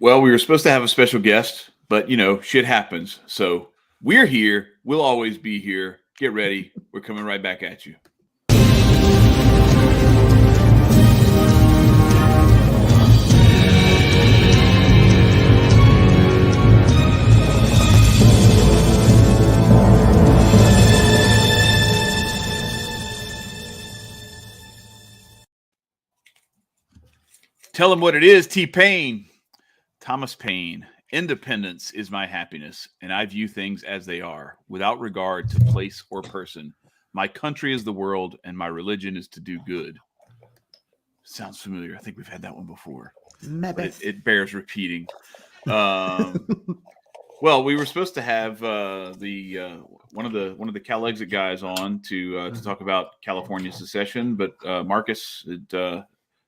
Well, we were supposed to have a special guest, but shit happens. So we're here. We'll always be here. Get ready. We're coming right back at you. Tell them what it is, T-Pain. Thomas Paine. Independence is my happiness, and I view things as they are, without regard to place or person. My country is the world, and my religion is to do good. Sounds familiar. I think we've had that one before. It bears repeating. Well, we were supposed to have one of the Calexit guys on to talk about California secession, but Marcus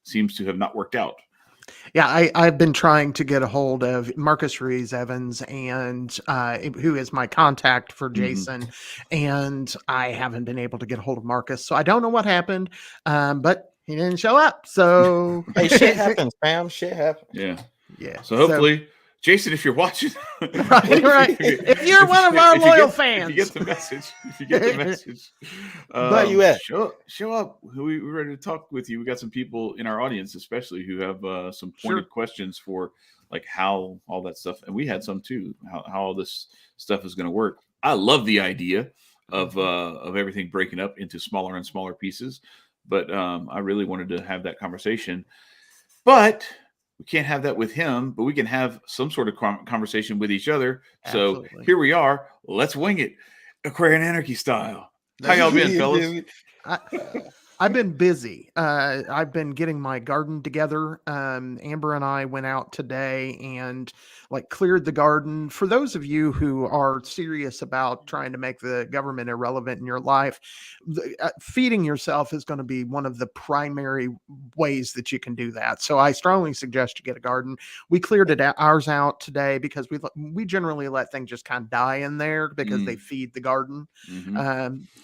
seems to have not worked out. Yeah, I've been trying to get a hold of Marcus Ruiz Evans, and who is my contact for Jason, and I haven't been able to get a hold of Marcus, so I don't know what happened, but he didn't show up. So hey, shit happens, fam. Shit happens. Yeah. So hopefully, Jason, if you're watching, right. If you're one of our loyal fans, if you get the message, where you at? Show up. We're ready to talk with you. We got some people in our audience, especially who have some pointed questions for like how all that stuff, and we had some too. How all this stuff is going to work. I love the idea of everything breaking up into smaller and smaller pieces, but I really wanted to have that conversation, but we can't have that with him, but we can have some sort of conversation with each other. Absolutely. So here we are. Let's wing it, Aquarian Anarchy style. How y'all been, fellas? I've been busy. I've been getting my garden together. Amber and I went out today and cleared the garden. For those of you who are serious about trying to make the government irrelevant in your life, feeding yourself is going to be one of the primary ways that you can do that. So I strongly suggest you get a garden. We cleared ours out today because we generally let things just kind of die in there because they feed the garden.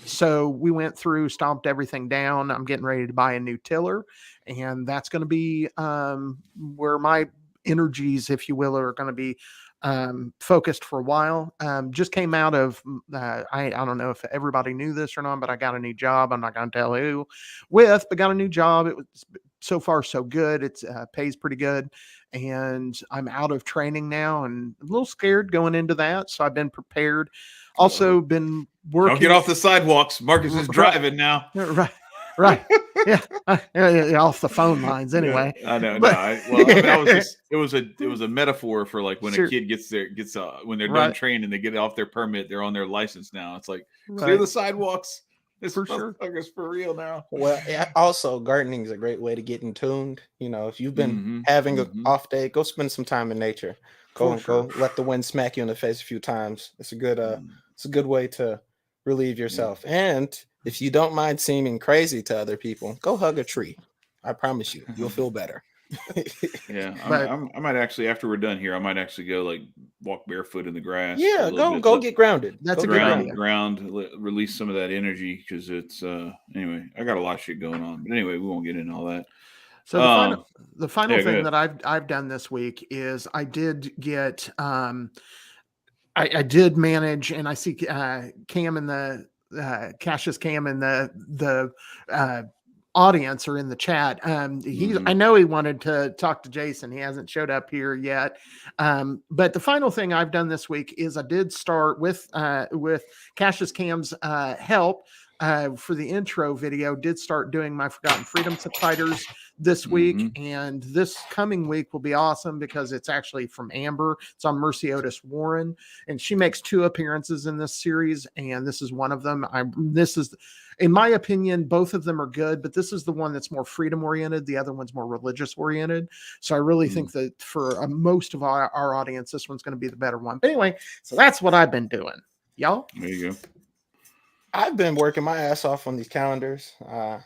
So we went through, stomped everything down. I'm getting ready to buy a new tiller, and that's going to be where my energies, if you will, are going to be focused for a while. Just came out of I don't know if everybody knew this or not, but I got a new job. I'm not going to tell who with, but got a new job. It was so far so good. It's pays pretty good, and I'm out of training now and a little scared going into that, so I've been prepared. Also been working. Don't get off the sidewalks. Marcus is driving now. Right. Yeah. Off the phone lines anyway. Yeah, I know. It was a metaphor for like when a kid gets when they're done training, they get off their permit, they're on their license now. It's like clear the sidewalks. This for sure. For real now. Well, also gardening is a great way to get in tuned. If you've been having an off day, go spend some time in nature. Go let the wind smack you in the face a few times. It's a good way to relieve yourself. And if you don't mind seeming crazy to other people, go hug a tree. I promise you'll feel better. Yeah, I might actually, after we're done here, I might actually go walk barefoot in the grass. Yeah, go get grounded. That's a good idea. Release some of that energy because it's anyway. I got a lot of shit going on, but anyway, we won't get into all that. So the final thing that I've done this week is I did get I did manage, and I see Cam in the Cassius Cam in the audience or in the chat. I know he wanted to talk to Jason. He hasn't showed up here yet. But the final thing I've done this week is I did start with Cassius Cam's help. For the intro video, did start doing my Forgotten Freedom Fighters this week, and this coming week will be awesome because it's actually from Amber. It's on Mercy Otis Warren, and she makes 2 appearances in this series, and this is one of them. This is, in my opinion, both of them are good, but this is the one that's more freedom oriented. The other one's more religious oriented. So I really think that for most of our audience, this one's going to be the better one. But anyway, so that's what I've been doing. Y'all? There you go. I've been working my ass off on these calendars. I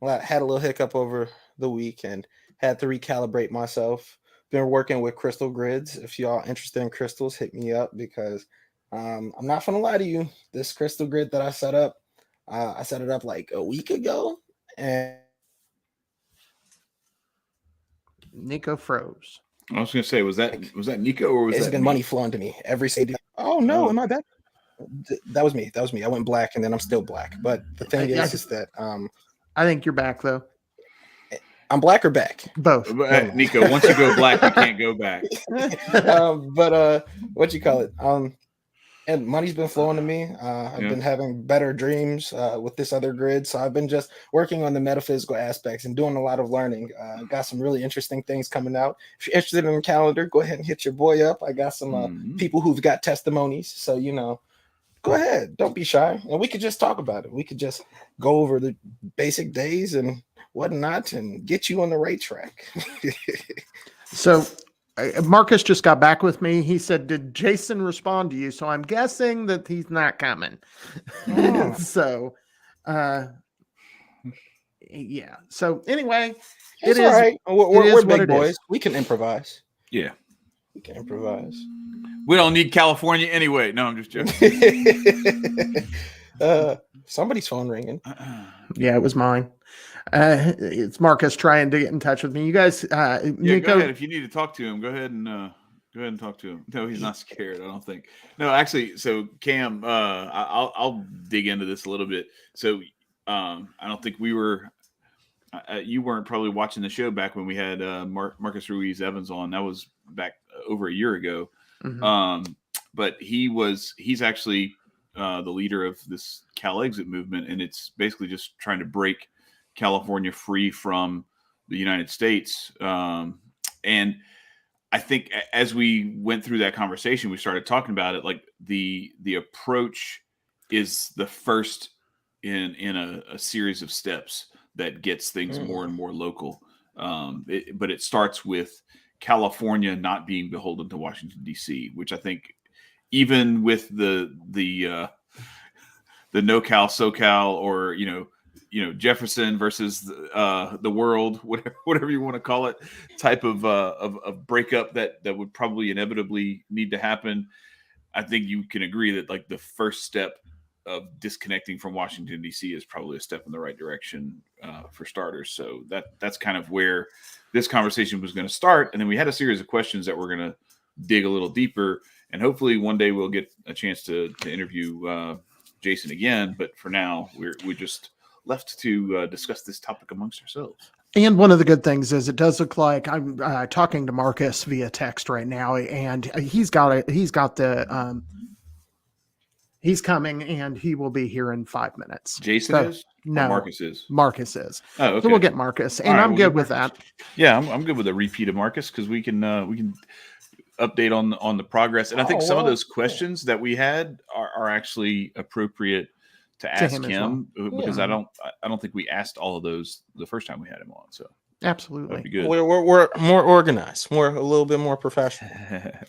had a little hiccup over the week and had to recalibrate myself. Been working with crystal grids. If y'all interested in crystals, hit me up because I'm not gonna lie to you. This crystal grid that I set up like a week ago, and Nicco froze. I was going to say, was that Nicco or was It's that been me? money flowing to me every single day. Oh no, Oh. am I bad? That was me. I went black, and then I'm still black. But the thing is that I think you're back though. I'm black or back? Both. Nicco, once you go black, you can't go back. But what you call it? And money's been flowing to me. I've been having better dreams with this other grid. So I've been just working on the metaphysical aspects and doing a lot of learning. Got some really interesting things coming out. If you're interested in the calendar, go ahead and hit your boy up. I got some people who've got testimonies. So, go ahead. Don't be shy. And we could just talk about it. We could just go over the basic days and whatnot and get you on the right track. So Marcus just got back with me. He said, did Jason respond to you? So I'm guessing that he's not coming. Oh. So, yeah. So anyway, It's it all is, right. We're big boys. We can improvise. Yeah. We can improvise. We don't need California anyway. No, I'm just joking. Somebody's phone ringing. yeah, it was mine. It's Marcus trying to get in touch with me. You guys, Nicco, go ahead. If you need to talk to him, go ahead and talk to him. No, he's not scared. I don't think. No, actually. So Cam, I'll dig into this a little bit. So I don't think we were. You weren't probably watching the show back when we had Marcus Ruiz Evans on. That was back over a year ago. Mm-hmm. But he's actually the leader of this Calexit movement, and it's basically just trying to break California free from the United States. And I think as we went through that conversation, we started talking about it. Like the approach is the first in a series of steps that gets things more and more local. But it starts with California not being beholden to Washington, D.C., which I think even with the NoCal, SoCal, or, Jefferson versus the world, whatever you want to call it, type of breakup that would probably inevitably need to happen. I think you can agree that like the first step of disconnecting from Washington, D.C. is probably a step in the right direction for starters. So that's kind of where this conversation was going to start. And then we had a series of questions that we're going to dig a little deeper. And hopefully one day we'll get a chance to interview Jason again. But for now, we're just left to discuss this topic amongst ourselves. And one of the good things is it does look like I'm talking to Marcus via text right now, and he's coming, and he will be here in 5 minutes. Jason is? No, Marcus is. Marcus is. Oh, okay. So we'll get Marcus, and I'm good with that. Yeah, I'm good with a repeat of Marcus because we can update on the progress. And I think some of those questions that we had are actually appropriate to ask him because I don't think we asked all of those the first time we had him on. So absolutely, that'd be good. We're more organized, a little bit more professional.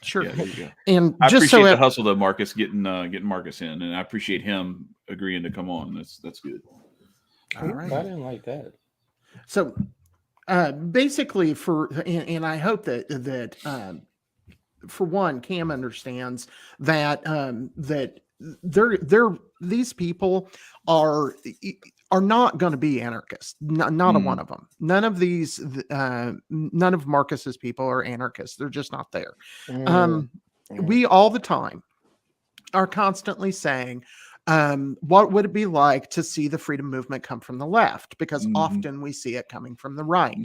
Sure. Yeah, there you go. And I just appreciate the hustle of Marcus getting Marcus in, and I appreciate him agreeing to come on. That's good. All right. I didn't like that. So basically, and I hope that for one, Cam understands that that these people are not going to be anarchists. Not a one of them. None of these, none of Marcus's people are anarchists. They're just not there. We all the time are constantly saying, what would it be like to see the freedom movement come from the left? Because often we see it coming from the right.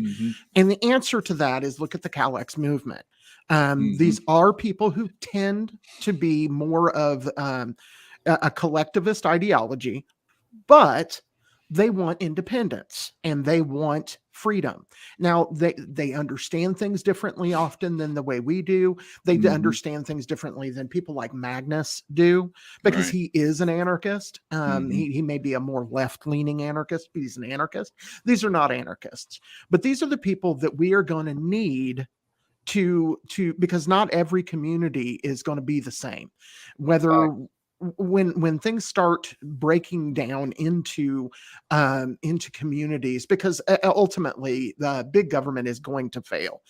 And the answer to that is look at the Calexit movement. These are people who tend to be more of a collectivist ideology, but they want independence and they want freedom. Now, they understand things differently often than the way we do. They understand things differently than people like Magnus do because he is an anarchist. He may be a more left-leaning anarchist, but he's an anarchist. These are not anarchists, but these are the people that we are going to need to because not every community is going to be the same. Whether when things start breaking down into communities, because ultimately the big government is going to fail.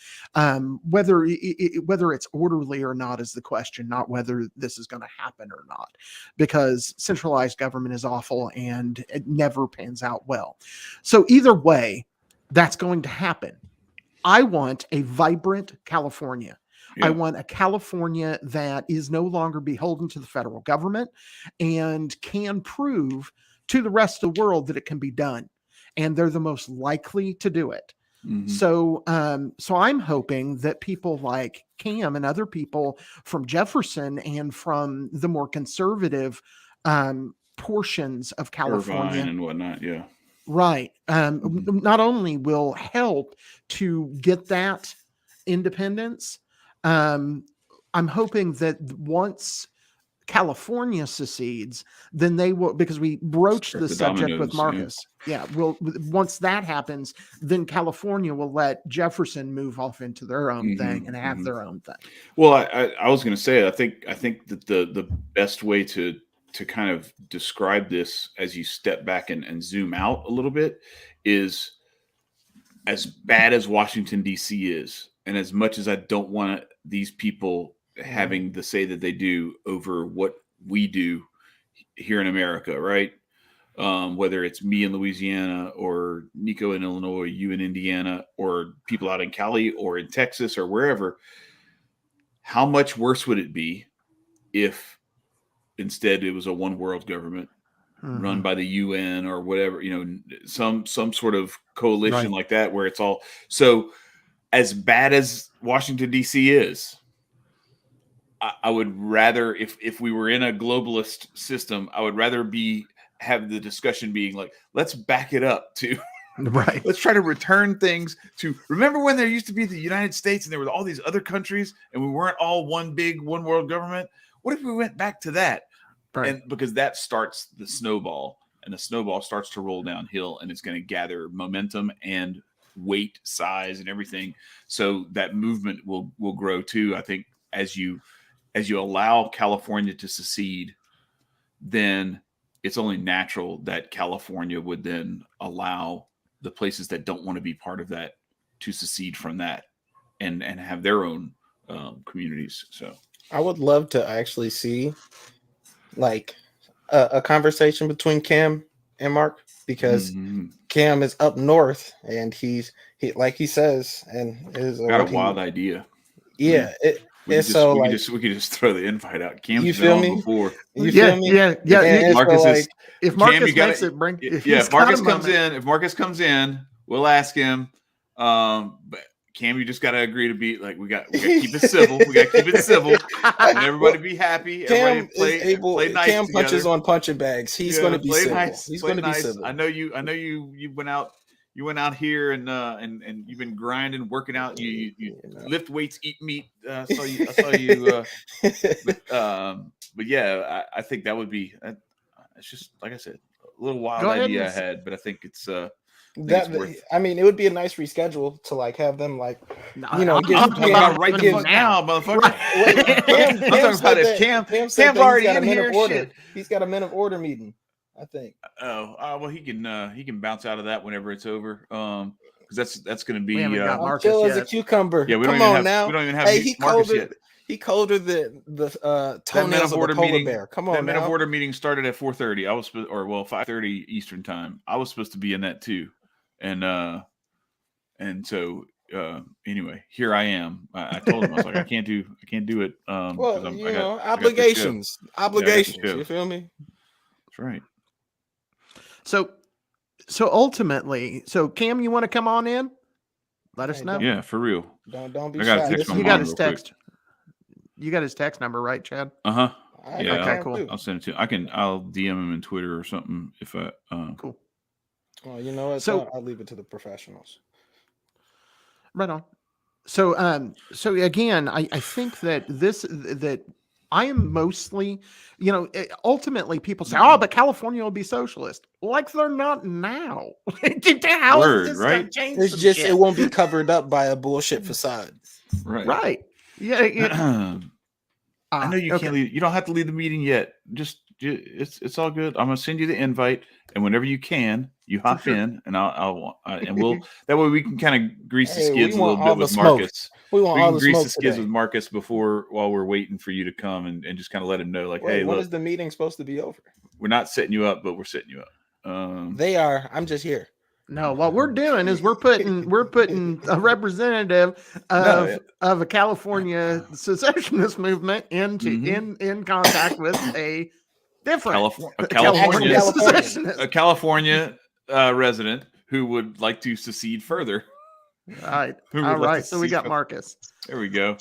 Whether it's orderly or not is the question, not whether this is going to happen or not, because centralized government is awful and it never pans out well. So either way, that's going to happen. I want a vibrant California. I Yeah. want a California that is no longer beholden to the federal government and can prove to the rest of the world that it can be done. And they're the most likely to do it. Mhm. So, so I'm hoping that people like Cam and other people from Jefferson and from the more conservative portions of California, Irvine and whatnot. Yeah. right, Mhm. not only will help to get that independence, I'm hoping that once California secedes, then they will, because we broached Start the the subject with dominoes, yeah. Marcus. Yeah, once that happens, then California will let Jefferson move off into their own thing and have their own thing. Well, I was going to say, I think that the best way to kind of describe this as you step back and zoom out a little bit is, as bad as Washington D.C. is, and as much as I don't want these people having the say that they do over what we do here in America, right? Whether it's me in Louisiana or Nicco in Illinois, you in Indiana, or people out in Cali or in Texas or wherever, how much worse would it be if instead it was a one world government run by the UN or whatever, some sort of coalition like that, where it's all so. As bad as Washington D.C. is, I would rather, if we were in a globalist system, I would rather have the discussion being like, let's back it up to Right. let's try to return things to, remember when there used to be the United States and there were all these other countries and we weren't all one big one world government? What if we went back to that? Right. And because that starts the snowball, and the snowball starts to roll downhill, and it's going to gather momentum and weight, size, and everything. So that movement will grow too. I think as you allow California to secede, then it's only natural that California would then allow the places that don't want to be part of that to secede from that and have their own communities. So I would love to actually see like a conversation between Cam and Mark, because Cam is up north and he like he says, and is got a wild idea. Yeah, we could just throw the invite out. Cam's been on before. You feel me? Yeah. Marcus so is, if Marcus makes it, bring. If Marcus comes in, we'll ask him. But Cam, you just got to agree to be like, we got to keep it civil. We got to keep it civil, and everybody be happy. Cam everybody play nice. Cam together. punches on punching bags. He's going to be civil. Nice. He's going to be civil. I know you went out. You went out here and you've been grinding, working out. You lift weights, eat meat. I saw you. But yeah, I think that would be. It's just like I said, a little wild idea I had, but I think it's. I mean, it would be a nice reschedule to like have them like, I'm talking about right now, motherfucker. I'm talking about if Cam's already in here. Shit. He's got a men of order meeting, I think. Well, he can bounce out of that whenever it's over. Because that's going to be. I'm chill as a cucumber. Yeah, we don't even have Marcus yet. He colder the toenails of a polar bear. Come on, that men of order meeting started at 4:30. 5:30 Eastern time. I was supposed to be in that too, and so anyway, here I am. I told him, I was like, I can't do it. Obligations. You feel me? That's right. So ultimately, Cam, you want to come on in? Let us know. Yeah, for real. Don't be shy. You got his text. You got his text number, right, Chad? Yeah. Okay, cool. I'll send it to you. I'll DM him in Twitter or something if I. Cool. Well, you know what? So I'll leave it to the professionals. Right on. So again, I think that I am mostly, ultimately people say, oh, but California will be socialist. Like they're not now. How is this going to change? It's just shit? It won't be covered up by a bullshit facade. Right. Yeah. I know you can't leave. You don't have to leave the meeting yet. It's all good. I'm gonna send you the invite, and whenever you can, you hop in, and we'll that way we can kind of grease the skids a little bit with Marcus. We can grease the skids with Marcus while we're waiting for you to come and just kind of let him know, like, hey, when is the meeting supposed to be over? We're not setting you up, but we're setting you up. They are. I'm just here. No, what we're doing is we're putting a representative of a California secessionist movement in contact with a different California resident who would like to secede further. All right. So we got Marcus. There we go.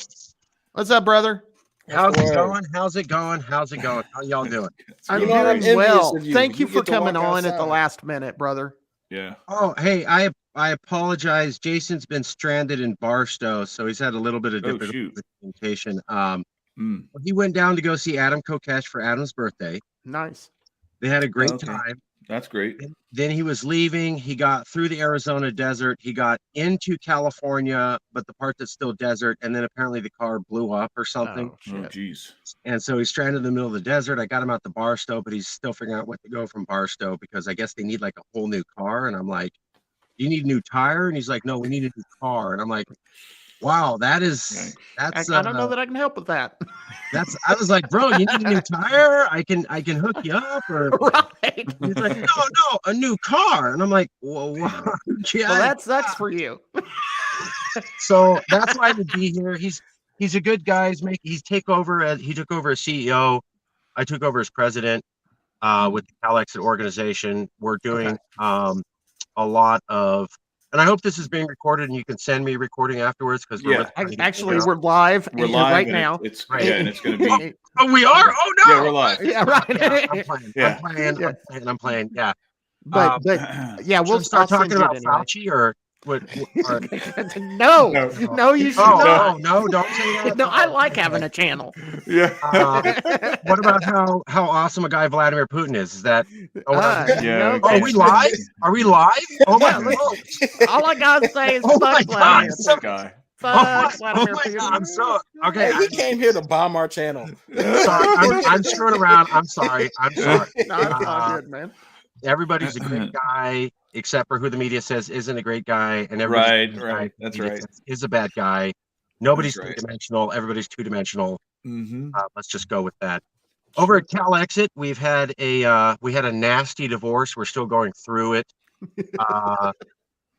What's up, brother? How's it going? How's it going? How's it going? How y'all doing? I'm doing well. Thank you for coming on at the last minute, brother. Yeah. Oh, hey, I apologize. Jason's been stranded in Barstow, so he's had a little bit of communication. He went down to go see Adam Kokesh for Adam's birthday. Nice. They had a great time. That's great. Then he was leaving. He got through the Arizona desert. He got into California, but the part that's still desert. And then apparently the car blew up or something. Oh, geez. And so he's stranded in the middle of the desert. I got him out to Barstow, but he's still figuring out what to go from Barstow because I guess they need like a whole new car. And I'm like, you need a new tire? And he's like, no, we need a new car. And I'm like, wow, that's I don't know that I can help with that. I was like, bro, you need a new tire? I can hook you up, or right. He's like, no, a new car. And I'm like, whoa, yeah. Well, that's for you. So that's why I would be here. He's a good guy. He took over as CEO. I took over as president with the Calexit organization. We're doing a lot of. And I hope this is being recorded, and you can send me a recording afterwards because we're live. We're live right now. It's and it's going to be. Oh, we are. Oh no! Yeah, we're live. Yeah, right. I'm playing. Yeah. But yeah, we'll start talking about Fauci or what? No, you should not. No, don't say that. No, I like having a channel. Yeah. What about how awesome a guy Vladimir Putin is? Is that? Yeah. Are we live? Are we live? Oh my God! All I gotta say is fuck Vladimir. Fuck Vladimir Putin. I'm so okay. He came here to bomb our channel. Sorry, I'm screwing around. I'm sorry. No, it's all good, man. Everybody's a great guy, except for who the media says isn't a great guy, and right. That's right. Is a bad guy. Nobody's two-dimensional. Everybody's two-dimensional. Let's just go with that. Over at Calexit, we had a nasty divorce. We're still going through it.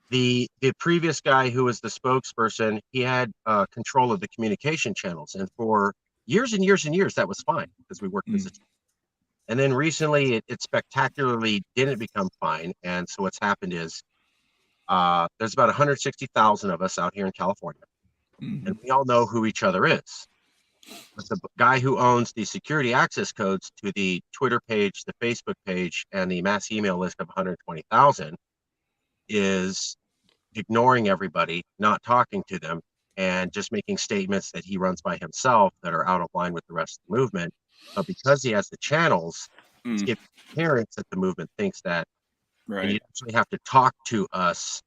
The previous guy who was the spokesperson, he had control of the communication channels, and for years and years and years, that was fine because we worked as a team. And then recently, it spectacularly didn't become fine. And so what's happened is there's about 160,000 of us out here in California. And we all know who each other is. But the guy who owns the security access codes to the Twitter page, the Facebook page, and the mass email list of 120,000 is ignoring everybody, not talking to them, and just making statements that he runs by himself that are out of line with the rest of the movement. But because he has the channels, it's giving appearance that the movement thinks that. Right. And you actually have to talk to us.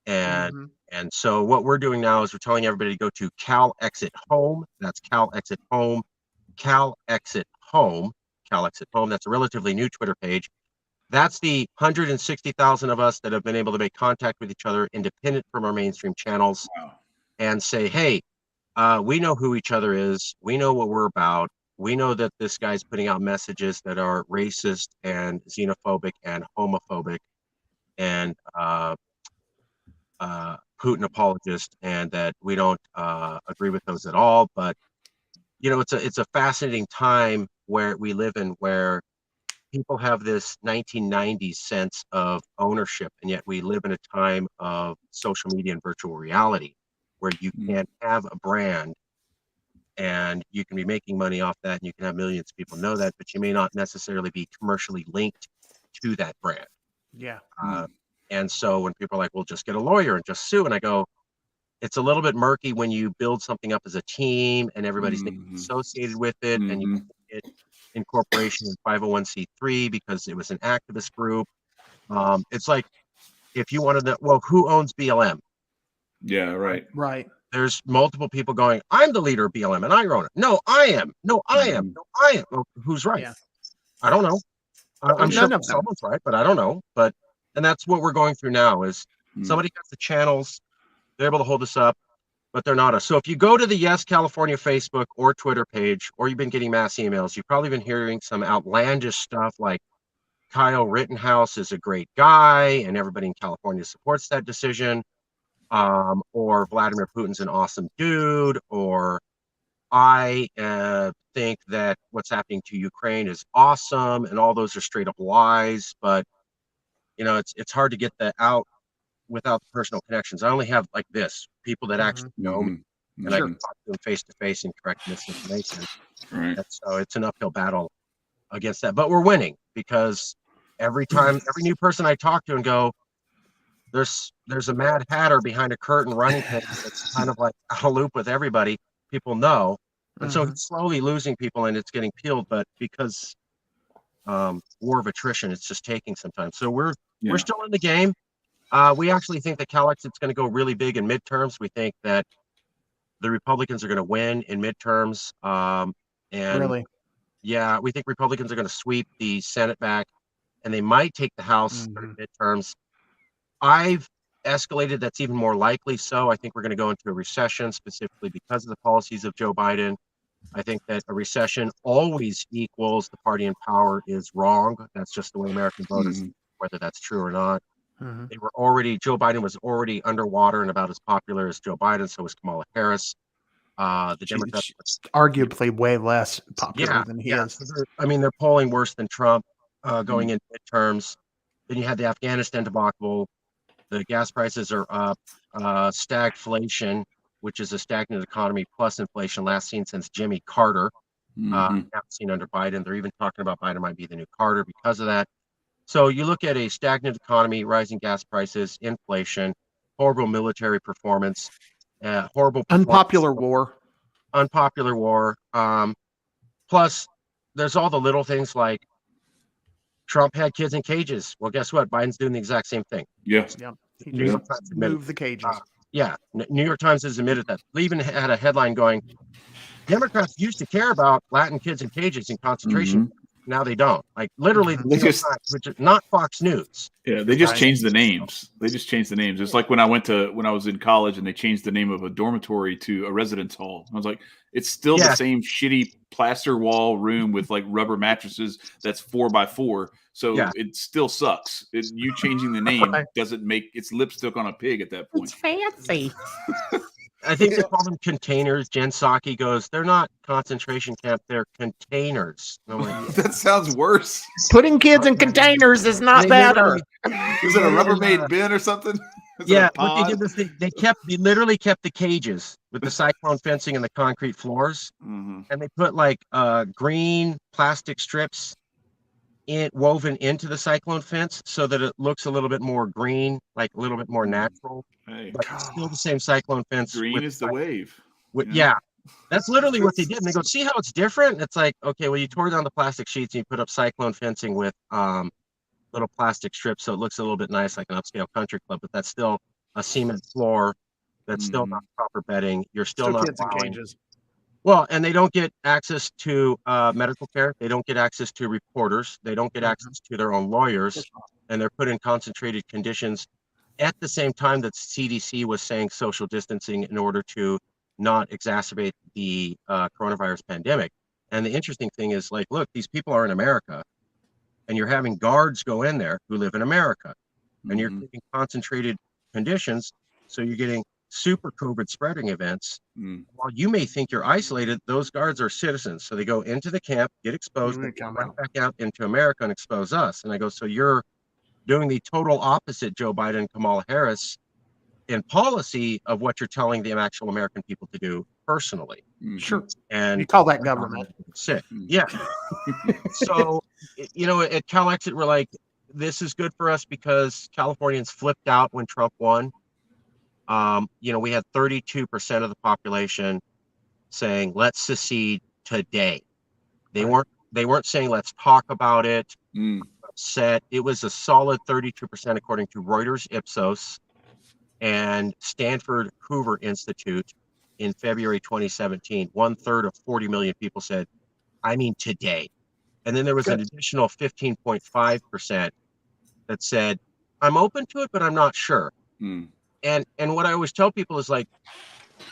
And so what we're doing now is we're telling everybody to go to Calexit Home. That's Calexit Home. Calexit Home. Calexit Home. That's a relatively new Twitter page. That's the 160,000 of us that have been able to make contact with each other independent from our mainstream channels and say, hey, we know who each other is. We know what we're about. We know that this guy's putting out messages that are racist and xenophobic and homophobic and Putin apologist, and that we don't agree with those at all. But you know, it's a fascinating time where we live in, where people have this 1990s sense of ownership, and yet we live in a time of social media and virtual reality where you can have a brand and you can be making money off that, and you can have millions of people know that, but you may not necessarily be commercially linked to that brand. Yeah. And so when people are like, well, just get a lawyer and just sue, and I go, it's a little bit murky when you build something up as a team and everybody's associated with it, and you get incorporation in 501c3 because it was an activist group. It's like if you wanted to, well, who owns BLM? Yeah, right. There's multiple people going, I'm the leader of BLM and I own it. No, I am. No, I am. No, I am. Well, who's right? Yeah. I don't know. I'm sure someone's right, but I don't know. And that's what we're going through now is somebody has the channels, they're able to hold us up, but they're not us. So if you go to the Yes California Facebook or Twitter page, or you've been getting mass emails, you've probably been hearing some outlandish stuff like Kyle Rittenhouse is a great guy and everybody in California supports that decision, or Vladimir Putin's an awesome dude, or I think that what's happening to Ukraine is awesome, and all those are straight up lies. But it's hard to get that out without the personal connections. I only have like this people that actually know me, and I can talk to them face to face and correct misinformation. Right. And so it's an uphill battle against that, but we're winning because every new person I talk to and go, there's a Mad Hatter behind a curtain running things that's kind of like out of loop with everybody. People know, and so he's slowly losing people, and it's getting peeled. But because war of attrition, it's just taking some time. So we're still in the game. We actually think that Calexit's going to go really big in midterms. We think that the Republicans are going to win in midterms. And Really? Yeah, we think Republicans are going to sweep the Senate back, and they might take the House during midterms. I've escalated that's even more likely. So I think we're going to go into a recession specifically because of the policies of Joe Biden. I think that a recession always equals the party in power is wrong. That's just the way American voters, whether that's true or not. Joe Biden was already underwater and about as popular as Joe Biden. So was Kamala Harris. The Democrats arguably way less popular than he is. They're polling worse than Trump going into midterms. Then you had the Afghanistan debacle. The gas prices are up. Stagflation, which is a stagnant economy plus inflation, last seen since Jimmy Carter. Haven't seen under Biden. They're even talking about Biden might be the new Carter because of that. So you look at a stagnant economy, rising gas prices, inflation, horrible military performance, horrible unpopular war. Plus, there's all the little things like Trump had kids in cages. Well, guess what? Biden's doing the exact same thing. Yes. Yeah. He just moved the cages. New York Times has admitted that. They even had a headline going, Democrats used to care about Latin kids in cages in concentration. Now they don't. Like literally, the New York Times, which is not Fox News. Yeah, they just changed the names. It's like when I was in college and they changed the name of a dormitory to a residence hall. I was like, it's still the same shitty plaster wall room with like rubber mattresses that's 4x4. So it still sucks. You changing the name doesn't make it's lipstick on a pig at that point. It's fancy. I think they call them containers. Jen Psaki goes, they're not concentration camp, they're containers. Like, that sounds worse. Putting kids in containers is not better. Is it a Rubbermaid bin or something? What they did was they literally kept the cages with the cyclone fencing and the concrete floors, and they put like green plastic strips woven into the cyclone fence so that it looks a little bit more green, like a little bit more natural. But it's still the same cyclone fence. Green is the wave. That's literally what they did. And they go, see how it's different? And it's like, okay, well, you tore down the plastic sheets and you put up cyclone fencing with little plastic strips, so it looks a little bit nice, like an upscale country club. But that's still a cement floor. That's still not proper bedding. You're still not kids in cages. Well, and they don't get access to medical care. They don't get access to reporters. They don't get access to their own lawyers, and they're put in concentrated conditions at the same time that CDC was saying social distancing in order to not exacerbate the coronavirus pandemic. And the interesting thing is, like, look, these people are in America, and you're having guards go in there who live in America, and you're keeping concentrated conditions, so you're getting super COVID spreading events. While you may think you're isolated, those guards are citizens. So they go into the camp, get exposed, and come right back out into America and expose us. And I go, so you're doing the total opposite, Joe Biden, Kamala Harris, in policy of what you're telling the actual American people to do personally. Sure. And you call that government. Sick. Yeah. So, at Calexit, we're like, this is good for us because Californians flipped out when Trump won. We had 32% of the population saying, let's secede today. They weren't saying, let's talk about it. Upset. It was a solid 32% according to Reuters Ipsos and Stanford Hoover Institute in February 2017. 1/3 of 40 million people said, I mean today. And then there was an additional 15.5% that said, I'm open to it, but I'm not sure. And what I always tell people is, like,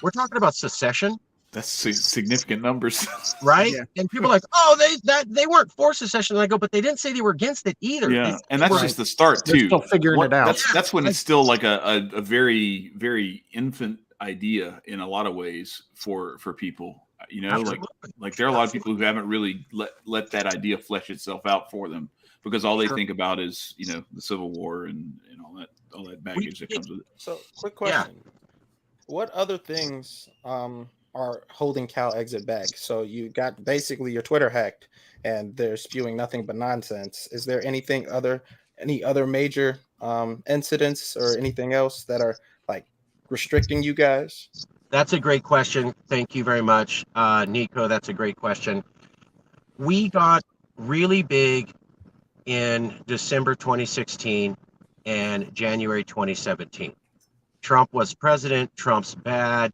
we're talking about secession. That's significant numbers. right? Yeah. And people are like, oh, they weren't for secession. And I go, but they didn't say they were against it either. Yeah, and that's just the start They're too. still figuring it out. That's when it's still like a very, very infant idea in a lot of ways for people. You know, like there are a lot of people who haven't really let that idea flesh itself out for them, because all they think about is, you know, the Civil War and all that baggage that comes with it. So, quick question: what other things are holding Calexit back? So you got basically your Twitter hacked, and they're spewing nothing but nonsense. Is there any other major incidents or anything else that are like restricting you guys? That's a great question. Thank you very much, Nicco. That's a great question. We got really big in December 2016 and January 2017. Trump was president. Trump's bad.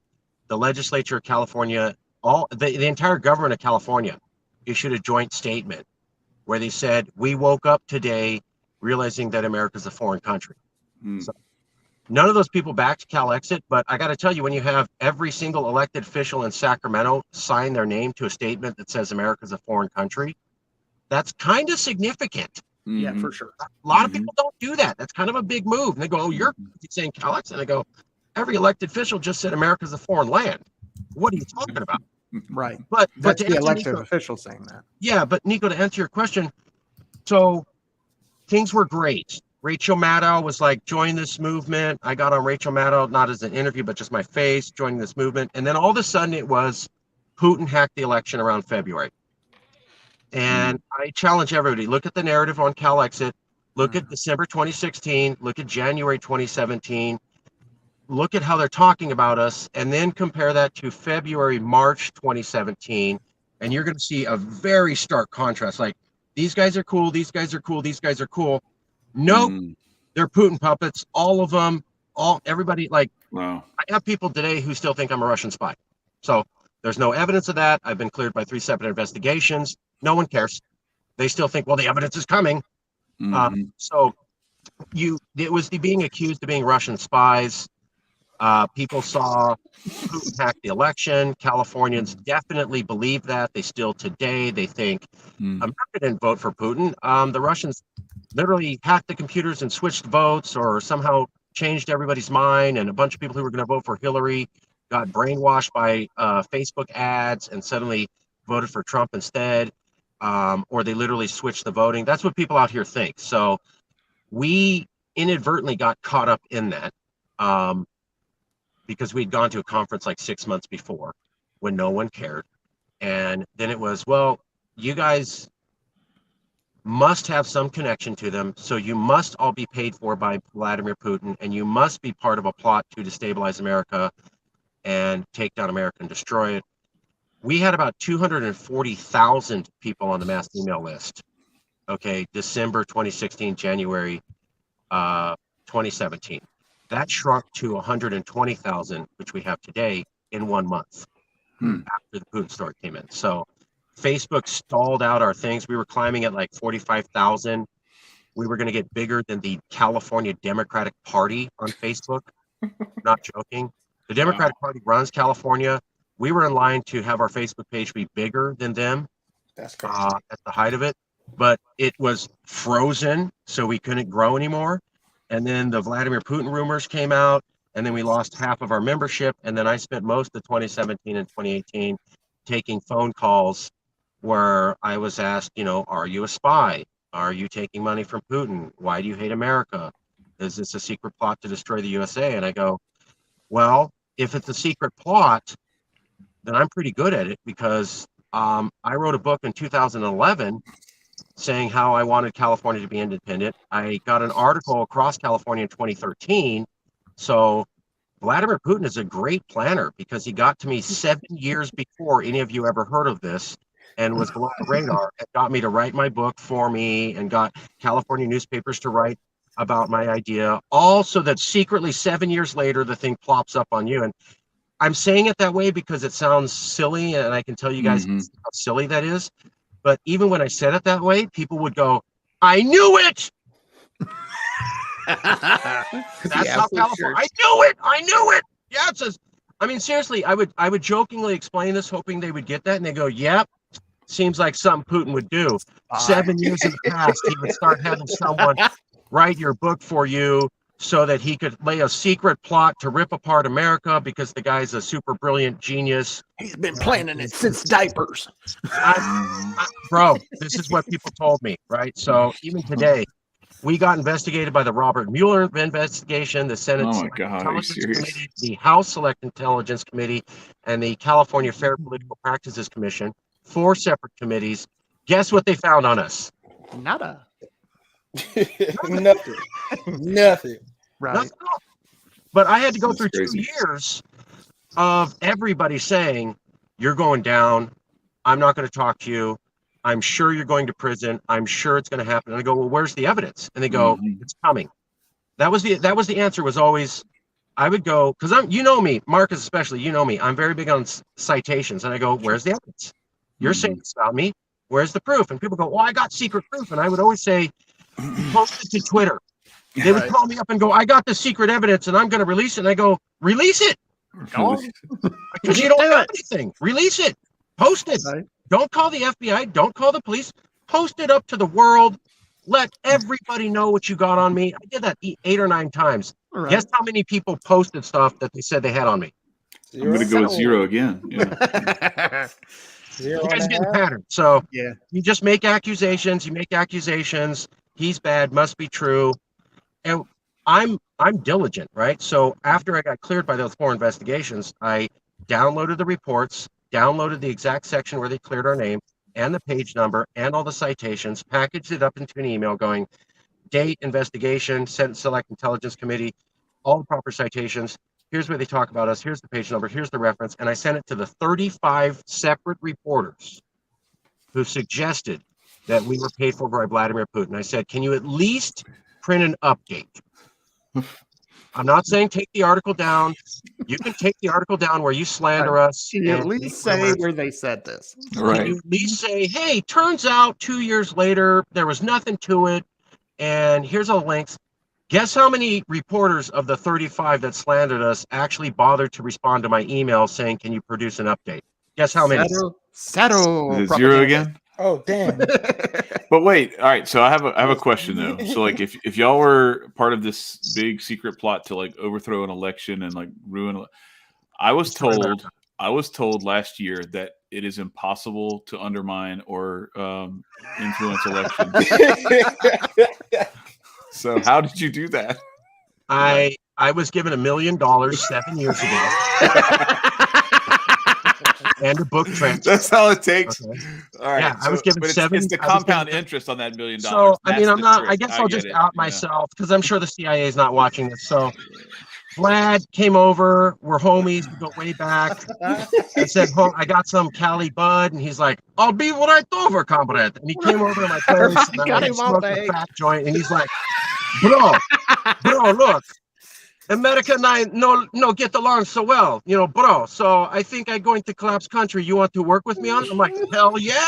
The legislature of California, the entire government of California issued a joint statement where they said, we woke up today realizing that America's a foreign country. So, none of those people backed Calexit, but I got to tell you, when you have every single elected official in Sacramento sign their name to a statement that says America's a foreign country, that's kind of significant. Yeah, for sure. A lot of people don't do that. That's kind of a big move. And they go, oh, you're saying Calexit? And I go, every elected official just said America's a foreign land. What are you talking about? Right. But That's to the answer elected Nicco, official saying that. yeah, but Nicco, to answer your question, so things were great. Rachel Maddow was like, join this movement. I got on Rachel Maddow, not as an interview, but just my face, joining this movement. And then all of a sudden it was Putin hacked the election around February. And I challenge everybody, look at the narrative on Calexit, look at December 2016, look at January 2017, look at how they're talking about us, and then compare that to February, March 2017. And you're going to see a very stark contrast. Like, these guys are cool, these guys are cool, these guys are cool. Nope, they're Putin puppets, all of them, everybody. Like, wow. I have people today who still think I'm a Russian spy. So there's no evidence of that. I've been cleared by 3 separate investigations. No one cares. They still think, well, the evidence is coming. So it was being accused of being Russian spies. People saw Putin hack the election. Californians definitely believe that. They still today, they think America didn't vote for Putin. The Russians literally hacked the computers and switched votes, or somehow changed everybody's mind. And a bunch of people who were going to vote for Hillary got brainwashed by Facebook ads and suddenly voted for Trump instead. Or they literally switched the voting. That's what people out here think. So we inadvertently got caught up in that. Because we'd gone to a conference like 6 months before when no one cared. And then it was, well, you guys must have some connection to them. So you must all be paid for by Vladimir Putin, and you must be part of a plot to destabilize America and take down America and destroy it. We had about 240,000 people on the mass email list. Okay, December 2016, January 2017. That shrunk to 120,000, which we have today, in 1 month after the Putin story came in. So Facebook stalled out our things. We were climbing at like 45,000. We were going to get bigger than the California Democratic Party on Facebook. Not joking. The Democratic Party runs California. We were in line to have our Facebook page be bigger than them. That's crazy. At the height of it. But it was frozen, so we couldn't grow anymore. And then the Vladimir Putin rumors came out, and then we lost half of our membership. And then I spent most of 2017 and 2018 taking phone calls where I was asked, are you a spy? Are you taking money from Putin? Why do you hate America? Is this a secret plot to destroy the USA? And I go, well, if it's a secret plot, then I'm pretty good at it, because I wrote a book in 2011 saying how I wanted California to be independent. I got an article across California in 2013. So Vladimir Putin is a great planner, because he got to me 7 years before any of you ever heard of this, and was below the radar, and got me to write my book for me, and got California newspapers to write about my idea, all so that secretly 7 years later, the thing plops up on you. And I'm saying it that way because it sounds silly, and I can tell you guys how silly that is. But even when I said it that way, people would go, I knew it. That's how California. Sure. I knew it. Yeah, it says, I mean, seriously, I would jokingly explain this, hoping they would get that, and they go, "Yep, seems like something Putin would do." 7 years in the past, he would start having someone write your book for you so that he could lay a secret plot to rip apart America because the guy's a super brilliant genius. He's been planning it since diapers. Bro, this is what people told me, right? So even today, we got investigated by the Robert Mueller investigation, the Senate Oh my Select God, are you Intelligence serious? Committee, the House Select Intelligence Committee, and the California Fair Political Practices Commission. 4 separate committees. Guess what they found on us? Nada. Nothing. Nothing. Right. Nothing at all. But I had to go That's through crazy. 2 years of everybody saying, "You're going down. I'm not going to talk to you. I'm sure you're going to prison. I'm sure it's going to happen." And I go, "Well, where's the evidence?" And they go, Mhm. "It's coming." That was the answer. Was always, I would go, because you know me, Marcus especially, you know me. I'm very big on citations, and I go, "Where's the evidence? You're saying it's about me. Where's the proof?" And people go, "Well, I got secret proof," and I would always say, "Post it to Twitter." They would call me up and go, "I got the secret evidence, and I'm going to release it." And I go, "Release it, because you don't have anything. Release it. Post it. Right. Don't call the FBI. Don't call the police. Post it up to the world. Let everybody know what you got on me." I did that 8 or 9 times. Right. Guess how many people posted stuff that they said they had on me? I'm going to go with 0 again. Yeah. Zero You guys and a get the half. pattern. So Yeah. you just make accusations. You make accusations. He's bad. Must be true. And I'm diligent, right? So after I got cleared by those 4 investigations, I downloaded the reports, downloaded the exact section where they cleared our name and the page number and all the citations, packaged it up into an email going, date, investigation, Senate Select Intelligence Committee, all the proper citations. Here's where they talk about us. Here's the page number. Here's the reference. And I sent it to the 35 separate reporters who suggested that we were paid for by Vladimir Putin. I said, "Can you at least print an update?" I'm not saying take the article down. You can take the article down where you slander us. Can you at and least say where they said this? Can Right. you at least say, "Hey, turns out 2 years later, there was nothing to it. And here's all the links." Guess how many reporters of the 35 that slandered us actually bothered to respond to my email saying, "Can you produce an update?" Guess how many? Settle. Is it 0 again? Oh, damn. But wait, all right. So I have a question though. So like, if y'all were part of this big secret plot to like overthrow an election and like ruin, I was told last year that it is impossible to undermine or influence elections. So how did you do that? I was given $1 million 7 years ago and a book transfer. That's all it takes. Okay. All right. Yeah, I was given but seven- It's the I was compound given- interest on that $1 million. So I mean, That's I'm the not. trick. I guess I'll get just it. out Yeah. myself because I'm sure the CIA is not watching this. So Vlad came over. We're homies. We go way back. I said, I got some Cali bud, and he's like, "I'll be right over, comrade." And he came over to my place. Everybody And got I him all smoked a day. fat joint, and he's like, bro, look. America and I no get along so well, bro. So I think I'm going to collapse country. You want to work with me on it? I'm like, hell yeah,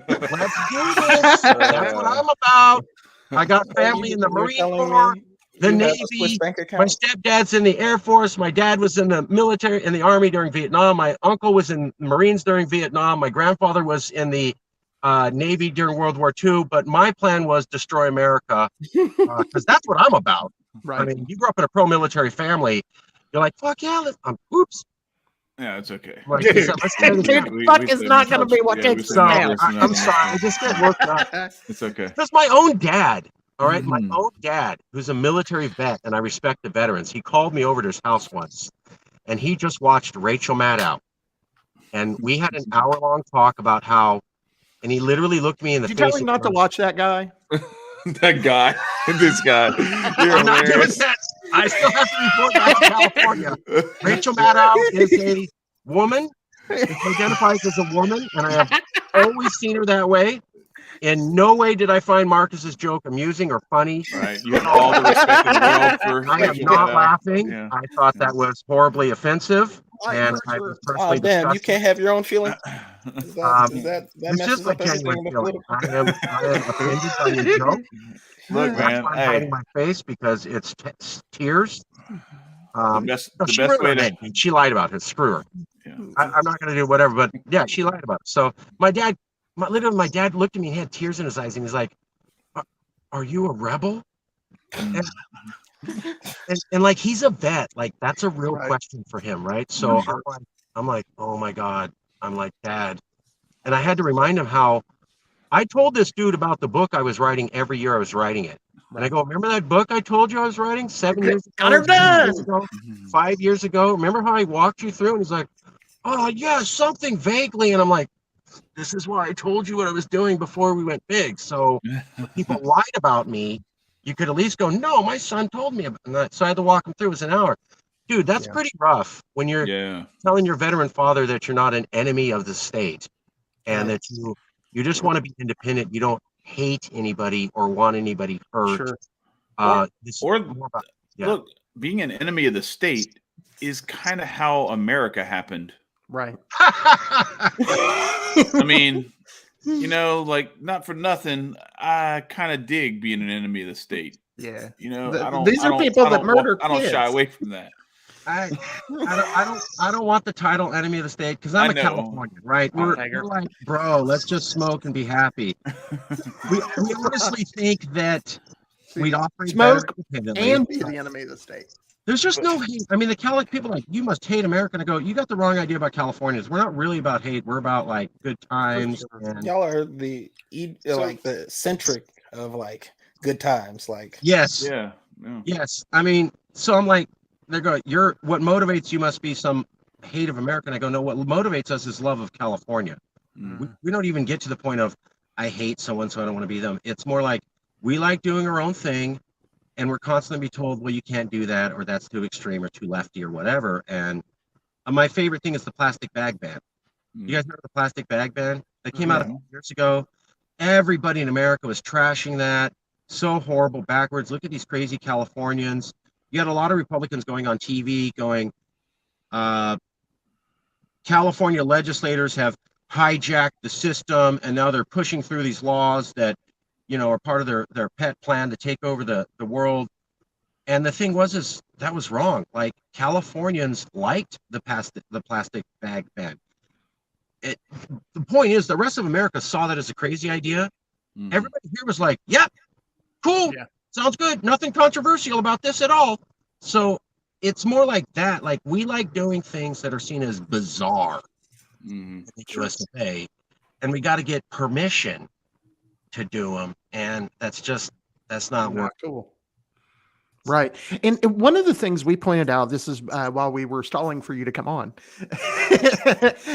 let's do this. That's what I'm about. I got family in the Marine Corps, the Navy. My stepdad's in the Air Force. My dad was in the military, in the Army during Vietnam. My uncle was in Marines during Vietnam. My grandfather was in the Navy during World War II. But my plan was destroy America because that's what I'm about. Right. I mean, you grew up in a pro-military family. You're like, fuck yeah, oops. Yeah, it's okay. Like, Dude, let's get it dude, done. fuck is not going to be what we takes said them no. down. I'm sorry. I just get worked up. It's okay. That's my own dad. All right. My Mhm. own dad, who's a military vet, and I respect the veterans. He called me over to his house once, and he just watched Rachel Maddow. And we had an hour-long talk about how, and he literally looked me in the Did you face. tell him not to watch that guy? That guy, this guy. You're I'm not doing hilarious. that. I still have to report back to California. Rachel Maddow is a woman. She identifies as a woman, and I have always seen her that way. In no way did I find Marcus's joke amusing or funny. Right. You have all the respect in the world for I am Rachel not Maddow. laughing. Yeah. I thought that was horribly offensive, Right, and for I sure. was Oh, personally damn. You disgusted. can't have your own feelings? Is that It's messes just my up everything genuine in the feeling. political? I am offended by your joke. Look, That's man. why I'm Hey, hiding my face because it's tears. The she best ruined way her to. name. She lied about it. Screw her. Yeah. I'm not going to do whatever, but yeah, she lied about it. So my dad looked at me, he had tears in his eyes, and he's like, "Are you a rebel?" And, and like he's a vet, like that's a real question for him, right? So I'm like, oh my God, I'm like, Dad, and I had to remind him how I told this dude about the book I was writing every year I was writing it. And I go, remember that book I told you I was writing 7 years ago? Got her done. 5 years ago? Remember how I walked you through? And he's like, oh, yeah, something vaguely. And I'm like, this is why I told you what I was doing before we went big. So when people lied about me, you could at least go, no, my son told me about that. So I had to walk him through. It was an hour. Dude, that's pretty rough when you're telling your veteran father that you're not an enemy of the state and that you just want to be independent. You don't hate anybody or want anybody hurt. Sure. Look, being an enemy of the state is kind of how America happened. Right. I mean, you know, like not for nothing, I kind of dig being an enemy of the state. Yeah. You know, these are people that murder I don't kids. shy away from that. I don't want the title enemy of the state because I'm a Californian, right? We're like, bro, let's just smoke and be happy. we honestly think that we'd operate smoke independently and be the enemy of the state. There's just no hate. I mean, the Calic people are like, you must hate America. And I go, you got the wrong idea about Californians. We're not really about hate. We're about like good times. And y'all are the centric of like good times. Like yes, yes. I mean, so I'm like, they're going, what motivates you must be some hate of America. And I go, no, what motivates us is love of California. We don't even get to the point of I hate someone, so I don't want to be them. It's more like we like doing our own thing. And we're constantly told, well, you can't do that, or that's too extreme, or too lefty, or whatever. And my favorite thing is the plastic bag ban. You guys remember the plastic bag ban? That came out a few years ago. Everybody in America was trashing that. So horrible, backwards. Look at these crazy Californians. You had a lot of Republicans going on TV going, California legislators have hijacked the system, and now they're pushing through these laws that are part of their pet plan to take over the world. And the thing is that was wrong. Like Californians liked the plastic bag ban. The point is the rest of America saw that as a crazy idea. Everybody here was like, yep, cool. Yeah. Sounds good. Nothing controversial about this at all. So it's more like that. Like we like doing things that are seen as bizarre in the US of A, and we got to get permission to do them, and that's not working. Cool. Right. And one of the things we pointed out, this is while we were stalling for you to come on.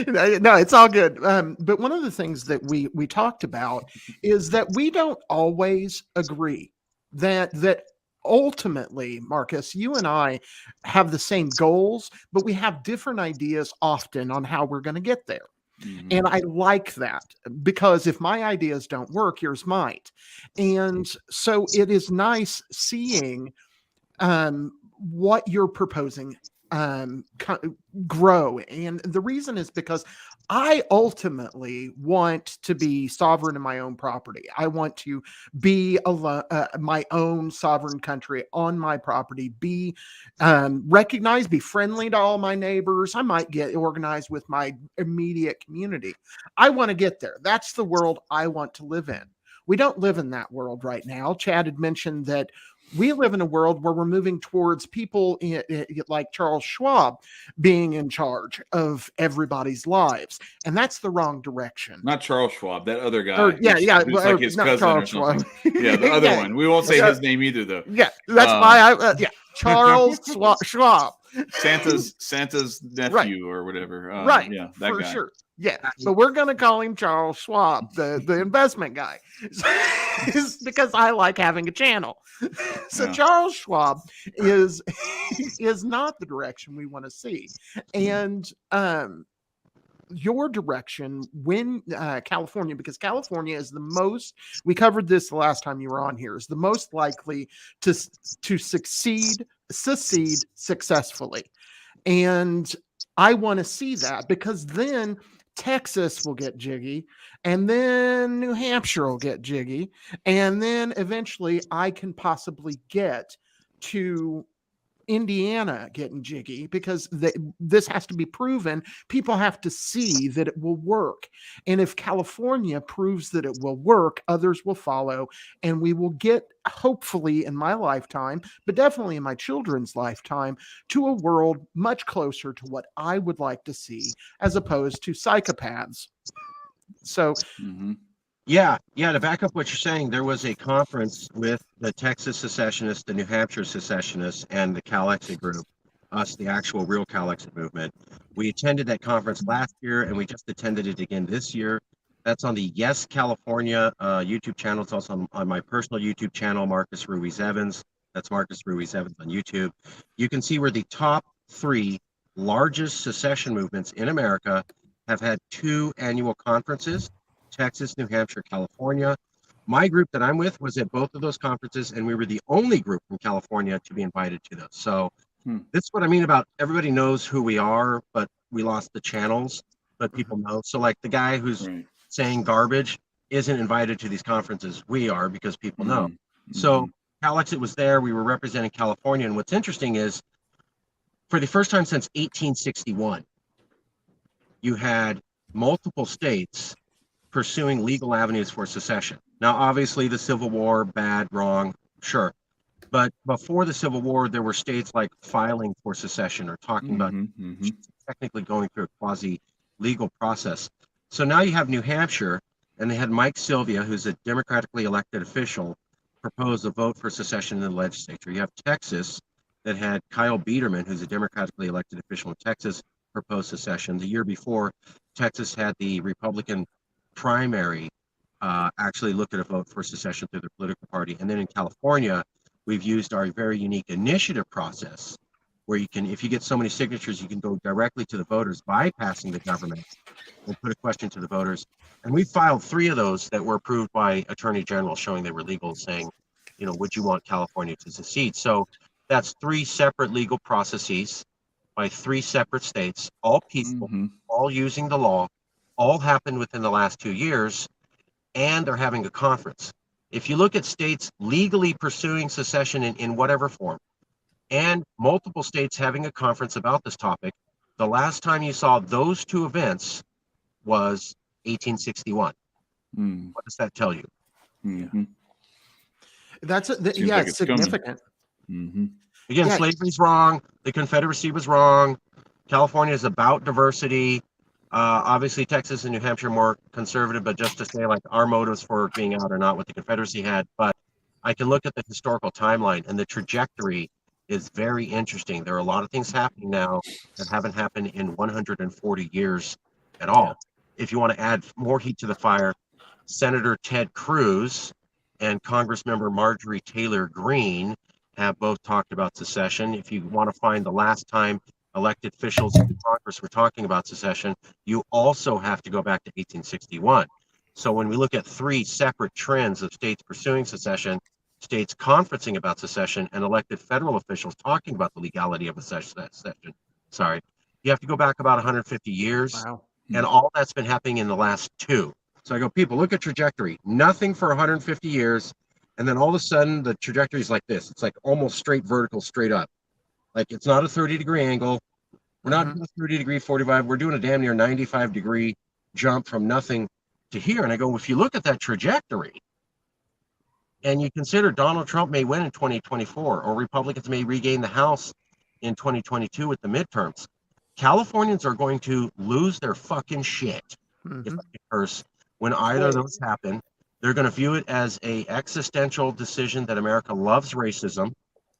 No, it's all good. But one of the things that we talked about is that we don't always agree that ultimately, Marcus, you and I have the same goals, but we have different ideas often on how we're going to get there. And I like that because if my ideas don't work, yours might. And so it is nice seeing what you're proposing grow. And the reason is because I ultimately want to be sovereign in my own property. I want to be my own sovereign country on my property, be recognized, be friendly to all my neighbors. I might get organized with my immediate community. I want to get there. That's the world I want to live in. We don't live in that world right now. Chad had mentioned that we live in a world where we're moving towards people like Charles Schwab being in charge of everybody's lives. And that's the wrong direction. Not Charles Schwab, that other guy. Who's like his cousin Charles or something. Schwab. Yeah, the other one. We won't say his name either, though. Yeah, that's why Charles Schwab. Santa's nephew or whatever. Right. Yeah, that for guy. Sure. Yeah, but we're going to call him Charles Schwab, the investment guy, because I like having a channel. So Charles Schwab is not the direction we want to see. And your direction when California, because California is the most, we covered this the last time you were on here, is the most likely to succeed successfully. And I want to see that because then Texas will get jiggy, and then New Hampshire will get jiggy, and then eventually I can possibly get to Indiana getting jiggy because this has to be proven. People have to see that it will work. And if California proves that it will work, others will follow. And we will get, hopefully in my lifetime, but definitely in my children's lifetime, to a world much closer to what I would like to see as opposed to psychopaths. So, Yeah. To back up what you're saying, there was a conference with the Texas secessionists, the New Hampshire secessionists, and the Calexit group, us, the actual real Calexit movement. We attended that conference last year, and we just attended it again this year. That's on the Yes California YouTube channel. It's also on my personal YouTube channel, Marcus Ruiz Evans. That's Marcus Ruiz Evans on YouTube. You can see where the top 3 largest secession movements in America have had 2 annual conferences. Texas, New Hampshire, California. My group that I'm with was at both of those conferences, and we were the only group from California to be invited to those. So this is what I mean about everybody knows who we are, but we lost the channels, but people know. So like the guy who's saying garbage isn't invited to these conferences. We are, because people know. So Calexit was there. We were representing California. And what's interesting is for the first time since 1861, you had multiple states pursuing legal avenues for secession. Now, obviously, the Civil War, bad, wrong, sure. But before the Civil War, there were states like filing for secession or talking about technically going through a quasi-legal process. So now you have New Hampshire, and they had Mike Sylvia, who's a democratically elected official, propose a vote for secession in the legislature. You have Texas, that had Kyle Biederman, who's a democratically elected official in Texas, propose secession. The year before, Texas had the Republican primary actually look at a vote for secession through their political party. And then in California, we've used our very unique initiative process where you can, if you get so many signatures, you can go directly to the voters, bypassing the government, and put a question to the voters. And we filed 3 of those that were approved by attorney general, showing they were legal, saying, you know, would you want California to secede? So that's 3 separate legal processes by 3 separate states, all peaceful, all using the law, all happened within the last 2 years, and they're having a conference. If you look at states legally pursuing secession in whatever form, and multiple states having a conference about this topic, the last time you saw those 2 events was 1861. What does that tell you? That's it's significant. Again, slavery's wrong. The Confederacy was wrong. California is about diversity. Obviously, Texas and New Hampshire are more conservative, but just to say, like, our motives for being out are not what the Confederacy had. But I can look at the historical timeline, and the trajectory is very interesting. There are a lot of things happening now that haven't happened in 140 years at all. If you want to add more heat to the fire, Senator Ted Cruz and Congressmember Marjorie Taylor Greene have both talked about secession. If you want to find the last time elected officials in Congress were talking about secession, you also have to go back to 1861. So when we look at 3 separate trends of states pursuing secession, states conferencing about secession, and elected federal officials talking about the legality of a secession, you have to go back about 150 years. And all that's been happening in the last 2. So I go, people, look at trajectory. Nothing for 150 years. And then all of a sudden, the trajectory is like this. It's like almost straight vertical, straight up. Like, it's not a 30-degree angle. We're not doing a 30-degree 45. We're doing a damn near 95-degree jump from nothing to here. And I go, if you look at that trajectory and you consider Donald Trump may win in 2024, or Republicans may regain the House in 2022 with the midterms, Californians are going to lose their fucking shit, if I can curse, when either of those happen. They're going to view it as a existential decision that America loves racism.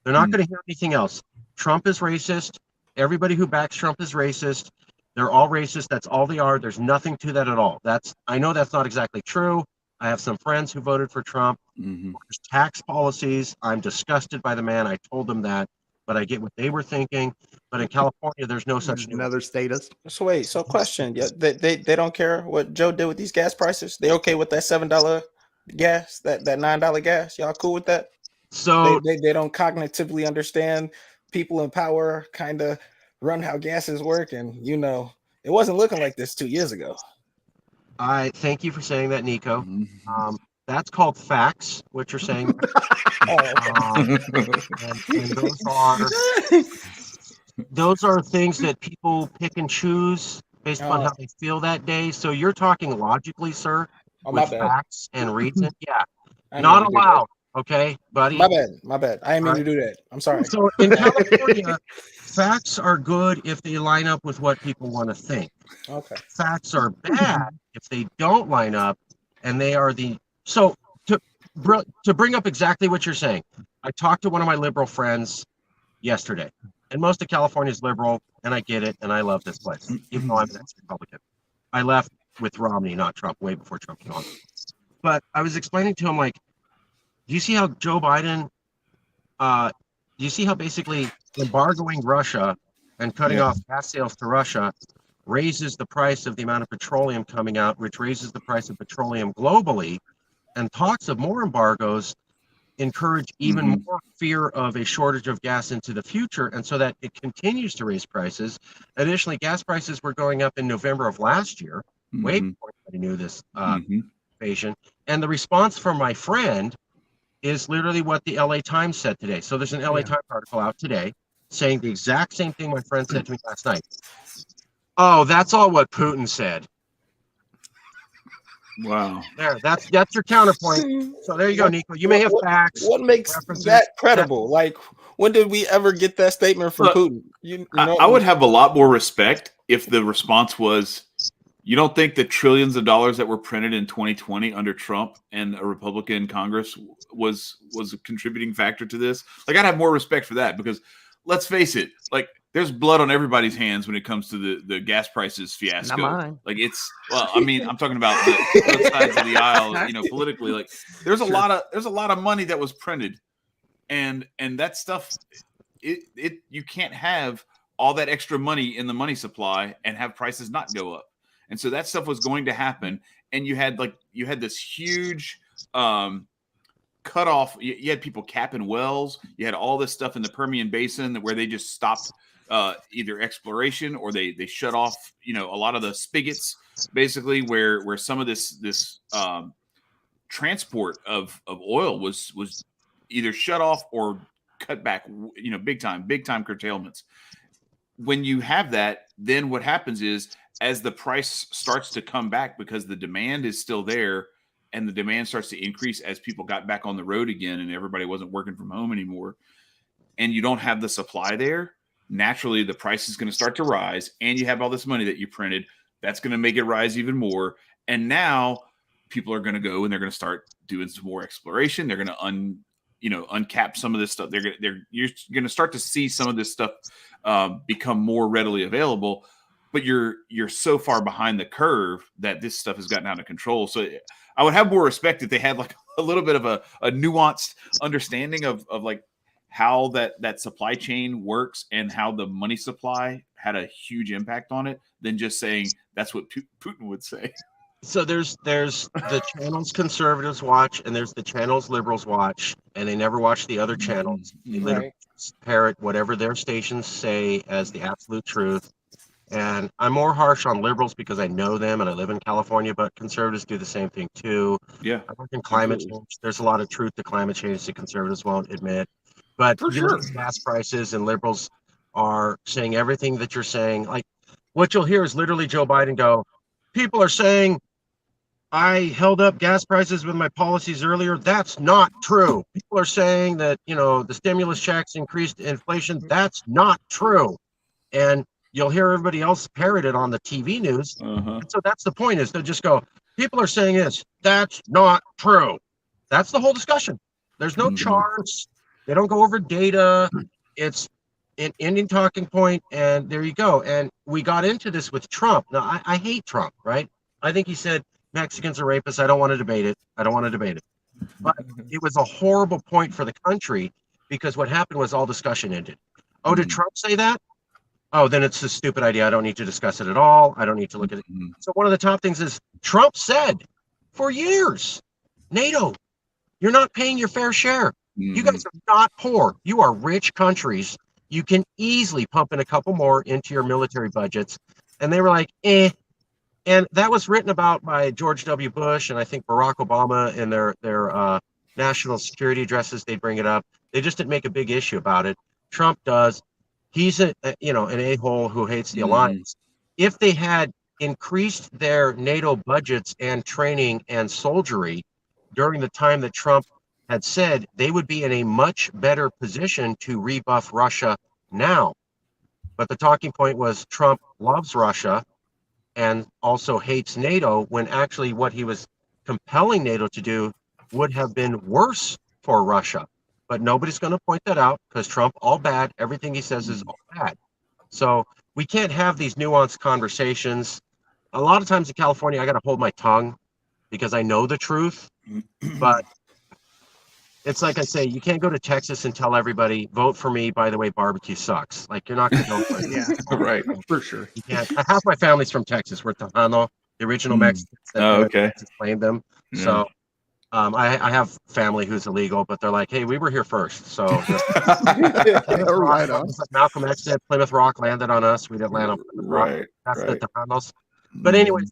They're not going to hear anything else. Trump is racist. Everybody who backs Trump is racist. They're all racist. That's all they are. There's nothing to that at all. I know that's not exactly true. I have some friends who voted for Trump. There's tax policies. I'm disgusted by the man. I told them that, but I get what they were thinking. But in California, there's no such thing. Another statist. So wait, so question. Yeah, they don't care what Joe did with these gas prices? They okay with that $7 gas, that $9 gas? Y'all cool with that? So they don't cognitively understand people in power kind of run how gases work, and you know it wasn't looking like this 2 years ago. I thank you for saying that, Nicco. That's called facts, what you're saying. And those are things that people pick and choose based upon how they feel that day. So you're talking logically, sir, with facts and reason. Yeah, not allowed. Okay, buddy. My bad. I didn't mean to do that. I'm sorry. So in California, facts are good if they line up with what people want to think. Okay. Facts are bad if they don't line up, and they are the so to bring up exactly what you're saying. I talked to one of my liberal friends yesterday, and most of California is liberal, and I get it, and I love this place, even though I'm an ex-Republican. I left with Romney, not Trump, way before Trump came on. But I was explaining to him, like, do you see how Joe Biden, do you see how basically embargoing Russia and cutting off gas sales to Russia raises the price of the amount of petroleum coming out, which raises the price of petroleum globally, and talks of more embargoes encourage even more fear of a shortage of gas into the future, and so that it continues to raise prices. Additionally, gas prices were going up in November of last year, way before anybody knew this invasion. And the response from my friend is literally what the LA Times said today. So there's an LA Times article out today saying the exact same thing my friend said to me last night. Oh, that's all what Putin said. Wow. There, that's your counterpoint. So there you go, Nicco. You may have facts. What makes that credible? Like, when did we ever get that statement from Putin? I would have a lot more respect if the response was, you don't think the trillions of dollars that were printed in 2020 under Trump and a Republican Congress was a contributing factor to this? Like, I'd have more respect for that, because let's face it, like, there's blood on everybody's hands when it comes to the gas prices fiasco. Not mine. Like, it's, well, I mean, I'm talking about the both sides of the aisle, you know, politically. Like, there's a lot of money that was printed, and that stuff, you can't have all that extra money in the money supply and have prices not go up. And so that stuff was going to happen, and you had this huge cutoff. You had people capping wells. You had all this stuff in the Permian Basin where they just stopped either exploration, or they shut off, you know, a lot of the spigots, basically, where some of this transport of oil was either shut off or cut back, you know, big time curtailments. When you have that, then what happens is, as the price starts to come back, because the demand is still there, and the demand starts to increase as people got back on the road again and everybody wasn't working from home anymore, and you don't have the supply there, naturally the price is going to start to rise, and you have all this money that you printed that's going to make it rise even more. And now people are going to go and they're going to start doing some more exploration. They're going to uncap some of this stuff. You're going to start to see some of this stuff become more readily available. But you're so far behind the curve that this stuff has gotten out of control. So I would have more respect if they had like a little bit of a nuanced understanding of like how that supply chain works and how the money supply had a huge impact on it, than just saying that's what Putin would say. So there's the channels conservatives watch, and there's the channels liberals watch, and they never watch the other channels. They literally parrot whatever their stations say as the absolute truth. And I'm more harsh on liberals because I know them and I live in California, but conservatives do the same thing too. Yeah. I work in climate change. There's a lot of truth to climate change that conservatives won't admit. But For sure, gas prices, and liberals are saying everything that you're saying. Like, what you'll hear is literally Joe Biden go, people are saying I held up gas prices with my policies earlier. That's not true. People are saying that, you know, the stimulus checks increased inflation. That's not true. And you'll hear everybody else parrot it on the TV news. So that's the point, is they'll just go, people are saying this. That's not true. That's the whole discussion. There's no charts. They don't go over data. It's an ending talking point, and there you go. And we got into this with Trump. Now, I hate Trump, right? I think he said Mexicans are rapists. I don't want to debate it. But it was a horrible point for the country, because what happened was all discussion ended. Oh, did Trump say that? Oh, then it's a stupid idea. I don't need to discuss it at all. I don't need to look at it. So one of the top things is Trump said for years, NATO, you're not paying your fair share. You guys are not poor. You are rich countries. You can easily pump in a couple more into your military budgets. And they were like, And that was written about by George W. Bush and I think Barack Obama in their national security addresses. They bring it up. They just didn't make a big issue about it. Trump does. He's an a-hole who hates the alliance. If they had increased their NATO budgets and training and soldiery during the time that Trump had said, they would be in a much better position to rebuff Russia now. But the talking point was Trump loves Russia and also hates NATO, when actually what he was compelling NATO to do would have been worse for Russia. But nobody's going to point that out because Trump, all bad, everything he says is all bad. So we can't have these nuanced conversations. A lot of times in California, I got to hold my tongue because I know the truth. But it's like I say, you can't go to Texas and tell everybody, vote for me, by the way, barbecue sucks. Like, you're not going to go for it. Yeah, Right. for sure. You can't. Half my family's from Texas. We're Tejano, the original Mexicans that claimed them. Yeah. So I have family who's illegal, but they're like, hey, we were here first. So Right on. Malcolm X said Plymouth Rock landed on us. We didn't land on Plymouth Rock. Right. That's the Tejanos. But anyways,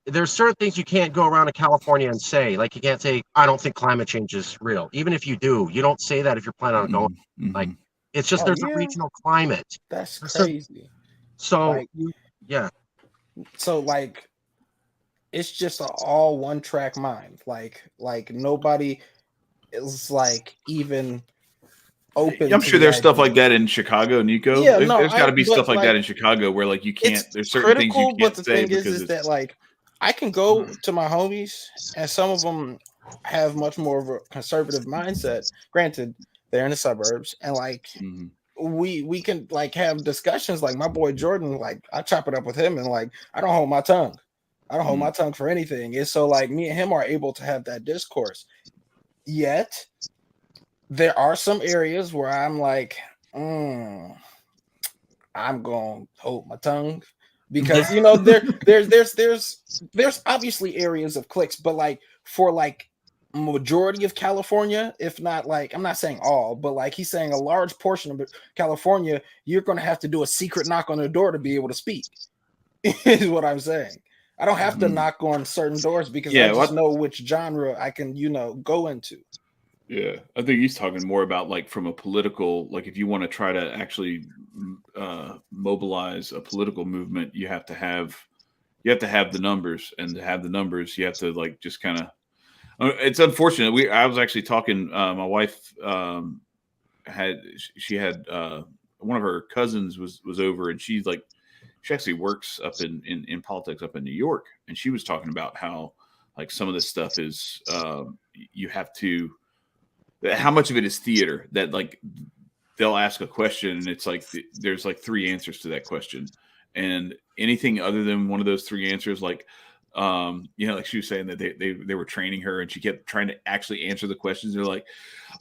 there's certain things you can't go around in California and say. Like, you can't say, I don't think climate change is real. Even if you do, you don't say that if you're planning on going. Like, it's just there's a regional climate. That's crazy. So Like, yeah. So like, it's just an all one track mind. Like nobody is like even open. I'm sure there's stuff like that in Chicago, Nicco. Yeah, there's got to be stuff like that in Chicago where like you can't. There's certain things you can't but the say thing is that like I can go to my homies, and some of them have much more of a conservative mindset. Granted, they're in the suburbs, and like we can like have discussions. Like my boy Jordan, like I chop it up with him, and like I don't hold my tongue. I don't hold my tongue for anything. And so like me and him are able to have that discourse. Yet there are some areas where I'm like, I'm gonna hold my tongue, because you know there's obviously areas of clicks, but like for like majority of California, if not like, I'm not saying all, but like he's saying a large portion of California, you're gonna have to do a secret knock on the door to be able to speak. Is what I'm saying. I don't have to knock on certain doors because I just know which genre I can, go into. Yeah, I think he's talking more about like from a political, like if you want to try to actually mobilize a political movement, you have to have the numbers, and to have the numbers, you have to like just kind of. It's unfortunate. I was actually talking. My wife had one of her cousins was over, and she actually works up in politics up in New York, and she was talking about how like some of this stuff is you have to. How much of it is theater, that like they'll ask a question and it's like there's like three answers to that question, and anything other than one of those three answers, like like she was saying that they were training her and she kept trying to actually answer the questions. They're like,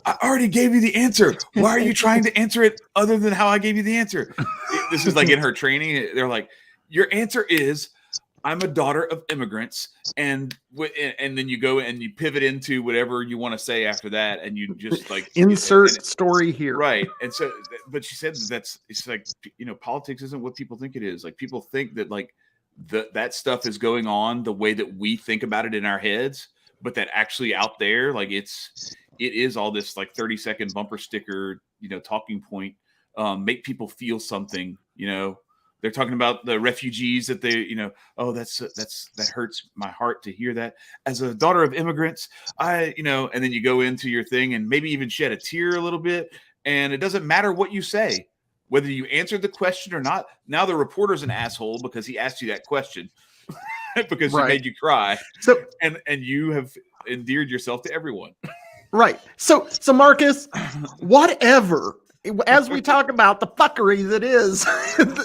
I already gave you the answer. Why are you trying to answer it other than how I gave you the answer? This is like in her training. They're like, your answer is, I'm a daughter of immigrants, and then you go and you pivot into whatever you want to say after that, and you just like insert story here, right? And so, but she said it's like politics isn't what people think it is. Like people think that like that stuff is going on the way that we think about it in our heads, but that actually out there, like it is all this like 30-second bumper sticker, talking point, make people feel something, They're talking about the refugees that they, that hurts my heart to hear that. As a daughter of immigrants, and then you go into your thing and maybe even shed a tear a little bit. And it doesn't matter what you say, whether you answered the question or not. Now the reporter's an asshole because he asked you that question because he made you cry. So, and you have endeared yourself to everyone. Right. So Marcus, whatever. As we talk about the fuckery that is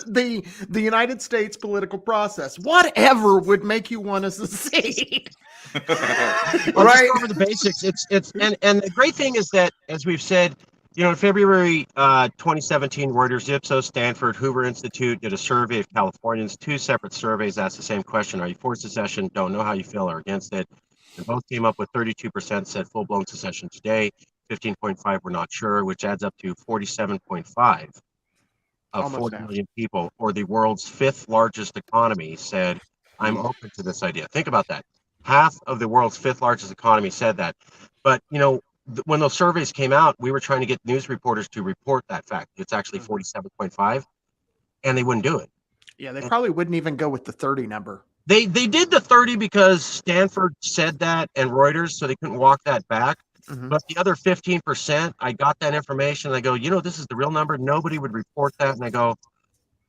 the United States political process, whatever would make you want to secede? Right. Over the basics. And the great thing is that, as we've said, in February 2017, Reuters, Ipsos, Stanford, Hoover Institute did a survey of Californians. 2 separate surveys asked the same question: are you for secession? Don't know how you feel, or against it? And both came up with 32% said full-blown secession today. 15.5 we're not sure, which adds up to 47.5 of 40 million people, or the world's 5th largest economy, said I'm open to this idea. Think about that. Half of the world's fifth largest economy said that. But, when those surveys came out, we were trying to get news reporters to report that fact. It's actually 47.5, and they wouldn't do it. Yeah, they probably wouldn't even go with the 30 number. They did the 30 because Stanford said that and Reuters, so they couldn't walk that back. But the other 15%, I got that information. And I go, this is the real number. Nobody would report that. And I go,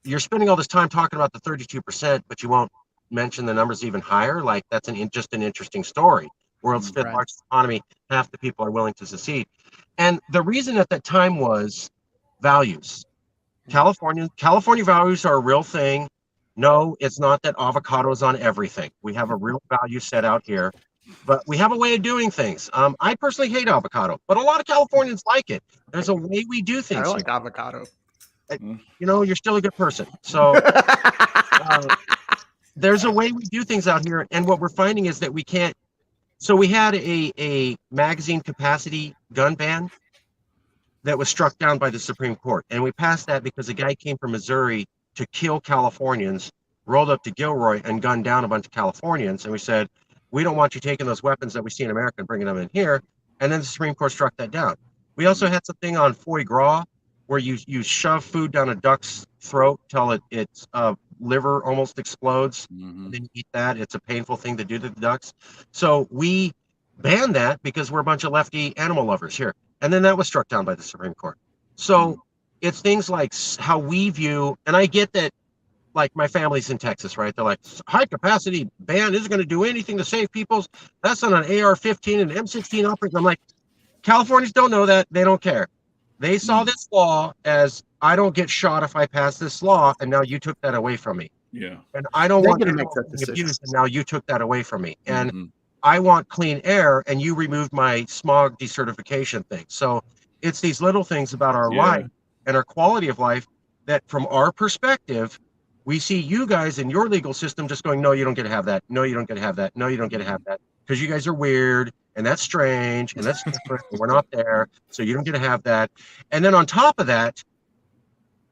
you're spending all this time talking about the 32%, but you won't mention the numbers even higher. Like, that's just an interesting story. World's fifth largest economy, half the people are willing to secede. And the reason at that time was values. California values are a real thing. No, it's not that avocado is on everything. We have a real value set out here, but we have a way of doing things. I personally hate avocado, but a lot of Californians like it. There's a way we do things. I like avocado. You're still a good person. So there's a way we do things out here. And what we're finding is that we can't. So we had a magazine capacity gun ban that was struck down by the Supreme Court. And we passed that because a guy came from Missouri to kill Californians, rolled up to Gilroy and gunned down a bunch of Californians. And we said, we don't want you taking those weapons that we see in America and bringing them in here. And then the Supreme Court struck that down. We also had something on foie gras, where you shove food down a duck's throat till its liver almost explodes. And then you eat that. It's a painful thing to do to the ducks. So we banned that because we're a bunch of lefty animal lovers here. And then that was struck down by the Supreme Court. So it's things like how we view, and I get that, like, my family's in Texas, right? They're like, high capacity ban isn't going to do anything to save people's. That's on an AR-15 and M16 operation. I'm like, Californians don't know that. They don't care. They saw this law as, I don't get shot if I pass this law, and now you took that away from me. Yeah. And I don't want to make that decision. Abused, and now you took that away from me. And I want clean air, and you removed my smog decertification thing. So it's these little things about our life and our quality of life that, from our perspective, we see you guys in your legal system just going, no, you don't get to have that. No, you don't get to have that. No, you don't get to have that. Because you guys are weird, and that's strange, and that's different, and we're not there, so you don't get to have that. And then on top of that,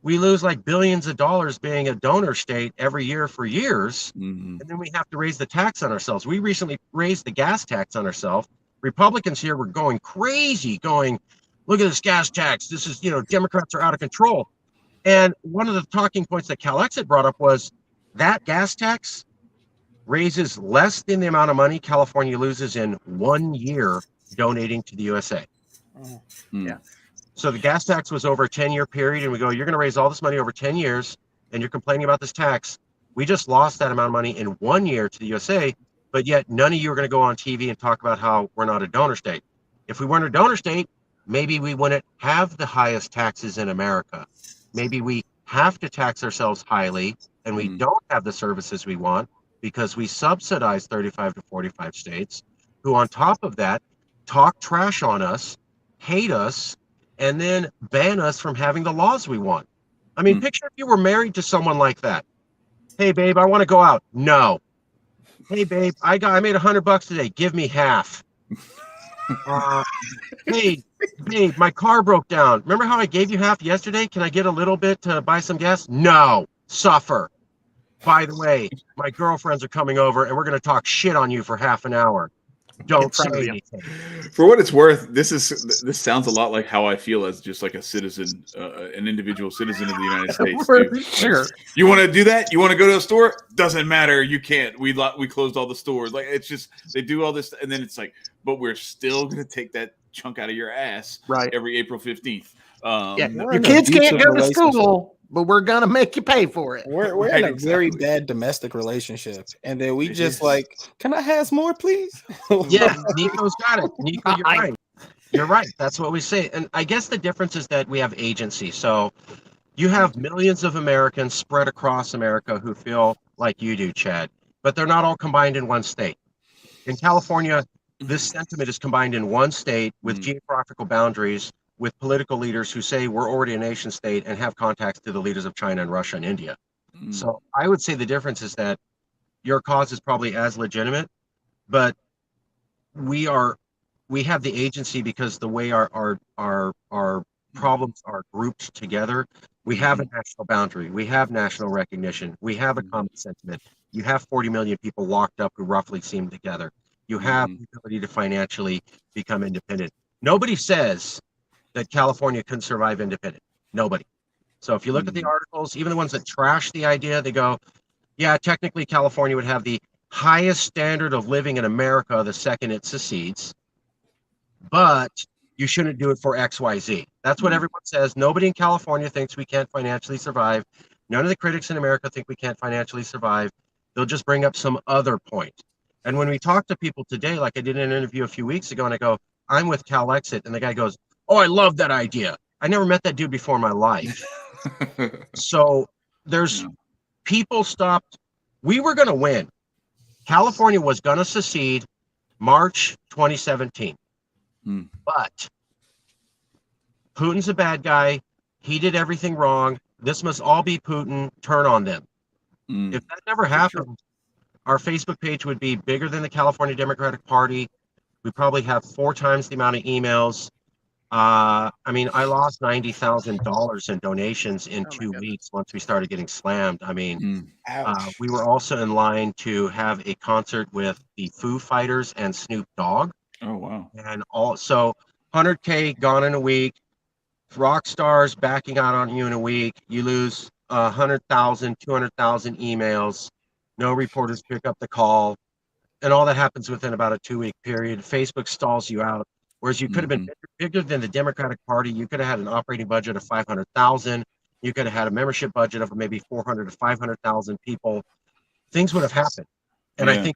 we lose like billions of dollars being a donor state every year for years, and then we have to raise the tax on ourselves. We recently raised the gas tax on ourselves. Republicans here were going crazy, going, look at this gas tax. This is, Democrats are out of control. And one of the talking points that Calexit brought up was that gas tax raises less than the amount of money California loses in 1 year donating to the USA. Yeah. So the gas tax was over a 10-year period, and we go, you're going to raise all this money over 10 years, and you're complaining about this tax. We just lost that amount of money in 1 year to the USA, but yet none of you are going to go on TV and talk about how we're not a donor state. If we weren't a donor state, maybe we wouldn't have the highest taxes in America. Maybe we have to tax ourselves highly, and we don't have the services we want, because we subsidize 35 to 45 states who, on top of that, talk trash on us, hate us, and then ban us from having the laws we want. I mean, picture if you were married to someone like that. Hey, babe, I want to go out. No. Hey, babe, I made $100 today. Give me half. Hey, babe, my car broke down. Remember how I gave you half yesterday? Can I get a little bit to buy some gas? No. Suffer. By the way, my girlfriends are coming over, and we're going to talk shit on you for half an hour. Don't say anything. For what it's worth, this sounds a lot like how I feel as just like a citizen, an individual citizen of the United States. For sure. You want to do that? You want to go to a store? Doesn't matter. You can't. We closed all the stores. Like, it's just, they do all this, and then it's like, but we're still going to take that chunk out of your ass every April 15th. Your kids can't go to school, but we're going to make you pay for it. We're in a very bad domestic relationship. And then we just like, can I have more, please? Yeah, Nicco's got it. Nicco, you're right. You're right. That's what we say. And I guess the difference is that we have agency. So you have millions of Americans spread across America who feel like you do, Chad, but they're not all combined in one state. In California, this sentiment is combined in one state with geographical boundaries, with political leaders who say we're already a nation state and have contacts to the leaders of China and Russia and India. So I would say the difference is that your cause is probably as legitimate, but we have the agency because the way our problems are grouped together. We have a national boundary. We have national recognition. We have a common sentiment. You have 40 million people locked up who roughly seem together. You have Mhm. the ability to financially become independent. Nobody says that California couldn't survive independent. Nobody. So if you look at the Mhm. articles, even the ones that trash the idea, they go, yeah, technically California would have the highest standard of living in America the second it secedes, but you shouldn't do it for XYZ. That's what Mm. everyone says. Nobody in California thinks we can't financially survive. None of the critics in America think we can't financially survive. They'll just bring up some other point. And when we talk to people today, like I did in an interview a few weeks ago, and I go, I'm with Calexit, and the guy goes, oh, I love that idea. I never met that dude before in my life. So there's Yeah. people stopped. We were going to win. California was going to secede March 2017. Mm. But Putin's a bad guy. He did everything wrong. This must all be Putin. Turn on them. Mm. If that never happened, our Facebook page would be bigger than the California Democratic Party. We probably have 4 times the amount of emails. I mean, I lost $90,000 in donations in Oh, my 2 goodness. weeks once we started getting slammed. I mean, Mm. Ouch. we were also in line to have a concert with the Foo Fighters and Snoop Dogg. Oh wow. And also 100K gone in a week. Rock stars backing out on you in a week. You lose 100,000, 200,000 emails. No reporters pick up the call. And all that happens within about a 2-week period. Facebook stalls you out. Whereas you could have been bigger than the Democratic Party. You could have had an operating budget of 500,000. You could have had a membership budget of maybe 400 to 500,000 people. Things would have happened. And I Yeah. think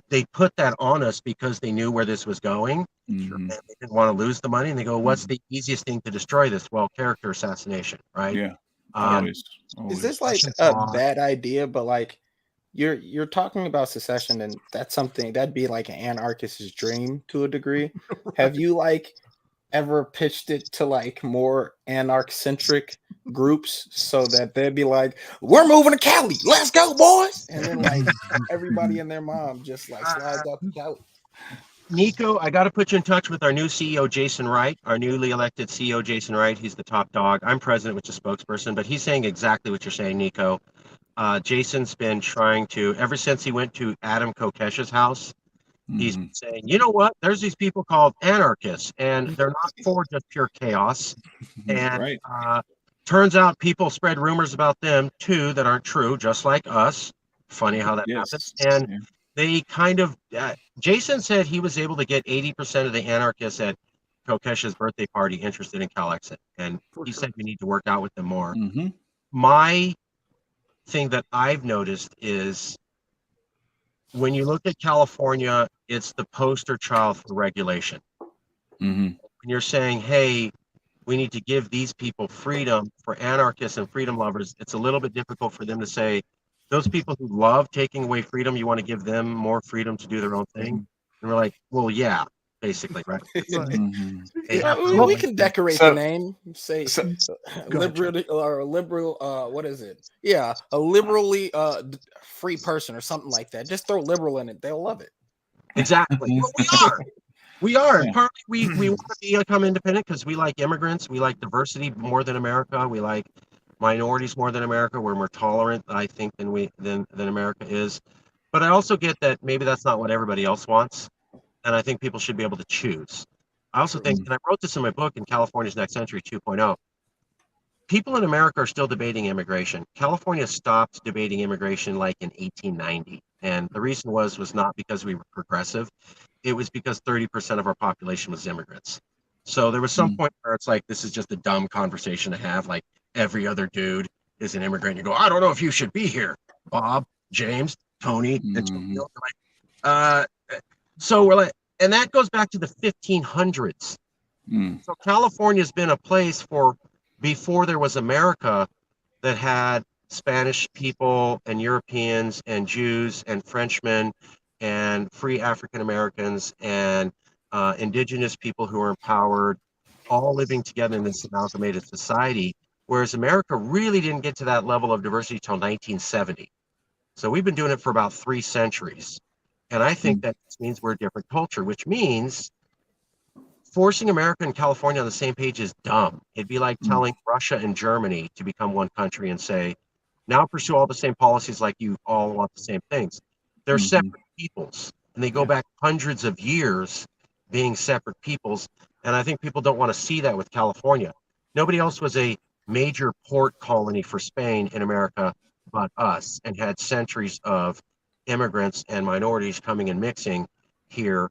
they put that on us because they knew where this was going. Mhm. And they didn't want to lose the money. And they go, what's the easiest thing to destroy this? Well, character assassination, right? Yeah. Um, Always. Is this like Russian a fraud. bad idea? But like you're talking about secession, and that's something that'd be like an anarchist's dream to a degree. Have you like ever pitched it to like more anarch-centric groups so that they'd be like, we're moving to Cali, let's go, boys, and then like everybody and their mom just like slides out to Cali? Nicco, I got to put you in touch with our new CEO, Jason Wright, our newly elected CEO, Jason Wright. He's the top dog. I'm president, which is spokesperson, but he's saying exactly what you're saying, Nicco. Jason's been trying to, ever since he went to Adam Kokesh's house, he's been saying, you know what? There's these people called anarchists, and they're not for just pure chaos. And Right. turns out people spread rumors about them too that aren't true, just like us. Funny how that Yes. happens. And Yeah. they kind of, Jason said he was able to get 80% of the anarchists at Kokesh's birthday party interested in Calexit. And For he sure. said we need to work out with them more. Mhm. My thing that I've noticed is when you look at California, it's the poster child for regulation. Mhm. When you're saying, hey, we need to give these people freedom, for anarchists and freedom lovers, it's a little bit difficult for them to say, those people who love taking away freedom, you want to give them more freedom to do their own thing. And we're like, well, yeah, basically, right? Mhm. They Yeah. have We to- can decorate So- the name, say Go ahead, liberal, what is it? Yeah, a liberally free person or something like that. Just throw liberal in it, they'll love it. Exactly. Mhm. Well, we are. We are. Yeah. Partly we want to become independent because we like immigrants. We like diversity more than America. We like minorities more than America. We're more tolerant, I think, than America is. But I also get that maybe that's not what everybody else wants. And I think people should be able to choose. I also think, and I wrote this in my book, in California's Next Century 2.0, people in America are still debating immigration. California stopped debating immigration like in 1890. And the reason was not because we were progressive. It was because 30% of our population was immigrants. So there was some point where it's like, this is just a dumb conversation to have. Like every other dude is an immigrant. You go, I don't know if you should be here. Bob, James, Tony, and Mhm. so we're like, and that goes back to the 1500s. Mm. So California's been a place for, before there was America, that had Spanish people and Europeans and Jews and Frenchmen and free African Americans and indigenous people who are empowered, all living together in this amalgamated society. Whereas America really didn't get to that level of diversity till 1970. So we've been doing it for about 3 centuries. And I think that means we're a different culture, which means forcing America and California on the same page is dumb. It'd be like telling Russia and Germany to become one country and say, now pursue all the same policies like you all want the same things. They're separate peoples, and they go back hundreds of years being separate peoples. And I think people don't want to see that with California. Nobody else was a major port colony for Spain in America but us, and had centuries of immigrants and minorities coming and mixing here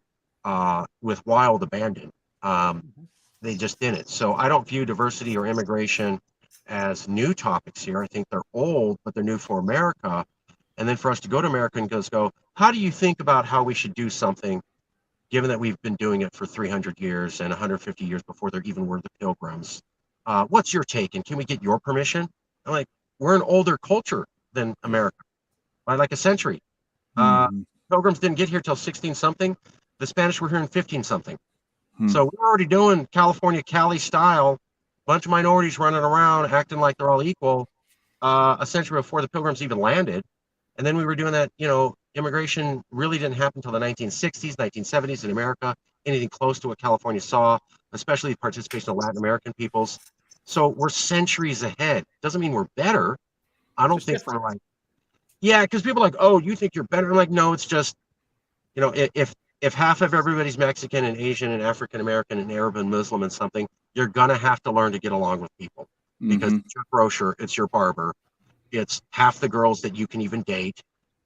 with wild abandon. They just didn't. So I don't view diversity or immigration as new topics here. I think they're old, but they're new for America. And then for us to go to America and just go, how do you think about how we should do something, given that we've been doing it for 300 years and 150 years before there even were the Pilgrims? What's your take? And can we get your permission? I'm like, we're an older culture than America by like a century. Pilgrims didn't get here till 16 something. The Spanish were here in 15 something. So we're already doing California Cali style, bunch of minorities running around acting like they're all equal a century before the Pilgrims even landed. And then we were doing that, you know, immigration really didn't happen until the 1960s, 1970s in America, anything close to what California saw, especially the participation of Latin American peoples. So we're centuries ahead. Doesn't mean we're better. I don't think we're like, yeah, because people are like, oh, you think you're better? I'm like, no, it's just, you know, if half of everybody's Mexican and Asian and African American and Arab and Muslim and something, you're gonna have to learn to get along with people, because it's your grocer, it's your barber, it's half the girls that you can even date,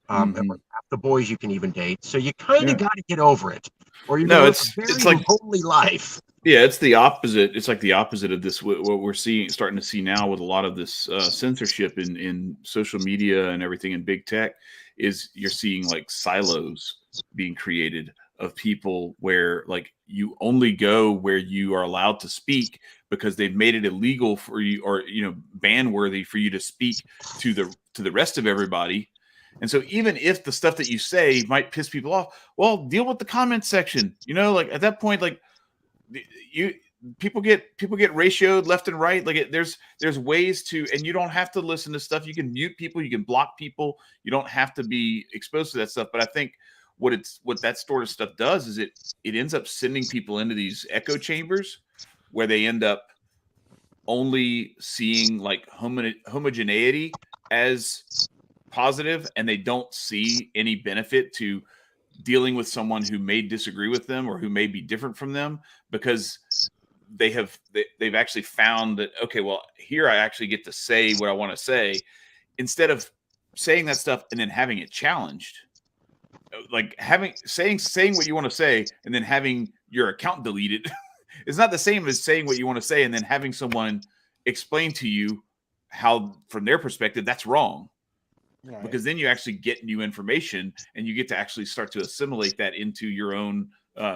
and half the boys you can even date. So you kind of got to get over it, or you're gonna live a very like lonely life. Yeah, it's the opposite. It's like the opposite of this. What we're starting to see now with a lot of this censorship in social media and everything in big tech is you're seeing like silos being created of people where like you only go where you are allowed to speak because they've made it illegal for you, or you know, ban worthy for you to speak to the rest of everybody. And so even if the stuff that you say might piss people off, well, deal with the comment section. You know, like at that point, like people get ratioed left and right. Like there's ways to, and you don't have to listen to stuff. You can mute people, you can block people. You don't have to be exposed to that stuff. But I think what that sort of stuff does is it ends up sending people into these echo chambers where they end up only seeing like homogeneity as positive, and they don't see any benefit to dealing with someone who may disagree with them or who may be different from them, because they've actually found that, okay, well, here I actually get to say what I want to say, instead of saying that stuff and then having it challenged. Like saying what you want to say and then having your account deleted is not the same as saying what you want to say and then having someone explain to you how, from their perspective, that's wrong. Right. Because then you actually get new information and you get to actually start to assimilate that into your own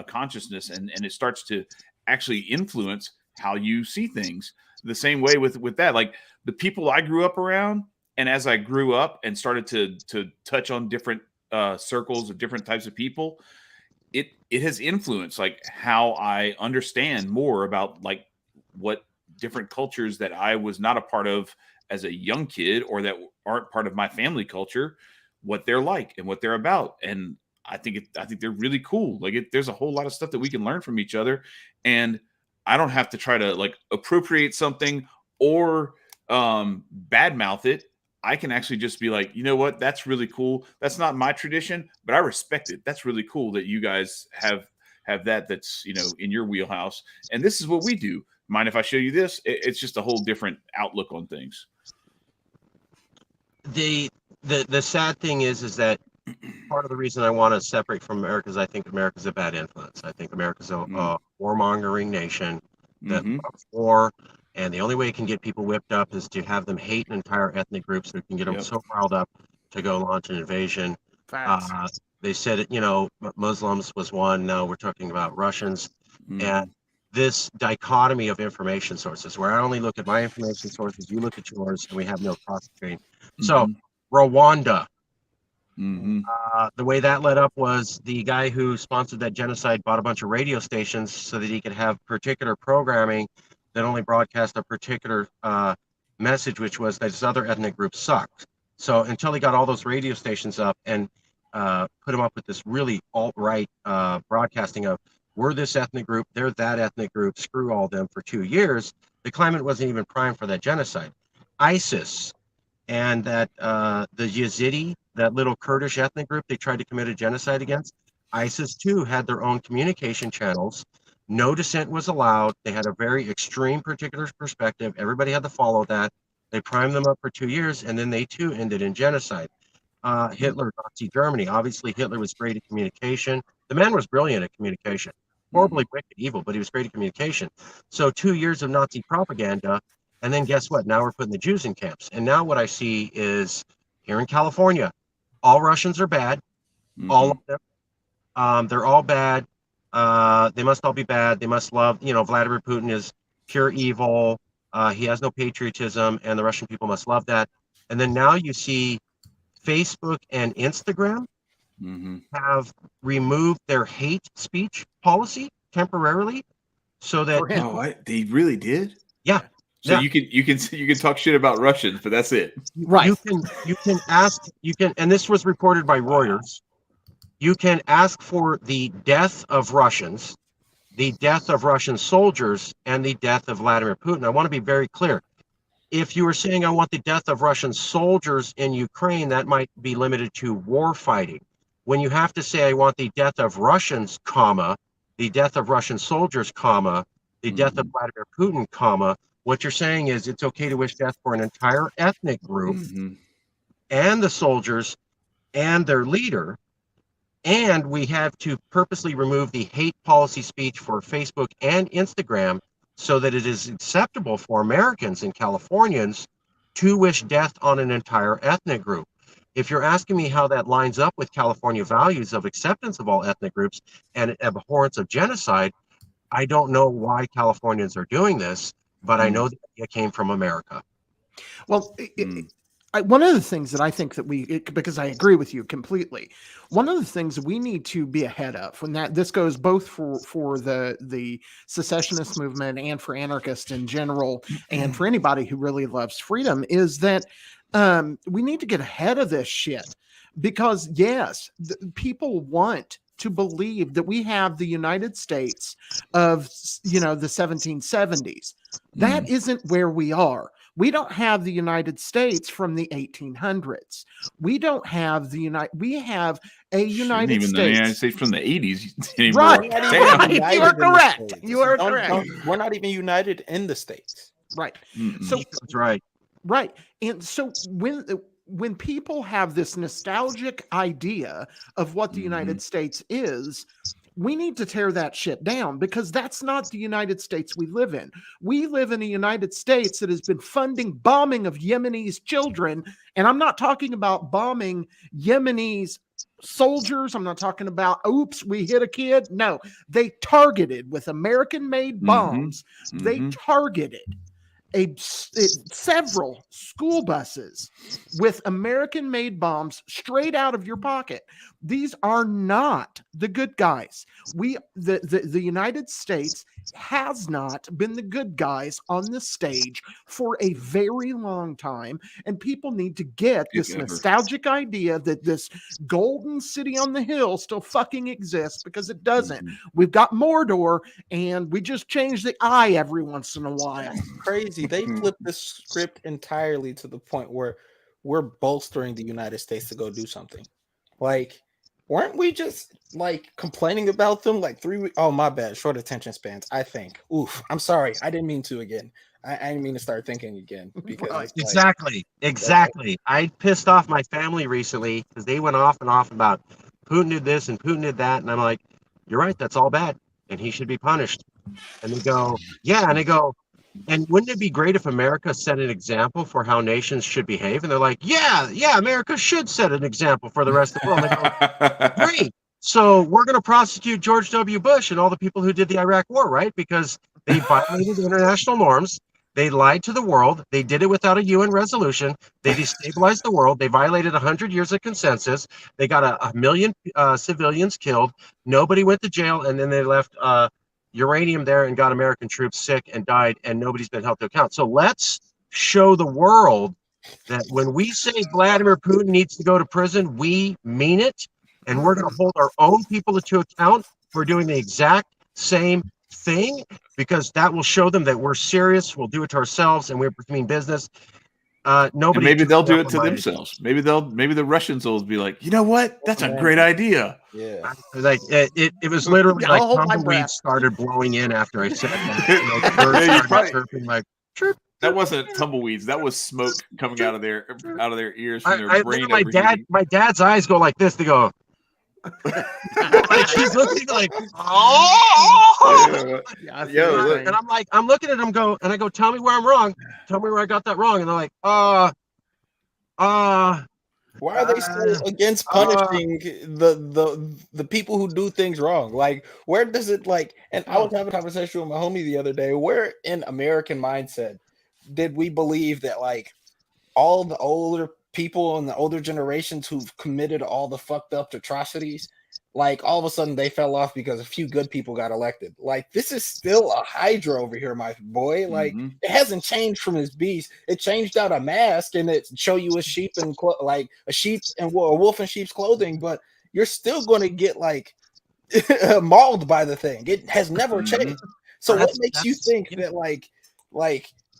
consciousness, and it starts to actually influence how you see things. The same way with that, like the people I grew up around, and as I grew up and started to touch on different circles of different types of people, it has influenced like how I understand more about like what different cultures that I was not a part of as a young kid, or that aren't part of my family culture, what they're like and what they're about. And I think they're really cool. Like there's a whole lot of stuff that we can learn from each other, and I don't have to try to like appropriate something or badmouth it. I can actually just be like, you know what? That's really cool. That's not my tradition, but I respect it. That's really cool that you guys have that's, you know, in your wheelhouse. And this is what we do. Mind if I show you this? It's just a whole different outlook on things. The sad thing is that part of the reason I want to separate from America is I think America's a bad influence. I think America's a warmongering nation that loves war. And the only way it can get people whipped up is to have them hate an entire ethnic group, so it can get them so riled up to go launch an invasion. They said, you know, Muslims was one. Now we're talking about Russians. And this dichotomy of information sources, where I only look at my information sources, you look at yours, and we have no cross-training. So Rwanda, the way that led up was the guy who sponsored that genocide bought a bunch of radio stations so that he could have particular programming that only broadcast a particular message, which was that this other ethnic group sucked. So until he got all those radio stations up and put them up with this really alt-right broadcasting of, we're this ethnic group, they're that ethnic group, screw all them, for 2 years, the climate wasn't even primed for that genocide. ISIS and that the Yazidi, that little Kurdish ethnic group they tried to commit a genocide against, ISIS too had their own communication channels. No dissent was allowed. They had a very extreme particular perspective. Everybody had to follow that. They primed them up for 2 years, and then they too ended in genocide. Hitler, Nazi Germany. Obviously, Hitler was great at communication. The man was brilliant at communication. Horribly wicked, evil, but he was great at communication. So 2 years of Nazi propaganda, and then guess what? Now we're putting the Jews in camps. And now what I see is here in California, all Russians are bad. All of them. They're all bad. They must all be bad. They must love, Vladimir Putin is pure evil. He has no patriotism, and the Russian people must love that. And then now you see Facebook and Instagram have removed their hate speech policy temporarily, so that they really did. Yeah. So you can talk shit about Russians, but that's it. Right. You can ask, and this was reported by Reuters. You can ask for the death of Russians, the death of Russian soldiers, and the death of Vladimir Putin. I want to be very clear. If you were saying I want the death of Russian soldiers in Ukraine, that might be limited to war fighting. When you have to say I want the death of Russians, comma, the death of Russian soldiers, comma, the death of Vladimir Putin, comma, what you're saying is it's okay to wish death for an entire ethnic group and the soldiers and their leader. And we have to purposely remove the hate policy speech for Facebook and Instagram so that it is acceptable for Americans and Californians to wish death on an entire ethnic group. If you're asking me how that lines up with California values of acceptance of all ethnic groups and abhorrence of genocide, I don't know why Californians are doing this, but I know that it came from America. Well, one of the things that I think that because I agree with you completely, one of the things we need to be ahead of, when this goes both for the secessionist movement and for anarchists in general, and for anybody who really loves freedom, is that we need to get ahead of this shit. Because yes, people want to believe that we have the United States of the 1770s. That isn't where we are. We don't have the United States from the 1800s. We don't have the we have a United States. The United States from the 80s anymore. Right. You are correct. You are correct. We're not even united in the States. Right. So that's right. Right. And so when people have this nostalgic idea of what the United States is, we need to tear that shit down, because that's not the United States we live in. We live in a United States that has been funding bombing of Yemenis children. And I'm not talking about bombing Yemenis soldiers. I'm not talking about, oops, we hit a kid. No, they targeted with American-made bombs. They targeted several school buses with American-made bombs straight out of your pocket. These are not the good guys. The United States has not been the good guys on the stage for a very long time, and people need to get this nostalgic idea that this golden city on the hill still fucking exists, because it doesn't. We've got Mordor, and we just change the eye every once in a while. That's crazy. They flipped the script entirely to the point where we're bolstering the United States to go do something. Like, weren't we just like complaining about them like 3 weeks? Oh, my bad. Short attention spans, I think. Oof. I'm sorry. I didn't mean to again. I didn't mean to start thinking again. Because exactly. I pissed off my family recently because they went off and off about Putin did this and Putin did that. And I'm like, you're right. That's all bad. And he should be punished. And they go, yeah. And they go, and wouldn't it be great if America set an example for how nations should behave? And they're like, yeah, America should set an example for the rest of the world. And I go, great. So we're going to prosecute George W. Bush and all the people who did the Iraq War, right? Because they violated international norms. They lied to the world. They did it without a UN resolution. They destabilized the world. They violated 100 years of consensus. They got a million civilians killed. Nobody went to jail. And then they left uranium there and got American troops sick and died, and nobody's been held to account. So let's show the world that when we say Vladimir Putin needs to go to prison, we mean it, and we're going to hold our own people to account for doing the exact same thing, because that will show them that we're serious, we'll do it to ourselves, and we mean business. Nobody. And maybe they'll do it to my- themselves. Maybe the Russians will be like, you know what? That's a Man. great idea. Yeah. Like it was literally I'll like hold my tumbleweeds breath. started blowing in after I said that. Yeah, Birds you started probably- chirping like chirp. That wasn't tumbleweeds. That was smoke coming out of their ears from their I brain my overheating. dad's eyes go like this. They go like he's looking like oh. Yeah. Yeah, I see Yo, what you're look. saying. And I'm looking at him I go, tell me where I'm wrong. Tell me where I got that wrong. And they're like, Why are they still against punishing the people who do things wrong? Like, where does it like? And I was having a conversation with my homie the other day. Where in American mindset did we believe that like all the older people and the older generations who've committed all the fucked up atrocities, like all of a sudden they fell off because a few good people got elected? Like, this is still a hydra over here, my boy. Like, it hasn't changed from his beast. It changed out a mask and it show you a sheep and like a sheep and a wolf in sheep's clothing, but you're still going to get like mauled by the thing. It has never changed. So what makes you think that like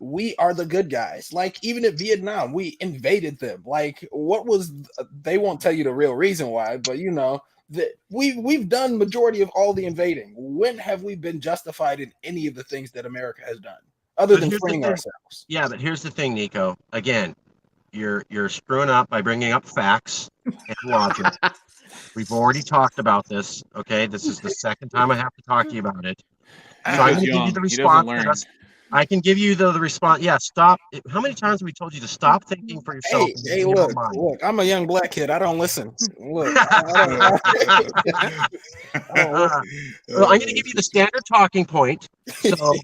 we are the good guys? Like, even in Vietnam, we invaded them. Like, what was? They won't tell you the real reason why, but you know that we've done majority of all the invading. When have we been justified in any of the things that America has done, other than freeing ourselves? Yeah, but here's the thing, Nicco. Again, you're screwing up by bringing up facts and logic. We've already talked about this. Okay, this is the second time I have to talk to you about it. So I'm going to give you the response. I can give you the response. Yeah, stop. How many times have we told you to stop thinking for yourself? Hey, look, I'm a young black kid. I don't listen. Look, well, I'm going to give you the standard talking point. So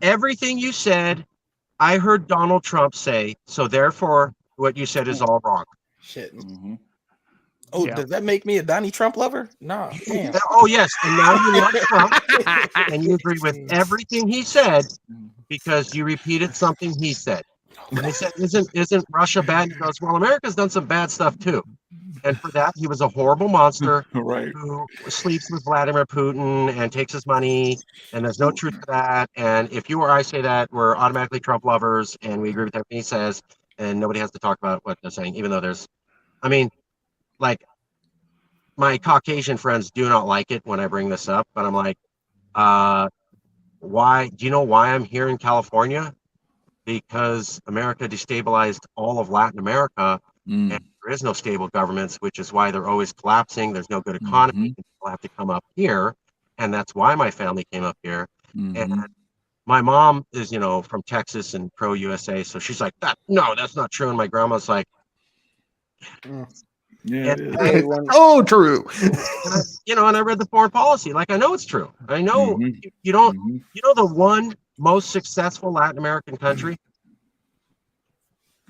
everything you said, I heard Donald Trump say, so therefore what you said is all wrong. Shit. Oh, yeah. Does that make me a Donnie Trump lover? No. Oh, yes. And now you love Trump and you agree with everything he said because you repeated something he said. And he said, isn't Russia bad? He goes, well, America's done some bad stuff too. And for that, he was a horrible monster who sleeps with Vladimir Putin and takes his money. And there's no truth to that. And if you or I say that, we're automatically Trump lovers and we agree with everything he says. And nobody has to talk about what they're saying, even though like my Caucasian friends do not like it when I bring this up, but I'm like, why? Do you know why I'm here in California? Because America destabilized all of Latin America and there is no stable governments, which is why they're always collapsing. There's no good economy. People have to come up here. And that's why my family came up here. And my mom is, from Texas and pro USA. So she's like, that's not true. And my grandma's like, yeah, oh, true. And I read the foreign policy. Like, I know it's true. I know you don't. You know the one most successful Latin American country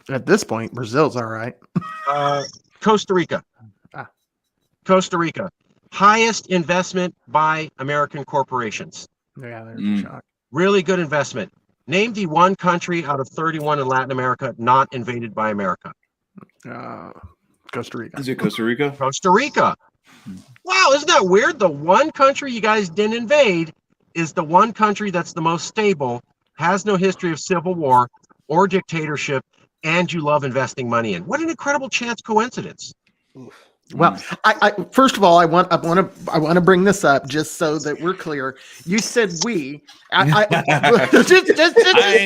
at this point, Brazil's all right. Costa Rica. Costa Rica, highest investment by American corporations. Yeah, there's a shock. Really good investment. Name the one country out of 31 in Latin America not invaded by America. Costa Rica. Is it Costa Rica? Costa Rica. Wow, isn't that weird? The one country you guys didn't invade is the one country that's the most stable, has no history of civil war or dictatorship, and you love investing money in. What an incredible chance coincidence. Well, I first of all, I want to bring this up just so that we're clear. You said we. I ain't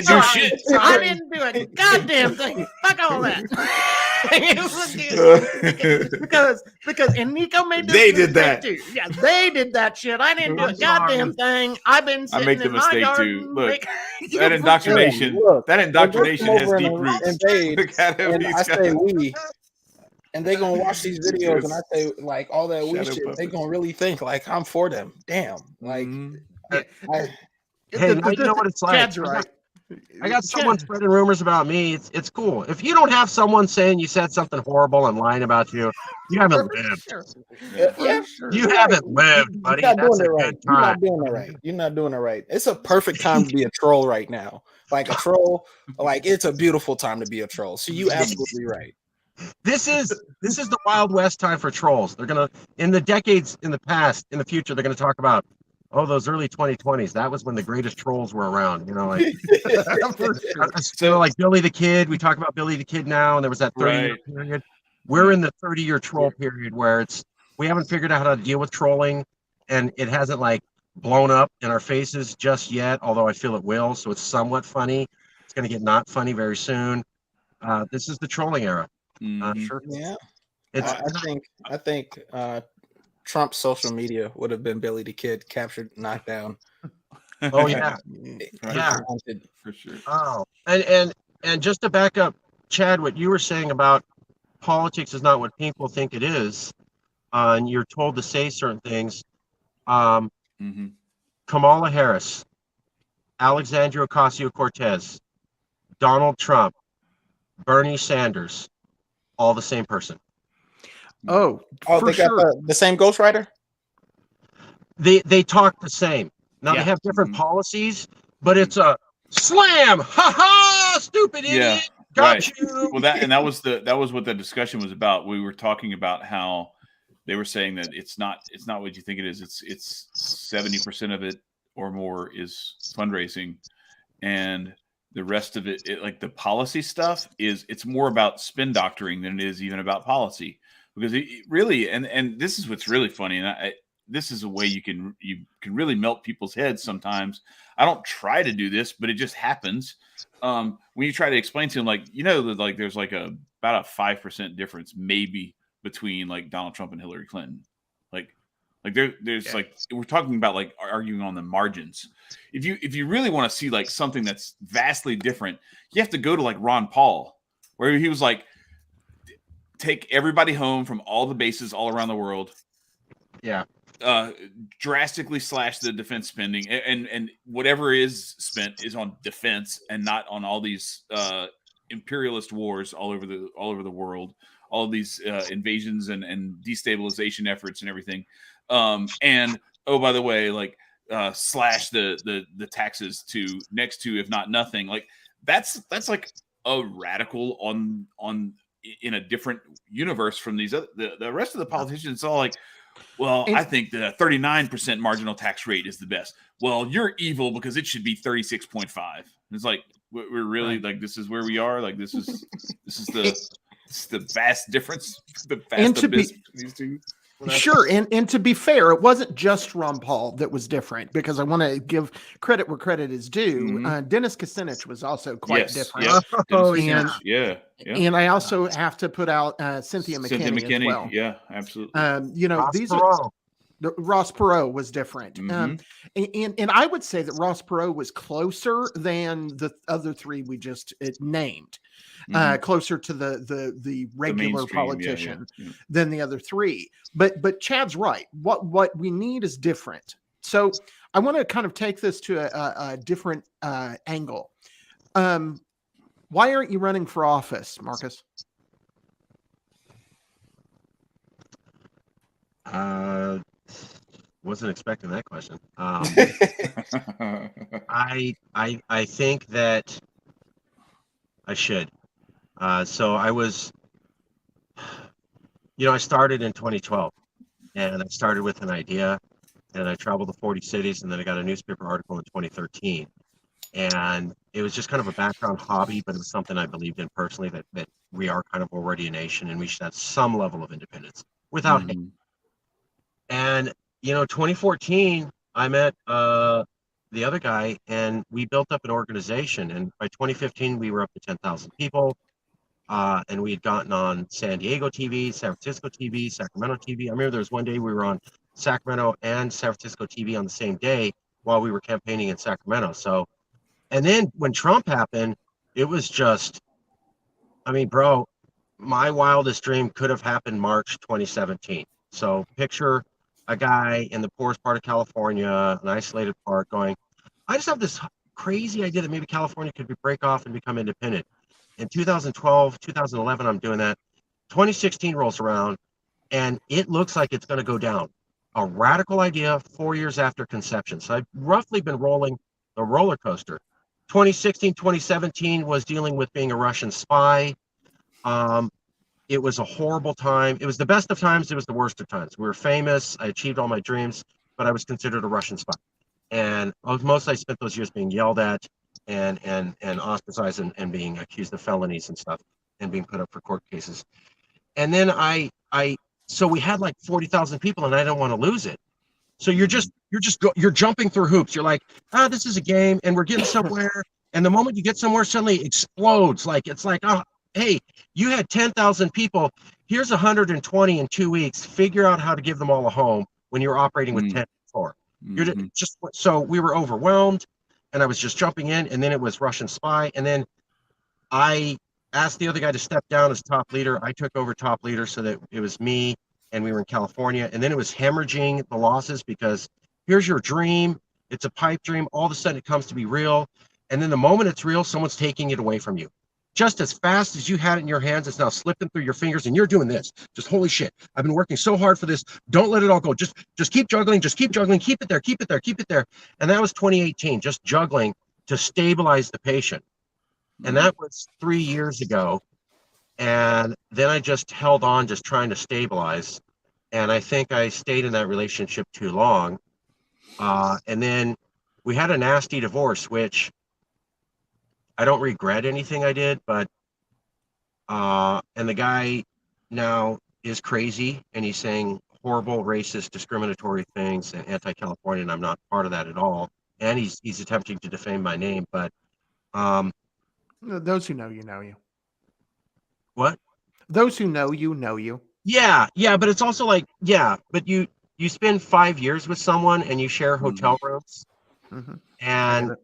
do shit. I didn't do a goddamn thing. Fuck all that. because and Nicco made this they did that too. Yeah, they did that shit. I didn't do a goddamn thing. I've been sitting I make the in mistake my yard too. Look, that indoctrination has deep roots. And I say we. And they gonna watch these videos, and I say like all that weird shit. They gonna really think like I'm for them. Damn, like. Hey, you know what it's like. Chad's right. I got someone spreading rumors about me. It's cool. If you don't have someone saying you said something horrible and lying about you, you haven't lived. You haven't lived, buddy. You're not doing it right. You're not doing it right. You're not doing it right. It's a perfect time to be a troll right now. Like a troll, like it's a beautiful time to be a troll. So you absolutely right. This is the Wild West time for trolls. They're gonna, in the decades in the past, in the future, they're gonna talk about Oh, those early 2020s. That was when the greatest trolls were around. Like, For sure. like Billy the Kid. We talk about Billy the Kid now, and there was that 30-year Right. period. We're in the 30-year troll period where we haven't figured out how to deal with trolling, and it hasn't like blown up in our faces just yet. Although I feel it will, so it's somewhat funny. It's going to get not funny very soon. This is the trolling era. Mhm. Yeah. It's I think Trump's social media would have been Billy the Kid captured, knocked down. oh yeah, yeah. For sure. Oh, and just to back up, Chad, what you were saying about politics is not what people think it is, and you're told to say certain things. Mhm. Kamala Harris, Alexandria Ocasio-Cortez, Donald Trump, Bernie Sanders, all the same person. Oh, Oh, for they got sure. the same ghostwriter? They talk the same. Now Yeah. they have different Mhm. policies, but it's a slam, ha ha, stupid Yeah. idiot, got Right. you. Well, that was what the discussion was about. We were talking about how they were saying that it's not what you think it is. It's 70% of it or more is fundraising, and the rest of it, like the policy stuff, it's more about spin doctoring than it is even about policy. Because it really, and this is what's really funny, and this is a way you can really melt people's heads sometimes. I don't try to do this, but it just happens. When you try to explain to them, like, like there's like about a 5% difference maybe between like Donald Trump and Hillary Clinton. Like there's like, we're talking about like arguing on the margins. If you really want to see like something that's vastly different, you have to go to like Ron Paul, where he was like, take everybody home from all the bases all around the world. Yeah. Drastically slash the defense spending, and whatever is spent is on defense and not on all these imperialist wars all over the world, all of these invasions and destabilization efforts and everything. And oh, by the way, like slash the taxes to next to, if not nothing. Like that's like a radical on in a different universe from these other, the rest of the politicians. It's all like, well, I think the 39% marginal tax rate is the best. Well, you're evil because it should be 36.5. It's like, we're really like, this is where we are. Like this is the vast difference. The vast abyss between these two. Sure, and to be fair, it wasn't just Ron Paul that was different, because I want to give credit where credit is due. Mhm. Dennis Kucinich was also quite different. Yeah. Oh, And, yeah. And I also have to put out Cynthia McKinney as well. Yeah, absolutely. Ross These Perot. are Ross Perot was different. Mhm. And I would say that Ross Perot was closer than the other three we just named. Closer to the regular mainstream, politician yeah. than the other three. But Chad's right. What we need is different. So I want to kind of take this to a different angle. Why aren't you running for office, Marcus? Wasn't expecting that question. I think that I should. So I was, I started in 2012, and I started with an idea, and I traveled to 40 cities, and then I got a newspaper article in 2013. And it was just kind of a background hobby, but it was something I believed in personally, that we are kind of already a nation and we should have some level of independence without hate. And, 2014, I met the other guy, and we built up an organization. And by 2015, we were up to 10,000 people. And we had gotten on San Diego TV, San Francisco TV, Sacramento TV. I remember there was one day we were on Sacramento and San Francisco TV on the same day while we were campaigning in Sacramento. So, and then when Trump happened, it was just, bro, my wildest dream could have happened March 2017. So picture a guy in the poorest part of California, an isolated part, going, I just have this crazy idea that maybe California could break off and become independent. In 2012, 2011, I'm doing that. 2016 rolls around, and it looks like it's going to go down. A radical idea 4 years after conception. So I've roughly been rolling a roller coaster. 2016, 2017 was dealing with being a Russian spy. It was a horrible time. It was the best of times. It was the worst of times. We were famous. I achieved all my dreams, but I was considered a Russian spy. And mostly I spent those years being yelled at and ostracized and being accused of felonies and stuff and being put up for court cases. And then so we had like 40,000 people and I don't want to lose it. So you're jumping through hoops. You're like, this is a game and we're getting somewhere. And the moment you get somewhere, suddenly it explodes. It's like, oh, hey, you had 10,000 people. Here's 120 in 2 weeks. Figure out how to give them all a home when you're operating with 10 before. So we were overwhelmed and I was just jumping in, and then it was Russian spy. And then I asked the other guy to step down as top leader. I took over top leader so that it was me, and we were in California. And then it was hemorrhaging the losses because here's your dream. It's a pipe dream. All of a sudden it comes to be real. And then the moment it's real, someone's taking it away from you. Just as fast as you had it in your hands, it's now slipping through your fingers and you're doing this. Just holy shit. I've been working so hard for this. Don't let it all go. Just keep juggling. Just keep juggling. Keep it there. Keep it there. Keep it there. And that was 2018, just juggling to stabilize the patient. And that was 3 years ago. And then I just held on, just trying to stabilize. And I think I stayed in that relationship too long. And then we had a nasty divorce, which I don't regret anything I did, but and the guy now is crazy and he's saying horrible, racist, discriminatory things and anti-Californian. I'm not part of that at all. And he's attempting to defame my name, but those who know you know you. What? Those who know you know you. Yeah, but it's also like, but you spend 5 years with someone and you share hotel rooms, and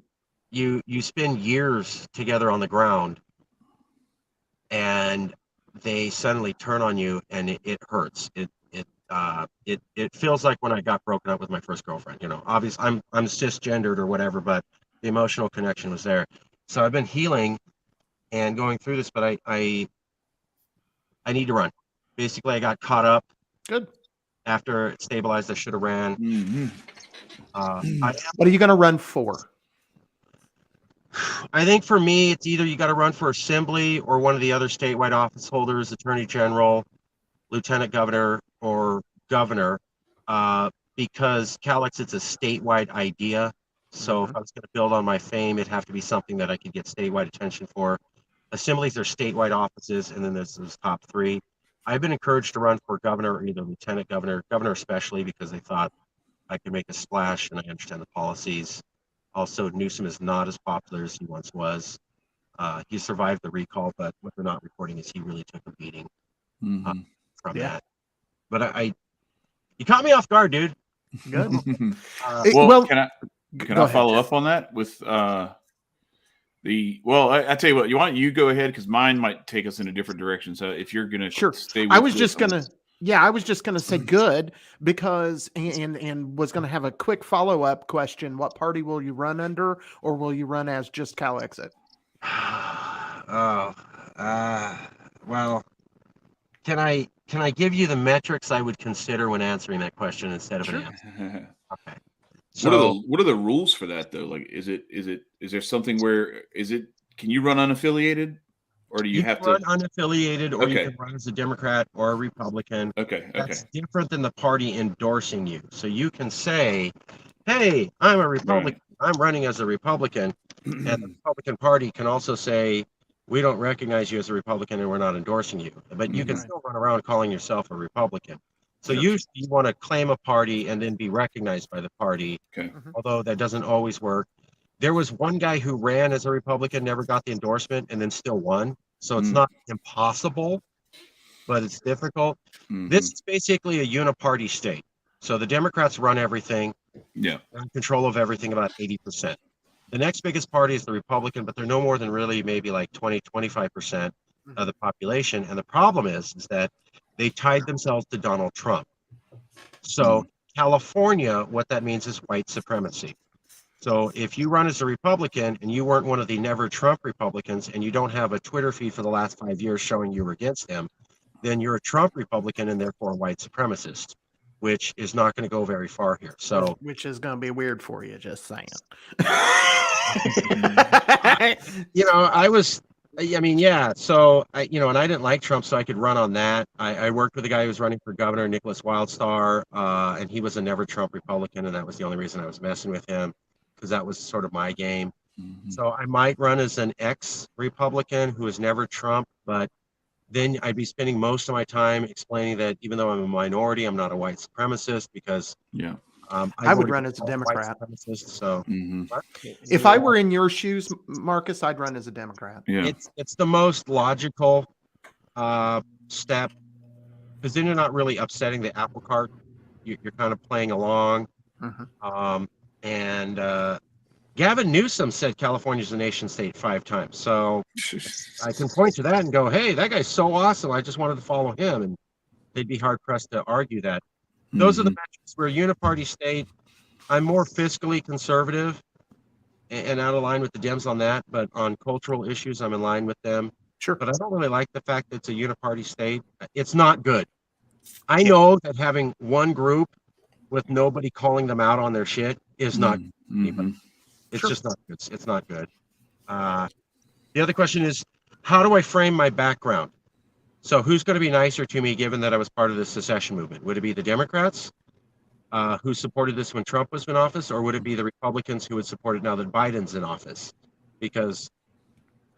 you spend years together on the ground, and they suddenly turn on you, and it hurts. It feels like when I got broken up with my first girlfriend. You know, obviously I'm cisgendered or whatever, but the emotional connection was there. So I've been healing and going through this, but I need to run. Basically, I got caught up. Good. After it stabilized, I should have ran. What are you going to run for? I think for me, it's either you got to run for assembly or one of the other statewide office holders, attorney general, lieutenant governor, or governor, because Calexit's a statewide idea. So if I was going to build on my fame, it'd have to be something that I could get statewide attention for. Assemblies are statewide offices, and then there's those top three. I've been encouraged to run for governor or either lieutenant governor especially because they thought I could make a splash and I understand the policies. Also, Newsom is not as popular as he once was. He survived the recall, but what they're not reporting is he really took a beating from that. But you caught me off guard, dude. Good. Can I follow up on that with I tell you what, you go ahead because mine might take us in a different direction. So if you're gonna stay with I was just gonna say good because and was gonna have a quick follow-up question. What party will you run under, or will you run as just Calexit? Well, can I give you the metrics I would consider when answering that question instead of an answer? Okay. So what are the rules for that though? Like, is there something where can you run unaffiliated, or do you have to run unaffiliated, or you can run as a Democrat or a Republican? That's different than the party endorsing you. So you can say, "Hey, I'm a Republican. Right. I'm running as a Republican," and the Republican Party can also say, "We don't recognize you as a Republican, and we're not endorsing you." But you can still run around calling yourself a Republican. So usually you want to claim a party and then be recognized by the party, although that doesn't always work. There was one guy who ran as a Republican, never got the endorsement, and then still won. So it's not impossible, but it's difficult. This is basically a uniparty state. So the Democrats run everything. They're in control of everything, about 80%. The next biggest party is the Republican, but they're no more than really maybe like 25% of the population. And the problem is that they tied themselves to Donald Trump. So California, what that means is white supremacy. So if you run as a Republican and you weren't one of the never Trump Republicans and you don't have a Twitter feed for the last 5 years showing you were against him, then you're a Trump Republican and therefore a white supremacist, which is not going to go very far here. So, which is going to be weird for you, just saying. I was I mean, yeah. So and I didn't like Trump, so I could run on that. I worked with a guy who was running for governor, Nicholas Wildstar, and he was a never Trump Republican, and that was the only reason I was messing with him, because that was sort of my game. Mhm. So I might run as an ex-Republican who is never Trump, but then I'd be spending most of my time explaining that even though I'm a minority, I'm not a white supremacist, because Yeah. I would run as a Democrat. White supremacist, so Mhm. If I were in your shoes, Marcus, I'd run as a Democrat. Yeah. it's the most logical step, because then you're not really upsetting the apple cart. You're kind of playing along. Mhm. And Gavin Newsom said California's a nation state 5 times. So I can point to that and go, hey, that guy's so awesome. I just wanted to follow him. And they'd be hard pressed to argue that. Those are the metrics. We're a uniparty state. I'm more fiscally conservative and out of line with the Dems on that. But on cultural issues, I'm in line with them. Sure. But I don't really like the fact that it's a uniparty state. It's not good. I know that having one group with nobody calling them out on their shit is not good. Mhm. It's Sure. just not good. It's not good. The other question is, how do I frame my background? So who's going to be nicer to me given that I was part of the secession movement? Would it be the Democrats who supported this when Trump was in office, or would it be the Republicans who would support it now that Biden's in office? Because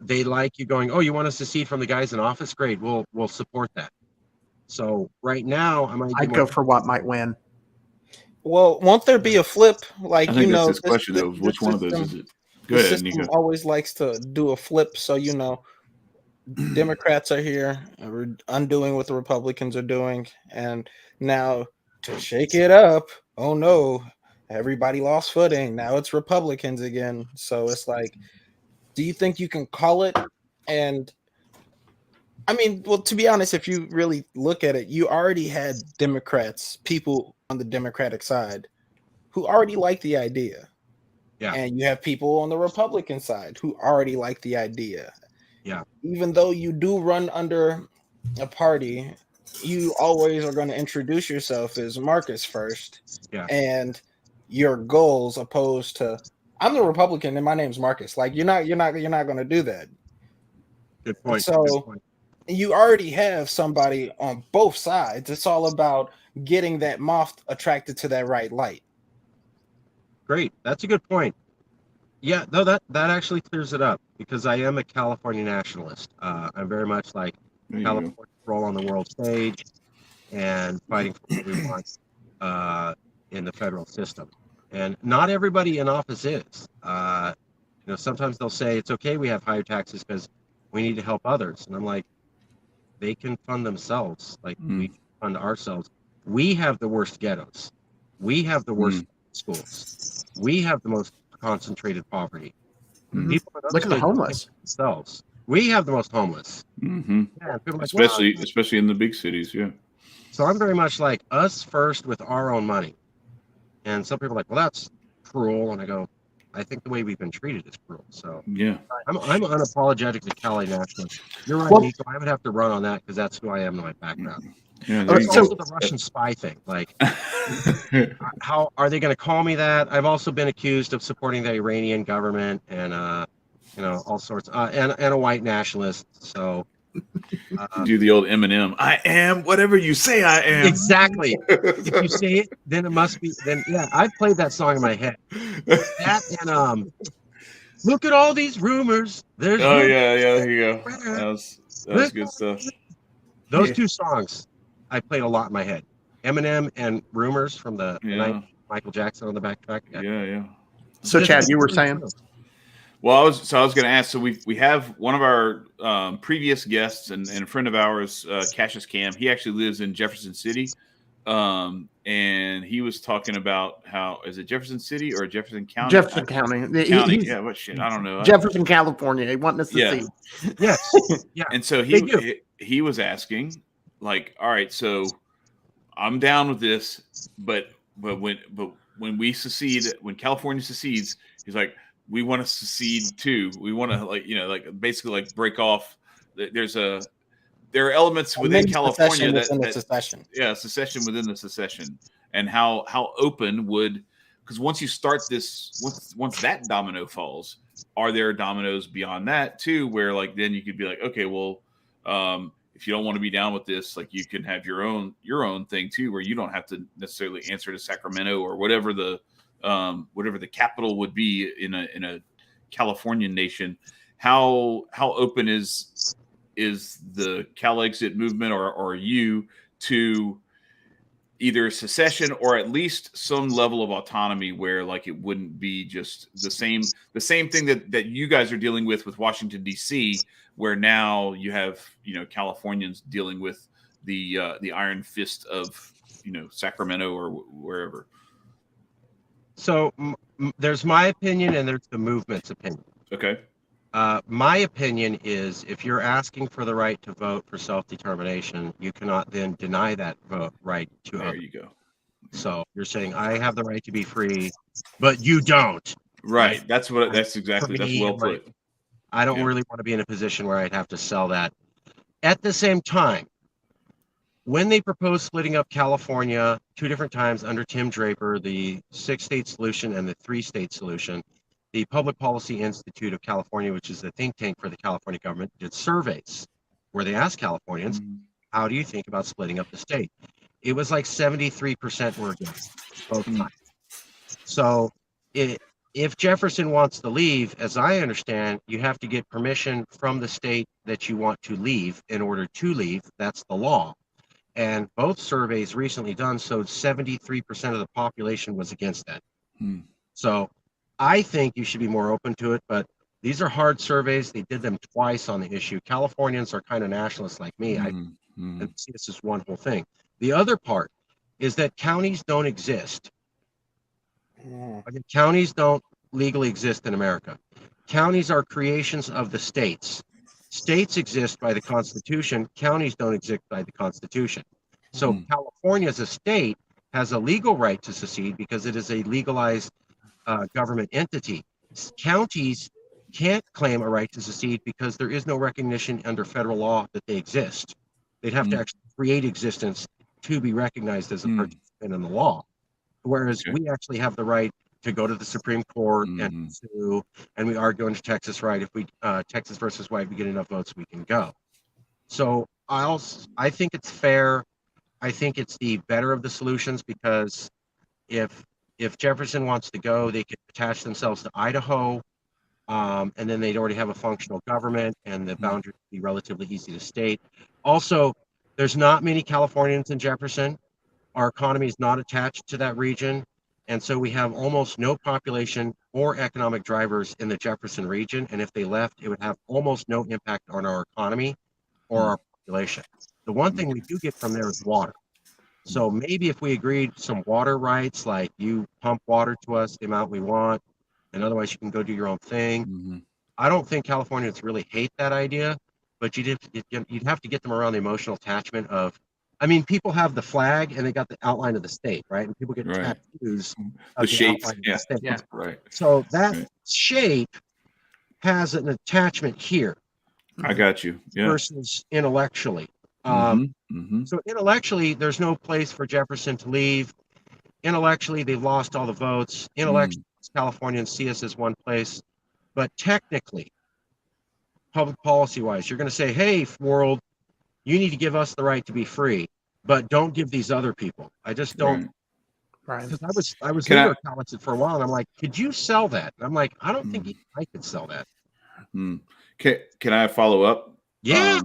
they like you going, oh, you want us to secede from the guys in office? Great, we'll support that. So right now, I'd go for what might win. Well, won't there be a flip? Like, I think that's his this- question, though. this Which one of those system- is it? Go the ahead, system Nicco. always likes to do a flip. So, Democrats are here, we're undoing what the Republicans are doing. And now to shake it up, oh no, everybody lost footing. Now it's Republicans again. So it's like, do you think you can call it? And I mean, well, to be honest, if you really look at it, you already had Democrats, people on the Democratic side who already like the idea. Yeah. And you have people on the Republican side who already like the idea. Yeah. Even though you do run under a party, you always are going to introduce yourself as Marcus first. Yeah. And your goals opposed to I'm the Republican and my name's Marcus. Like you're not going to do that. Good point. So Good point. you already have somebody on both sides. It's all about getting that moth attracted to that right light. Great. That's a good point. Yeah, no, that actually clears it up, because I am a California nationalist. I'm very much like There you go. California's role on the world stage and fighting for what we want in the federal system. And not everybody in office is. Sometimes they'll say it's okay we have higher taxes because we need to help others. And I'm like, they can fund themselves. Like we can fund ourselves. We have the worst ghettos. We have the worst schools. We have the most concentrated poverty. Mhm. People in other Look at the states homeless. think themselves. We have the most homeless. Mm-hmm. Yeah, people are like, "Well," Especially in the big cities. Yeah. so I'm very much like us first with our own money. And some people are like, well, that's cruel. And I go, I think the way we've been treated is cruel. So Yeah. I'm unapologetically Cali nationalist. You're right, Well- Nicco. I would have to run on that because that's who I am in my background. Yeah. All There right, you It's go. also the Russian spy thing. Like, how are they going to call me that? I've also been accused of supporting the Iranian government and, all sorts, and a white nationalist. So, Do the old Eminem. I am whatever you say I am. exactly. If you say it, then it must be. Then yeah, I've played that song in my head. That and look at all these rumors. There's Oh rumors. yeah, there you go. That was good stuff. Those two songs I played a lot in my head. Eminem and Rumors from the Yeah. night, Michael Jackson on the backtrack. Yeah. So, Chad, you were saying? Well, I was going to ask. So we have one of our previous guests and a friend of ours, Cassius Cam. He actually lives in Jefferson City, and he was talking about how is it Jefferson City or Jefferson County? Jefferson County. County. He's Yeah, what shit? I don't know. Jefferson, California. He wanted us to Yeah. see. Yes. Yeah. And so They do. he was asking, like, all right, so I'm down with this, but when we secede, when California secedes, he's like, we want to secede too. We want to basically break off. There are elements within California that secession. Yeah, secession within the secession, and how open would, because once you start this, once that domino falls, are there dominoes beyond that too, where like then you could be like, okay, well, if you don't want to be down with this, like you can have your own thing too, where you don't have to necessarily answer to Sacramento or whatever the capital would be in a Californian nation. How open is the Calexit movement or you to either secession or at least some level of autonomy where like it wouldn't be just the same thing that you guys are dealing with Washington D.C., where now you have Californians dealing with the iron fist of Sacramento or wherever. So there's my opinion and there's the movement's opinion. Okay. My opinion is if you're asking for the right to vote for self-determination, you cannot then deny that vote right to There others. you go. So you're saying I have the right to be free, but you don't. Right. That's well put. I don't really want to be in a position where I'd have to sell that. At the same time, when they proposed splitting up California 2 different times under Tim Draper, the 6-state solution and the 3-state solution, the Public Policy Institute of California, which is the think tank for the California government, did surveys where they asked Californians, how do you think about splitting up the state? It was like 73% were against both times. So if Jefferson wants to leave, as I understand, you have to get permission from the state that you want to leave in order to leave. That's the law. And both surveys recently done showed 73% of the population was against that. So I think you should be more open to it, but these are hard surveys. They did them twice on the issue. Californians are kind of nationalists like me. I see this as one whole thing. The other part is that counties don't exist. Counties don't legally exist in America. Counties are creations of the states. States exist by the Constitution. Counties don't exist by the Constitution. So California as a state has a legal right to secede because it is a legalized government entity. Counties can't claim a right to secede because there is no recognition under federal law that they exist. They'd have to actually create existence to be recognized as a participant in the law. Whereas we actually have the right to go to the Supreme Court and sue, and we argue under Texas right. If we Texas versus White, we get enough votes, we can go. So I think it's fair. I think it's the better of the solutions because if Jefferson wants to go, they could attach themselves to Idaho, and then they'd already have a functional government, and the boundary would be relatively easy to state. Also, there's not many Californians in Jefferson. Our economy is not attached to that region. And so we have almost no population or economic drivers in the Jefferson region. And if they left, it would have almost no impact on our economy or our population. The one thing we do get from there is water. So maybe if we agreed some water rights, like you pump water to us the amount we want, and otherwise you can go do your own thing. I don't think Californians really hate that idea, but you'd have to get them around the emotional attachment of, I mean, people have the flag and they got the outline of the state, right? And people get tattoos of the shape outline of the state. Yeah. Right. So that shape has an attachment here. I got you. Yeah. Versus intellectually. So intellectually, there's no place for Jefferson to leave. Intellectually, they've lost all the votes. Intellectually, Californians see us as one place. But technically, public policy-wise, you're going to say, hey, world, you need to give us the right to be free, but don't give these other people. I just don't. Right. Because I was under Calexit for a while, and I'm like, could you sell that? And I'm like, I don't think I could sell that. Can I follow up? Yeah.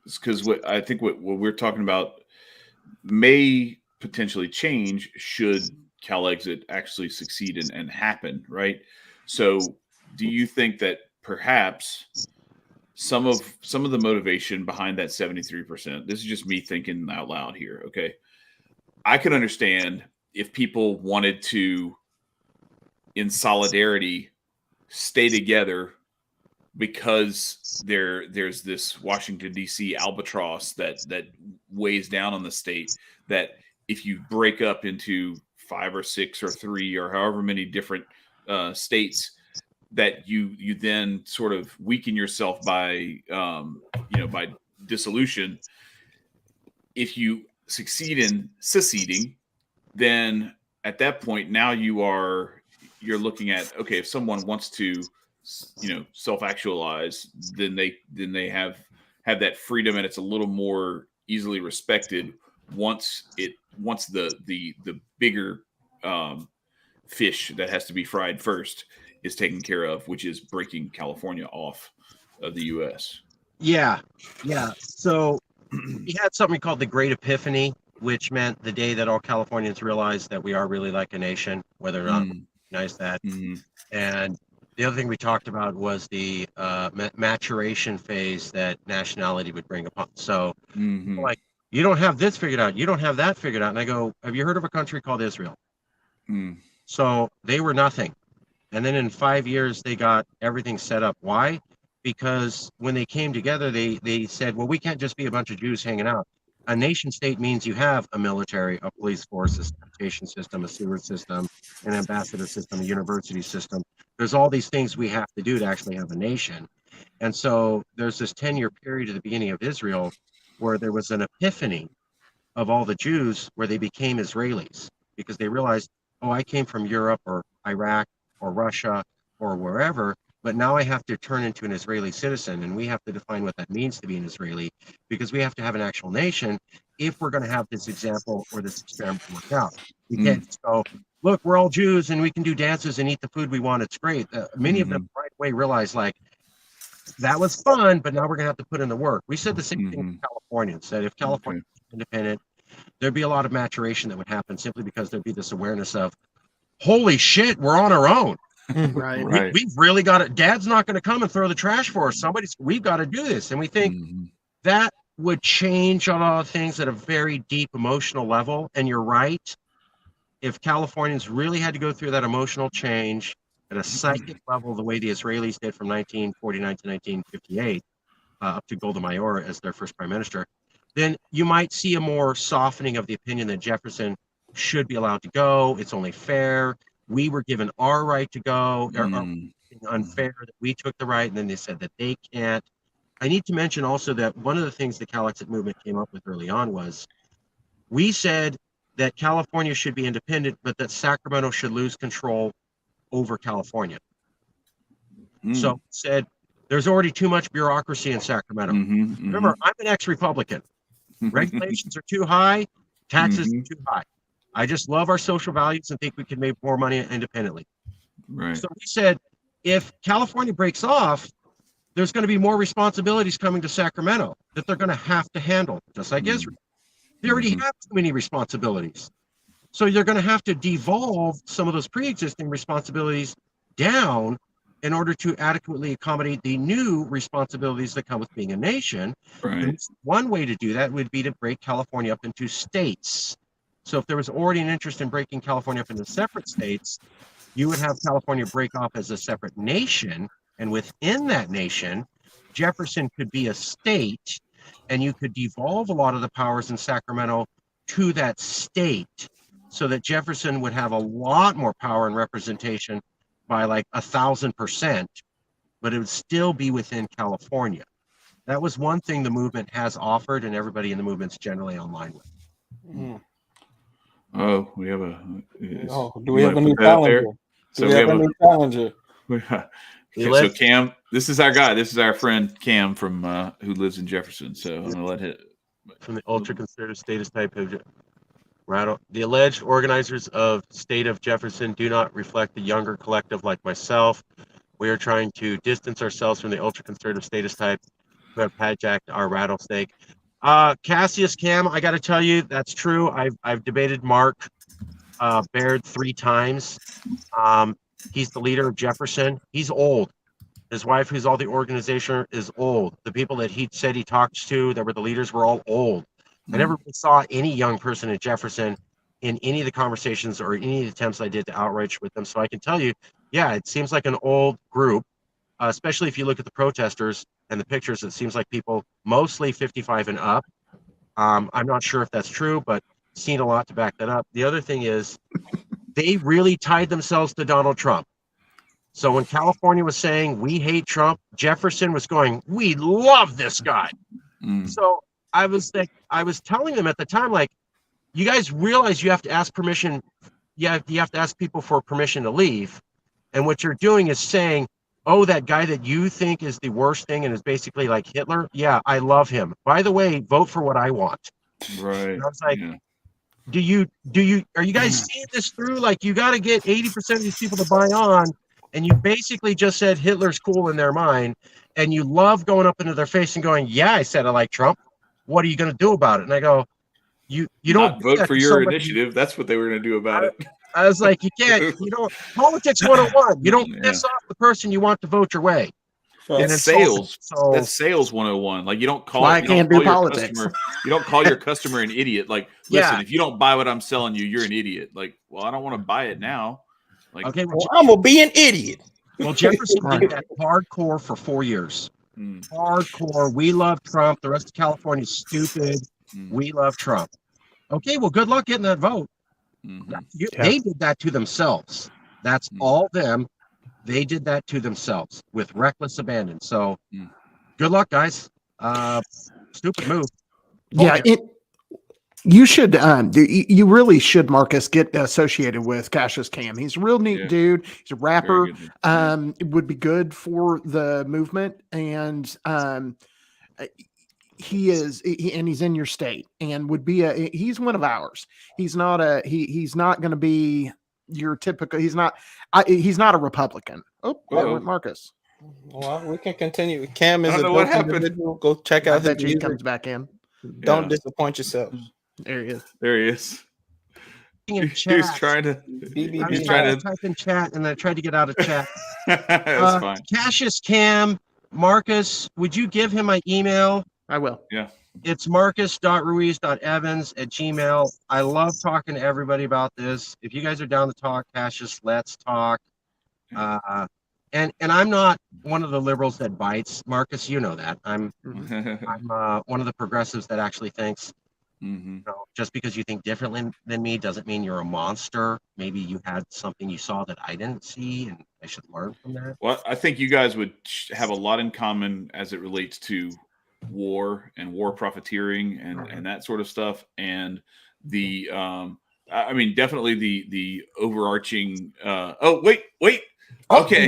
Because I think what we're talking about may potentially change should Calexit actually succeed and happen, right? So do you think that perhaps some of the motivation behind that 73%, this is just me thinking out loud here, okay? I could understand if people wanted to, in solidarity, stay together because there's this Washington, D.C. albatross that weighs down on the state, that if you break up into 5 or 6 or 3 or however many different states, that you then sort of weaken yourself by by dissolution. If you succeed in seceding, then at that point now you're looking at, okay, if someone wants to self-actualize, then they have that freedom, and it's a little more easily respected once the bigger fish that has to be fried first is taken care of, which is breaking California off of the U.S. Yeah. So we had something called the Great Epiphany, which meant the day that all Californians realized that we are really like a nation, whether or not we recognize that. Mm-hmm. And the other thing we talked about was the maturation phase that nationality would bring upon. So, like, you don't have this figured out, you don't have that figured out. And I go, have you heard of a country called Israel? So they were nothing. And then in 5 years, they got everything set up. Why? Because when they came together, they said, well, we can't just be a bunch of Jews hanging out. A nation state means you have a military, a police force, a sanitation system, a sewer system, an ambassador system, a university system. There's all these things we have to do to actually have a nation. And so there's this 10-year period at the beginning of Israel where there was an epiphany of all the Jews where they became Israelis because they realized, oh, I came from Europe or Iraq or Russia or wherever, but now I have to turn into an Israeli citizen, and we have to define what that means to be an Israeli, because we have to have an actual nation if we're going to have this example or this experiment work out. We can't just go, look, we're all Jews and we can do dances and eat the food we want. It's great. Many of them right away realize, like, that was fun, but now we're going to have to put in the work. We said the same thing with Californians, that if California was independent, there'd be a lot of maturation that would happen simply because there'd be this awareness of, holy shit, we're on our own. Right. We've really got it. Dad's not going to come and throw the trash for us. We've got to do this. And we think that would change a lot of things at a very deep emotional level. And you're right. If Californians really had to go through that emotional change at a psychic level, the way the Israelis did from 1949 to 1958, up to Golda Meir as their first prime minister, then you might see a more softening of the opinion that Jefferson should be allowed to go. It's only fair. We were given our right to go. Unfair that we took the right, and then they said that they can't. I need to mention also that one of the things the Calexit movement came up with early on was we said that California should be independent, but that Sacramento should lose control over California. So said there's already too much bureaucracy in Sacramento. Remember, I'm an ex-Republican. Regulations are too high, taxes are too high. I just love our social values and think we can make more money independently. Right. So we said, if California breaks off, there's going to be more responsibilities coming to Sacramento that they're going to have to handle, just like Israel. They already have too many responsibilities. So you're going to have to devolve some of those pre-existing responsibilities down in order to adequately accommodate the new responsibilities that come with being a nation. Right. And one way to do that would be to break California up into states. So if there was already an interest in breaking California up into separate states, you would have California break off as a separate nation. And within that nation, Jefferson could be a state, and you could devolve a lot of the powers in Sacramento to that state so that Jefferson would have a lot more power and representation by like 1,000%, but it would still be within California. That was one thing the movement has offered, and everybody in the movement's generally online with. Oh, we have a. Do we have a new challenger? So we have a new challenger. So Cam, this is our guy. This is our friend Cam from who lives in Jefferson. So I'm gonna let him. From the ultra-conservative statist type of rattle. The alleged organizers of State of Jefferson do not reflect the younger collective like myself. We are trying to distance ourselves from the ultra-conservative statist type who have hijacked our rattlesnake. Cassius Cam, I got to tell you, that's true. I've debated Mark Baird 3 times. He's the leader of Jefferson. He's old. His wife, who's all the organization, is old. The people that he said he talked to that were the leaders were all old. I never really saw any young person at Jefferson in any of the conversations or any of the attempts I did to outreach with them. So I can tell you, yeah, it seems like an old group, especially if you look at the protesters and the pictures. It seems like people mostly 55 and up. I'm not sure if that's true, but seen a lot to back that up. The other thing is they really tied themselves to Donald Trump. So when California was saying, we hate Trump, Jefferson was going, we love this guy. So I was telling them at the time, like, you guys realize you have to ask permission. You have to ask people for permission to leave. And what you're doing is saying, oh, that guy that you think is the worst thing and is basically like Hitler. Yeah, I love him. By the way, vote for what I want. Right. And I was like, Yeah. are you guys seeing this through? Like, you got to get 80% of these people to buy on, and you basically just said Hitler's cool in their mind, and you love going up into their face and going, yeah, I said I like Trump. What are you going to do about it? And I go, you don't Not vote do for your initiative. That's what they were going to do about it. I was like, you don't, politics 101. You don't piss off the person you want to vote your way. It's sales. That's sales 101. Like, you don't call I can't do politics. You don't call your customer an idiot. Like, listen, if you don't buy what I'm selling you, you're an idiot. Like, well, I don't want to buy it now. Like, okay, well, I'm gonna be an idiot. Well, Jefferson did that hardcore for 4 years. Hardcore. We love Trump. The rest of California is stupid. We love Trump. Okay, well, good luck getting that vote. They did that to themselves. That's all them. They did that to themselves with reckless abandon. So, good luck, guys. Stupid move. Yeah, you should. You really should, Marcus, get associated with Cassius Cam. He's a real neat dude. He's a rapper. It would be good for the movement, and he is, and he's in your state, and would be he's one of ours. He's not he's not going to be your typical. He's not a Republican. Oh, that went Marcus. Well, we can continue. Cam is I don't know what happened. Go check out his music. He comes back in. Don't disappoint yourself. There he is. There he is. He was trying to. He's trying to type in chat, and I tried to get out of chat. That's fine. Cassius Cam, Marcus, would you give him my email? I will. Yeah. It's marcus.ruiz.evans@gmail. I love talking to everybody about this. If you guys are down to talk, Cassius, let's talk. And I'm not one of the liberals that bites, Marcus. You know that. I'm one of the progressives that actually thinks. You know, just because you think differently than me doesn't mean you're a monster. Maybe you had something you saw that I didn't see, and I should learn from that. Well, I think you guys would have a lot in common as it relates to war and war profiteering and that sort of stuff. And the, I mean, definitely the overarching. Okay,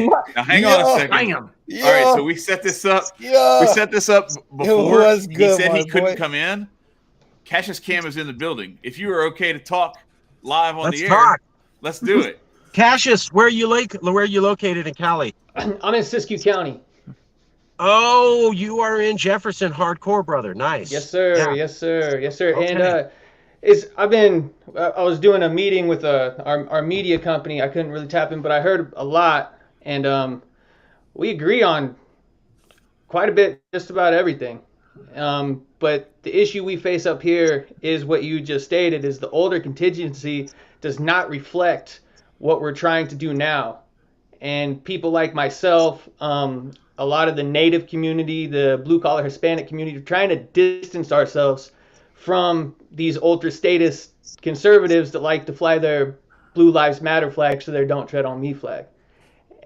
now hang on a second. All right, so we set this up. We set this up before. He said he couldn't come in. Cassius Cam is in the building. If you are okay to talk live on the air, let's do it. Cassius, where are you located in Cali? I'm in Siskiyou County. Oh, you are in Jefferson, hardcore, brother. Nice. Yes, sir. Yeah. Yes, sir. Yes, sir. Okay. And I was doing a meeting with our media company. I couldn't really tap in, but I heard a lot, and we agree on quite a bit, just about everything. But the issue we face up here is what you just stated: is the older contingency does not reflect what we're trying to do now, and people like myself, a lot of the Native community, the blue-collar Hispanic community, are trying to distance ourselves from these ultra-statist conservatives that like to fly their Blue Lives Matter flag so their Don't Tread on Me flag.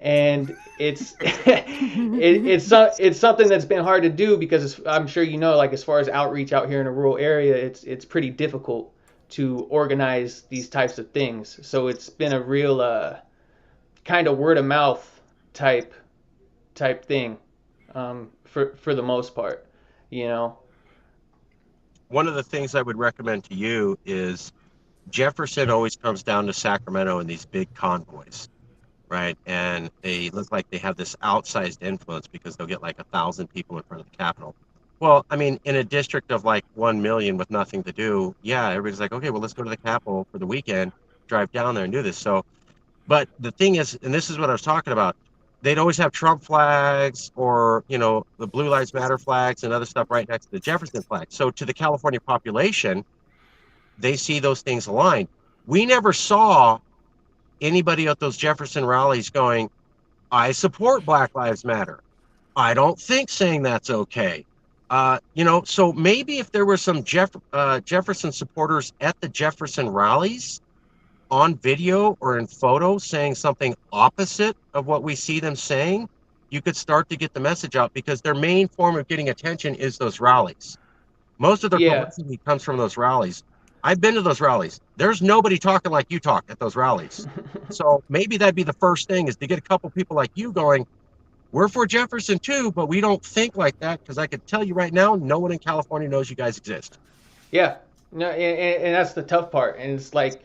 And it's it's something that's been hard to do because I'm sure you know, like as far as outreach out here in a rural area, it's pretty difficult to organize these types of things. So it's been a real kind of word of mouth type thing for the most part, you know. One of the things I would recommend to you is Jefferson always comes down to Sacramento in these big convoys, right? And they look like they have this outsized influence because they'll get like 1,000 people in front of the Capitol. Well, I mean, in a district of like 1 million with nothing to do, yeah, everybody's like, okay, well, let's go to the Capitol for the weekend, drive down there and do this. So, but the thing is, and this is what I was talking about, they'd always have Trump flags or, you know, the Blue Lives Matter flags and other stuff right next to the Jefferson flag. So to the California population, they see those things aligned. We never saw anybody at those Jefferson rallies going, I support Black Lives Matter. I don't think saying that's okay. You know, so maybe if there were some Jefferson supporters at the Jefferson rallies on video or in photo saying something opposite of what we see them saying, you could start to get the message out, because their main form of getting attention is those rallies. Most of their publicity comes from those rallies. I've been to those rallies. There's nobody talking like you talk at those rallies. So maybe that'd be the first thing, is to get a couple people like you going, we're for Jefferson too, but we don't think like that, because I can tell you right now, no one in California knows you guys exist. Yeah, no, and that's the tough part. And it's like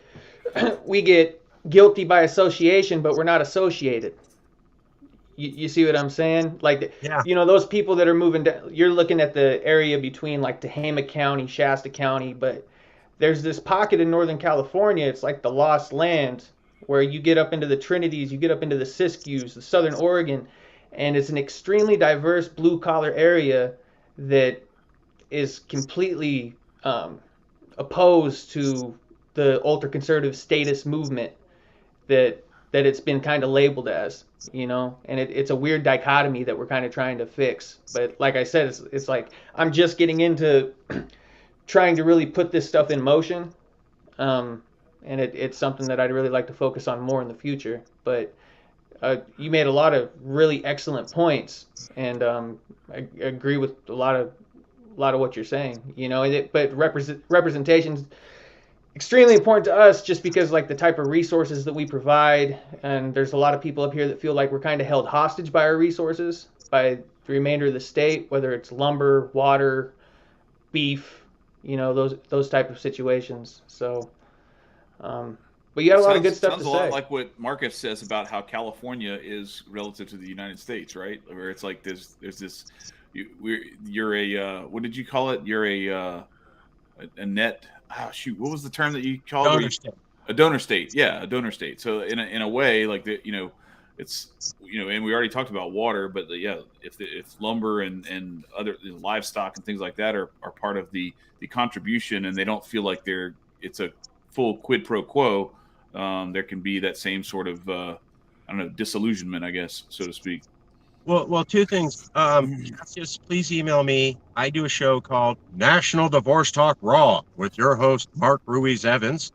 we get guilty by association, but we're not associated. You see what I'm saying? Like, Yeah. those people that are moving down, you're looking at the area between like Tehama County, Shasta County, but there's this pocket in Northern California. It's like the lost land where you get up into the Trinities, you get up into the Siskiyous, the Southern Oregon, and it's an extremely diverse blue collar area that is completely opposed to the ultra conservative statist movement that it's been kind of labeled as, and it's a weird dichotomy that we're kind of trying to fix. But like I said, it's like I'm just getting into trying to really put this stuff in motion, and it's something that I'd really like to focus on more in the future. But you made a lot of really excellent points, and I agree with a lot of what you're saying, but representation's extremely important to us, just because like the type of resources that we provide, and there's a lot of people up here that feel like we're kind of held hostage by our resources, by the remainder of the state, whether it's lumber, water, beef, those type of situations. So, but you got a lot of good stuff to say. Sounds a lot like what Marcus says about how California is relative to the United States, right? Where it's like there's this, you're a what did you call it? You're a net. Oh, shoot, what was the term that you called Donor it? state. A donor state. Yeah, a donor state. So in a way, like it's and we already talked about water, but if lumber and other livestock and things like that are part of the contribution, and they don't feel like it's a full quid pro quo, there can be that same sort of disillusionment, I guess, so to speak. Well, two things. Cassius, please email me. I do a show called National Divorce Talk Raw with your host, Mark Ruiz Evans.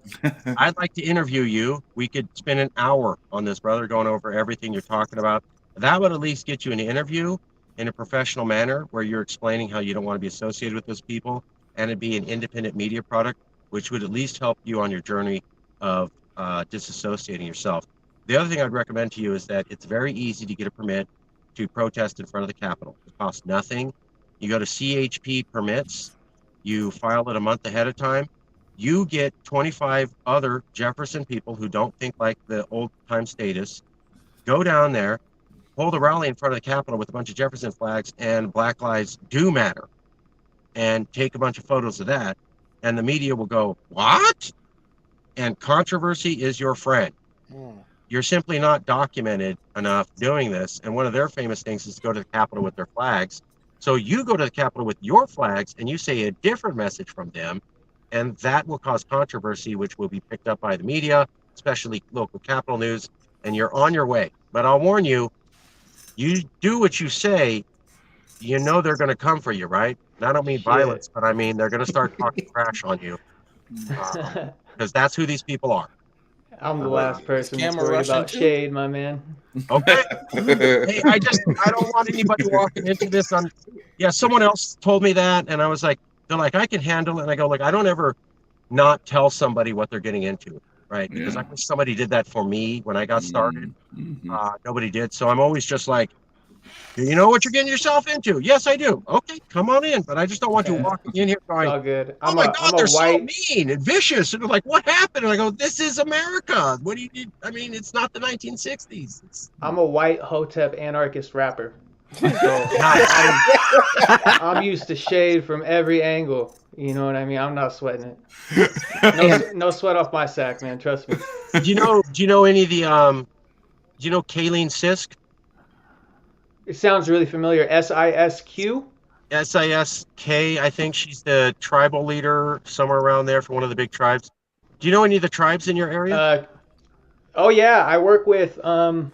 I'd like to interview you. We could spend an hour on this, brother, going over everything you're talking about. That would at least get you an interview in a professional manner, where you're explaining how you don't want to be associated with those people, and it'd be an independent media product, which would at least help you on your journey of disassociating yourself. The other thing I'd recommend to you is that it's very easy to get a permit to protest in front of the Capitol. It costs nothing. You go to CHP permits, you file it a month ahead of time, you get 25 other Jefferson people who don't think like the old time statists, go down there, hold a rally in front of the Capitol with a bunch of Jefferson flags and Black Lives Do Matter, and take a bunch of photos of that, and the media will go, what? And controversy is your friend. You're simply not documented enough doing this. And one of their famous things is to go to the Capitol with their flags. So you go to the Capitol with your flags and you say a different message from them, and that will cause controversy, which will be picked up by the media, especially local Capitol news, and you're on your way. But I'll warn you, you do what you say, they're going to come for you, right? And I don't mean violence, but I mean they're going to start talking trash on you, because that's who these people are. I'm the last person that's worried about shade, my man. Okay. Hey, I don't want anybody walking into this on. Yeah, someone else told me that, and I was like, they're like, I can handle it. And I go, like, I don't ever not tell somebody what they're getting into, right? Because I wish somebody did that for me when I got started. Nobody did. So I'm always just like, do you know what you're getting yourself into? Yes, I do. Okay, come on in. But I just don't want you walking in here going, all good. Oh my God, they're so mean and vicious. And they're like, what happened? And I go, this is America. What do you need? I mean, it's not the 1960s. I'm a white Hotep anarchist rapper. So I'm used to shade from every angle. You know what I mean? I'm not sweating it. No sweat off my sack, man. Trust me. Do you know any of the do you know Kayleen Sisk? It sounds really familiar. SISQ? SISK, I think she's the tribal leader somewhere around there for one of the big tribes. Do you know any of the tribes in your area? Oh yeah, I work with I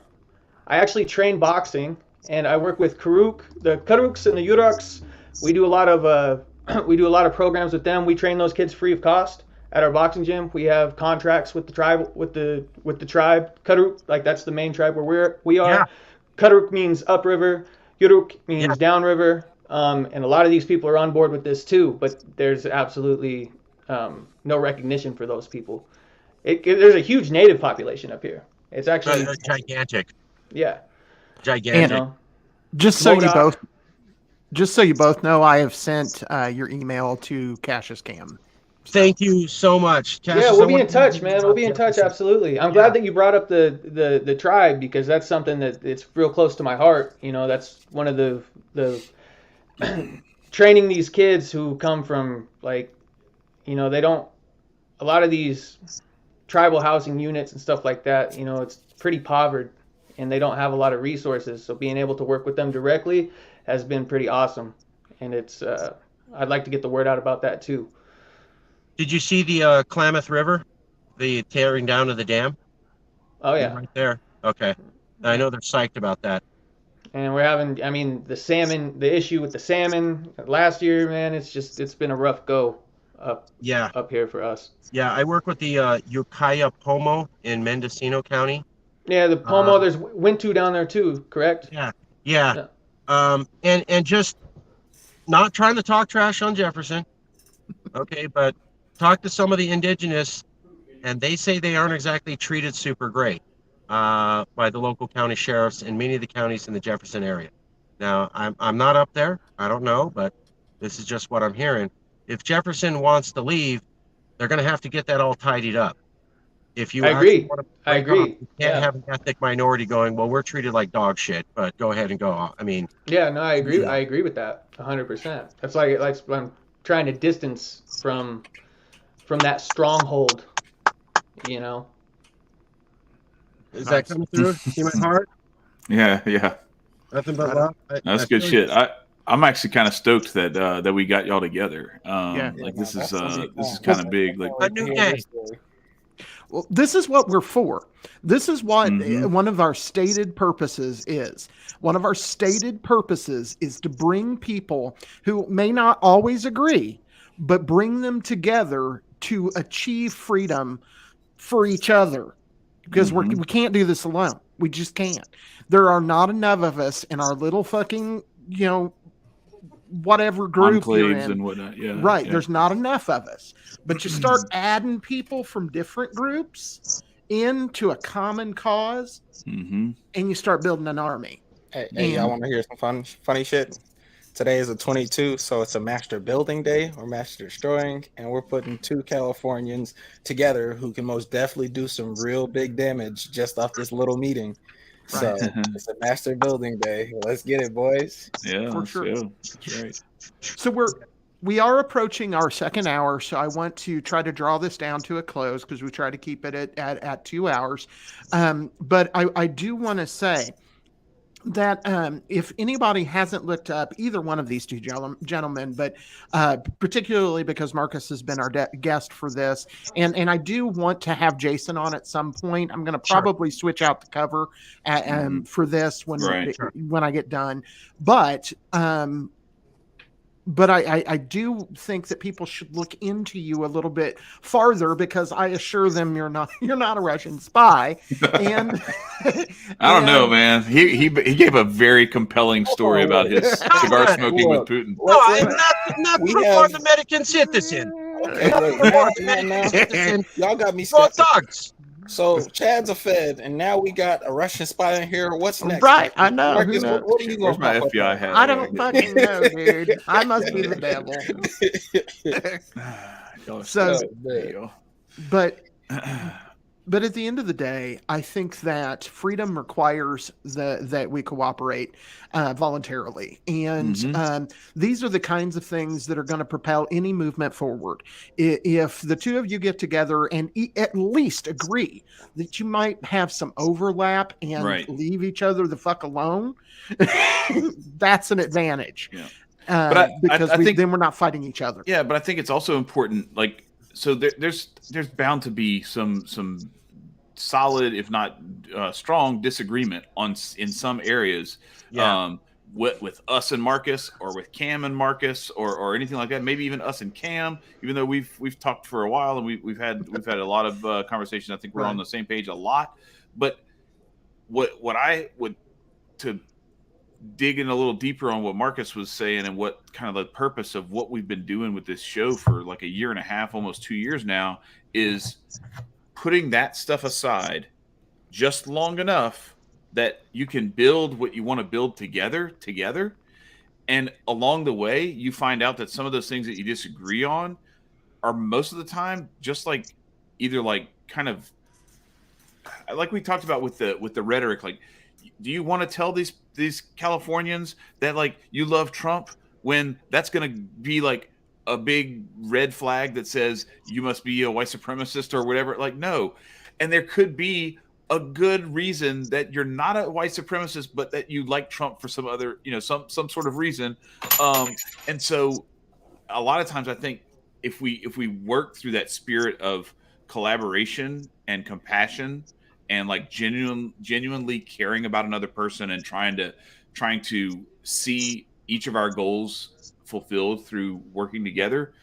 actually train boxing, and I work with the Karuks and the Yuruks. We do a lot of programs with them. We train those kids free of cost at our boxing gym. We have contracts with the tribe with the tribe Karuk, like that's the main tribe where we are. Yeah. Karuk means upriver, Yuruk means downriver, and a lot of these people are on board with this too, but there's absolutely no recognition for those people. There's a huge native population up here. It's actually gigantic. Yeah. Gigantic. Just so you MODOK. both know, I have sent your email to Cassius Cam. Thank you so much, Yeah, Cassius. we'll be in touch, man. We'll be in touch, absolutely. I'm glad that you brought up the tribe, because that's something that it's real close to my heart. You know, that's one of the training these kids who come from, like, you know, they don't, a lot of these tribal housing units and stuff like that, you know, it's pretty impoverished and they don't have a lot of resources. So being able to work with them directly has been pretty awesome. And it's, I'd like to get the word out about that too. Did you see the Klamath River, the tearing down of the dam? Oh yeah, Right there. Okay. I know they're psyched about that. and we're having, I mean, the issue with the salmon last year, man, it's been a rough go up here for us. Yeah, I work with the Ukiah Pomo in Mendocino County. Yeah, the Pomo, there's Wintu down there too, correct? Yeah. And just not trying to talk trash on Jefferson, okay, but talk to some of the indigenous, and they say they aren't exactly treated super great by the local county sheriffs in many of the counties in the Jefferson area. Now, I'm not up there, I don't know, but this is just what I'm hearing. If Jefferson wants to leave, they're going to have to get that all tidied up. If you I agree. want to I agree. off, you can't have an ethnic minority going, well, we're treated like dog shit, but go ahead and go off. I mean, yeah, no, I agree. I agree with that 100%. That's like I'm trying to distance from that stronghold, you know. Is that coming through? See my heart? Yeah. Nothing but love. That's good shit. I'm actually kind of stoked that we got y'all together. Like this is kind of big. Like a new day. Well, this is what we're for. This is what one of our stated purposes is. One of our stated purposes is to bring people who may not always agree, but bring them together to achieve freedom for each other. Because we can't do this alone. We just can't. There are not enough of us in our little fucking, you know, whatever group you're in. And whatnot. Yeah. Right. Yeah. There's not enough of us. But you start adding people from different groups into a common cause, and you start building an army. Hey, I want to hear some funny shit. Today is the 22, so it's a master building day or master destroying, and we're putting two Californians together who can most definitely do some real big damage just off this little meeting. So it's a master building day. Let's get it, boys. Yeah, for sure. That's right. So we are approaching our second hour, so I want to try to draw this down to a close because we try to keep it at 2 hours. But I do want to say that if anybody hasn't looked up either one of these two gentlemen, but particularly because Marcus has been our guest for this, and I do want to have Jason on at some point. I'm going to probably switch out the cover for this when I get done. But I do think that people should look into you a little bit farther, because I assure them you're not a Russian spy. And I don't know, man. He gave a very compelling story about his cigar smoking with Putin. No, I'm not for the American citizen. Y'all got me For skeptical. thugs. So Chad's a Fed, and now we got a Russian spy in here. What's next? Right, I know. Marcus, what are you Where's going my to FBI hat? I don't fucking know, dude. I must be the devil. So, but at the end of the day, I think that freedom requires that we cooperate voluntarily. And these are the kinds of things that are going to propel any movement forward. If the two of you get together and at least agree that you might have some overlap and leave each other the fuck alone, that's an advantage. Yeah. But because then we're not fighting each other. Yeah, but I think it's also important. Like, so there's bound to be some solid, if not strong, disagreement in some areas. Yeah. With us and Marcus, or with Cam and Marcus, or anything like that. Maybe even us and Cam, even though we've talked for a while and we've had a lot of conversation. I think we're on the same page a lot. But what I would, to dig in a little deeper on what Marcus was saying and what kind of the purpose of what we've been doing with this show for like a year and a half, almost 2 years now, is putting that stuff aside just long enough that you can build what you want to build together. And along the way, you find out that some of those things that you disagree on are most of the time just like either like kind of like we talked about with the rhetoric. Like, do you want to tell these Californians that like you love Trump when that's going to be like a big red flag that says you must be a white supremacist or whatever? Like, no. And there could be a good reason that you're not a white supremacist, but that you like Trump for some other, some sort of reason. And so a lot of times I think if we work through that spirit of collaboration and compassion and like genuinely caring about another person and trying to see each of our goals fulfilled through working together,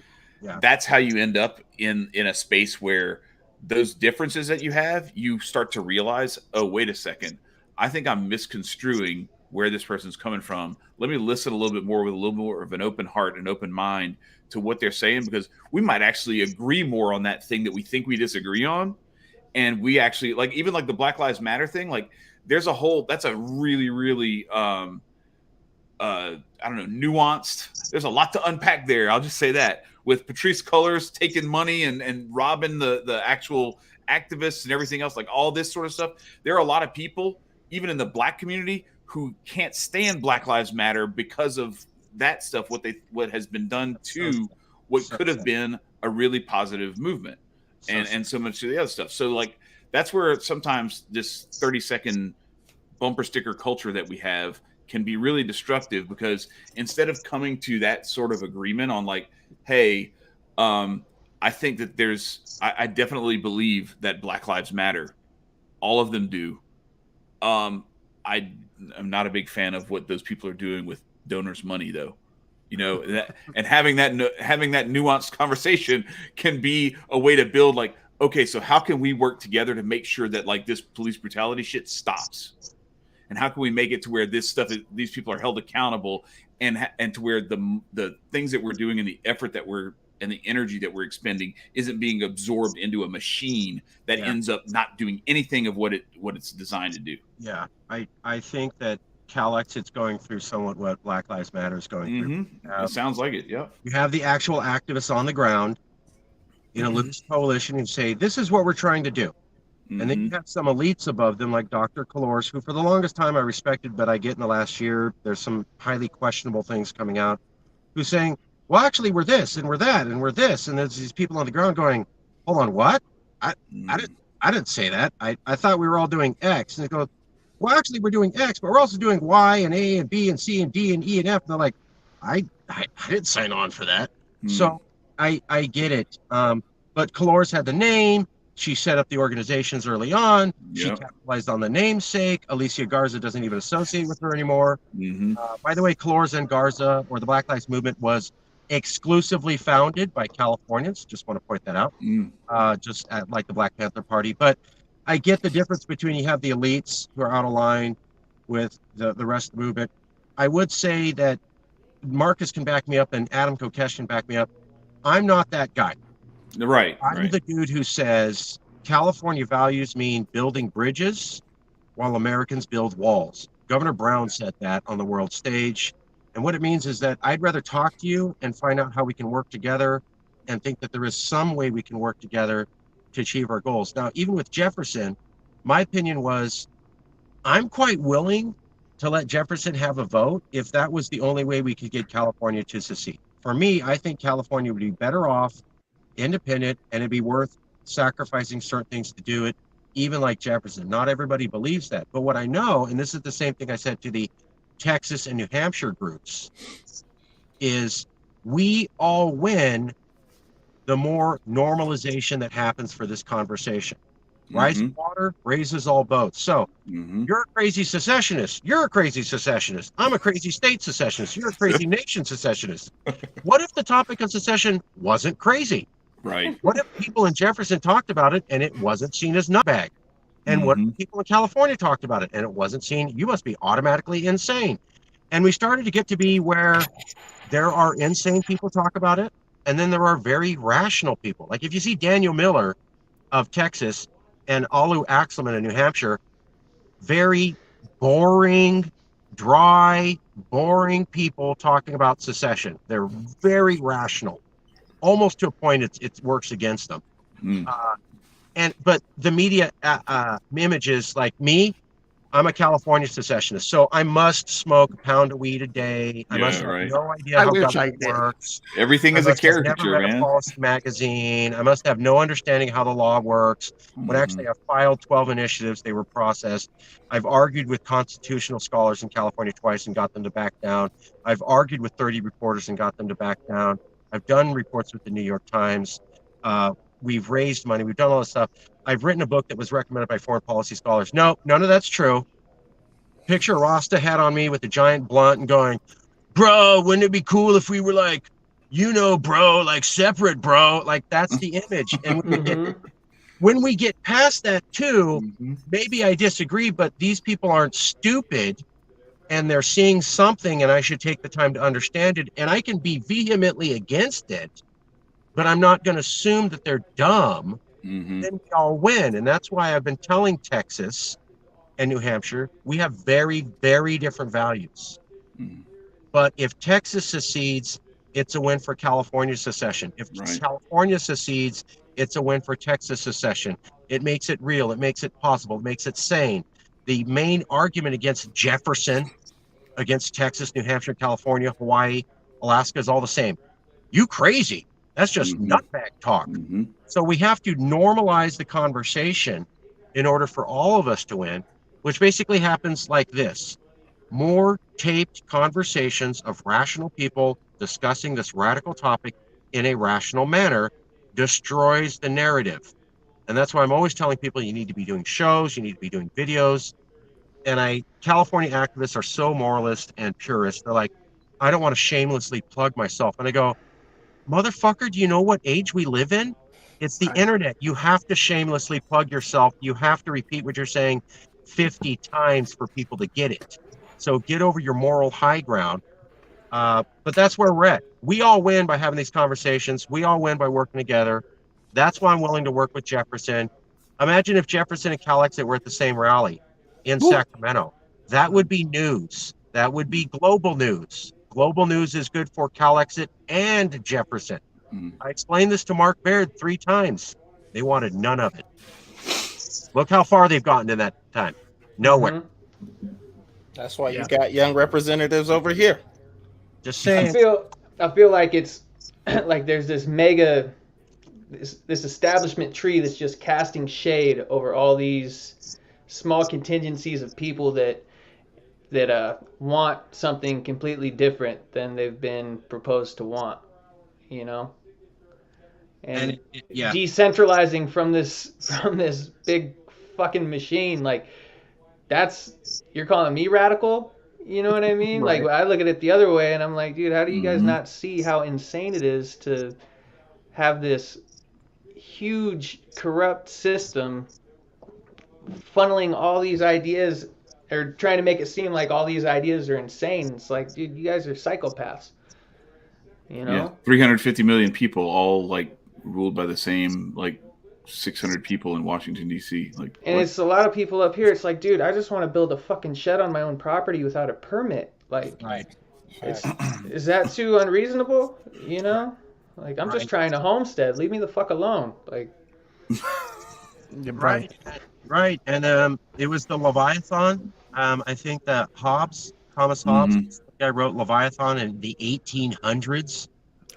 that's how you end up in a space where those differences that you have, you start to realize, oh, wait a second, I think I'm misconstruing where this person's coming from. Let me listen a little bit more with a little more of an open heart and open mind to what they're saying, because we might actually agree more on that thing that we think we disagree on. And we actually like, even like the Black Lives Matter thing, like there's a whole, that's a really, really, I don't know, nuanced. There's a lot to unpack there. I'll just say that, with Patrice Cullors taking money and robbing the actual activists and everything else, like all this sort of stuff. There are a lot of people, even in the Black community, who can't stand Black Lives Matter because of that stuff, what has been done to what could have been a really positive movement, and so much of the other stuff. So like that's where sometimes this 30-second bumper sticker culture that we have can be really destructive, because instead of coming to that sort of agreement on like, hey, I think that I definitely believe that Black Lives Matter. All of them do. I am not a big fan of what those people are doing with donors' money, though. And having that nuanced conversation can be a way to build like, okay, so how can we work together to make sure that like this police brutality shit stops? And how can we make it to where these people are held accountable, and to where the things that we're doing and the effort and the energy that we're expending isn't being absorbed into a machine that ends up not doing anything of what it's designed to do. Yeah, I think that Calexit's going through somewhat what Black Lives Matter is going through. It sounds like it. Yeah. You have the actual activists on the ground in a loose coalition who say, this is what we're trying to do. And then you have some elites above them, like Dr. Cullors, who for the longest time I respected, but I get in the last year, there's some highly questionable things coming out, who's saying, well, actually, we're this, and we're that, and we're this. And there's these people on the ground going, hold on, what? I didn't say that. I thought we were all doing X. And they go, well, actually, we're doing X, but we're also doing Y and A and B and C and D and E and F. And they're like, I didn't sign on for that. So I get it. But Cullors had the name. She set up the organizations early on. She capitalized on the namesake. Alicia Garza doesn't even associate with her anymore. By the way, Cullors and Garza, or the Black Lives Movement, was exclusively founded by Californians. Just want to point that out. Like the Black Panther Party. But I get the difference between, you have the elites who are out of line with the rest of the movement. I would say that Marcus can back me up and Adam Kokesh can back me up. I'm not that guy. Right. I'm the dude who says California values mean building bridges while Americans build walls. Governor Brown said that on the world stage. And what it means is that I'd rather talk to you and find out how we can work together, and think that there is some way we can work together to achieve our goals. Now, even with Jefferson, my opinion was, I'm quite willing to let Jefferson have a vote if that was the only way we could get California to secede. For me, I think California would be better off independent, and it'd be worth sacrificing certain things to do it, even like Jefferson. Not everybody believes that. But what I know, and this is the same thing I said to the Texas and New Hampshire groups, is we all win the more normalization that happens for this conversation. Rising water raises all boats. So you're a crazy secessionist. You're a crazy secessionist. I'm a crazy state secessionist. You're a crazy nation secessionist. What if the topic of secession wasn't crazy? Right. What if people in Jefferson talked about it and it wasn't seen as nutbag? And what if people in California talked about it and it wasn't seen, you must be automatically insane? And we started to get to be where there are insane people talk about it, and then there are very rational people. Like if you see Daniel Miller of Texas and Alu Axelman in New Hampshire, very boring, dry, boring people talking about secession. They're very rational, almost to a point it works against them. But the media images, like me, I'm a California secessionist, so I must smoke a pound of weed a day. I must have no idea I how wish I government did. works. Everything is a Never caricature, read a man. policy magazine. I must have no understanding of how the law works. When actually I filed 12 initiatives, they were processed. I've argued with constitutional scholars in California twice and got them to back down. I've argued with 30 reporters and got them to back down. I've done reports with the New York Times. We've raised money. We've done all this stuff. I've written a book that was recommended by foreign policy scholars. No, none of that's true. Picture Rasta hat on me with a giant blunt and going, bro, wouldn't it be cool if we were like, bro, like separate, bro? Like, that's the image. And when we get past that too, maybe I disagree, but these people aren't stupid and they're seeing something and I should take the time to understand it. And I can be vehemently against it, but I'm not going to assume that they're dumb. Then we all win. And that's why I've been telling Texas and New Hampshire, we have very, very different values. But if Texas secedes, it's a win for California secession. If California secedes, it's a win for Texas secession. It makes it real. It makes it possible. It makes it sane. The main argument against Jefferson, against Texas, New Hampshire, California, Hawaii, Alaska is all the same. You crazy. That's just nutbag talk. So we have to normalize the conversation in order for all of us to win, which basically happens like this. More taped conversations of rational people discussing this radical topic in a rational manner destroys the narrative. And that's why I'm always telling people you need to be doing shows, you need to be doing videos. And California activists are so moralist and purist. They're like, I don't want to shamelessly plug myself. And I go, motherfucker, do you know what age we live in? It's the internet. You have to shamelessly plug yourself. You have to repeat what you're saying 50 times for people to get it. So get over your moral high ground. But that's where we're at. We all win by having these conversations. We all win by working together. That's why I'm willing to work with Jefferson. Imagine if Jefferson and Calexit were at the same rally in Sacramento. That would be news. That would be global news. Global news is good for Calexit and Jefferson. I explained this to Mark Baird 3 times. They wanted none of it. Look how far they've gotten in that time. Nowhere. That's why you got young representatives over here. Just saying. I feel like it's like there's this this establishment tree that's just casting shade over all these small contingencies of people that want something completely different than they've been proposed to want, and decentralizing from this big fucking machine. Like, you're calling me radical? You know what I mean? Right. Like, I look at it the other way and I'm like, dude, how do you guys not see how insane it is to have this huge corrupt system funneling all these ideas, or trying to make it seem like all these ideas are insane? It's like, dude, you guys are psychopaths. 350 million people, all like ruled by the same 600 people in Washington D.C. And it's a lot of people up here. It's like, dude, I just want to build a fucking shed on my own property without a permit. Is that too unreasonable? Like, I'm just trying to homestead. Leave me the fuck alone. Like, right. And it was the Leviathan. I think that Thomas Hobbes, the guy wrote Leviathan in the 1800s.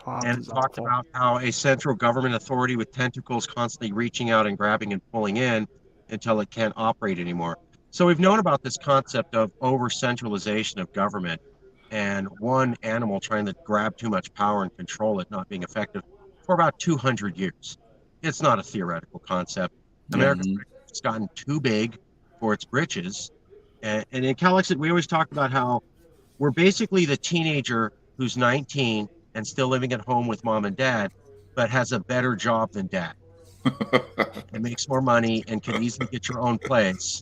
And talked about how a central government authority with tentacles constantly reaching out and grabbing and pulling in until it can't operate anymore. So we've known about this concept of over-centralization of government and one animal trying to grab too much power and control it not being effective for about 200 years. It's not a theoretical concept. America's gotten too big for its britches. And in Calexit, we always talk about how we're basically the teenager who's 19 and still living at home with mom and dad, but has a better job than dad. And makes more money and can easily get your own place.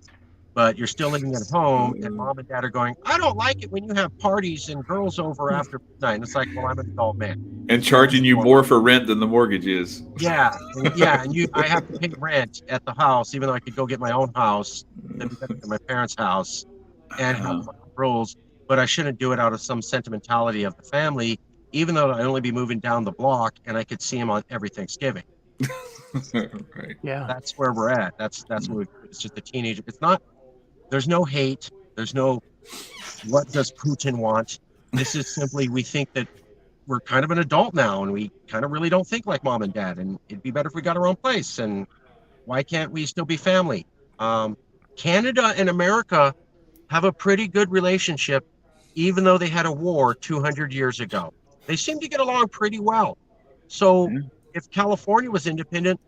But you're still living at home, and mom and dad are going, I don't like it when you have parties and girls over after midnight. And it's like, well, I'm an adult man. And charging you more for rent than the mortgage is. Yeah. And I have to pay rent at the house, even though I could go get my own house and my parents' house. and have rules, but I shouldn't do it out of some sentimentality of the family, even though I'd only be moving down the block and I could see him on every Thanksgiving. Right. Yeah. That's where we're at. That's what it's just a teenager. It's not, there's no hate. There's no, what does Putin want? This is simply, we think that we're kind of an adult now and we kind of really don't think like mom and dad, and it'd be better if we got our own place, and why can't we still be family? Canada and America have a pretty good relationship, even though they had a war 200 years ago. They seem to get along pretty well. So if California was independent,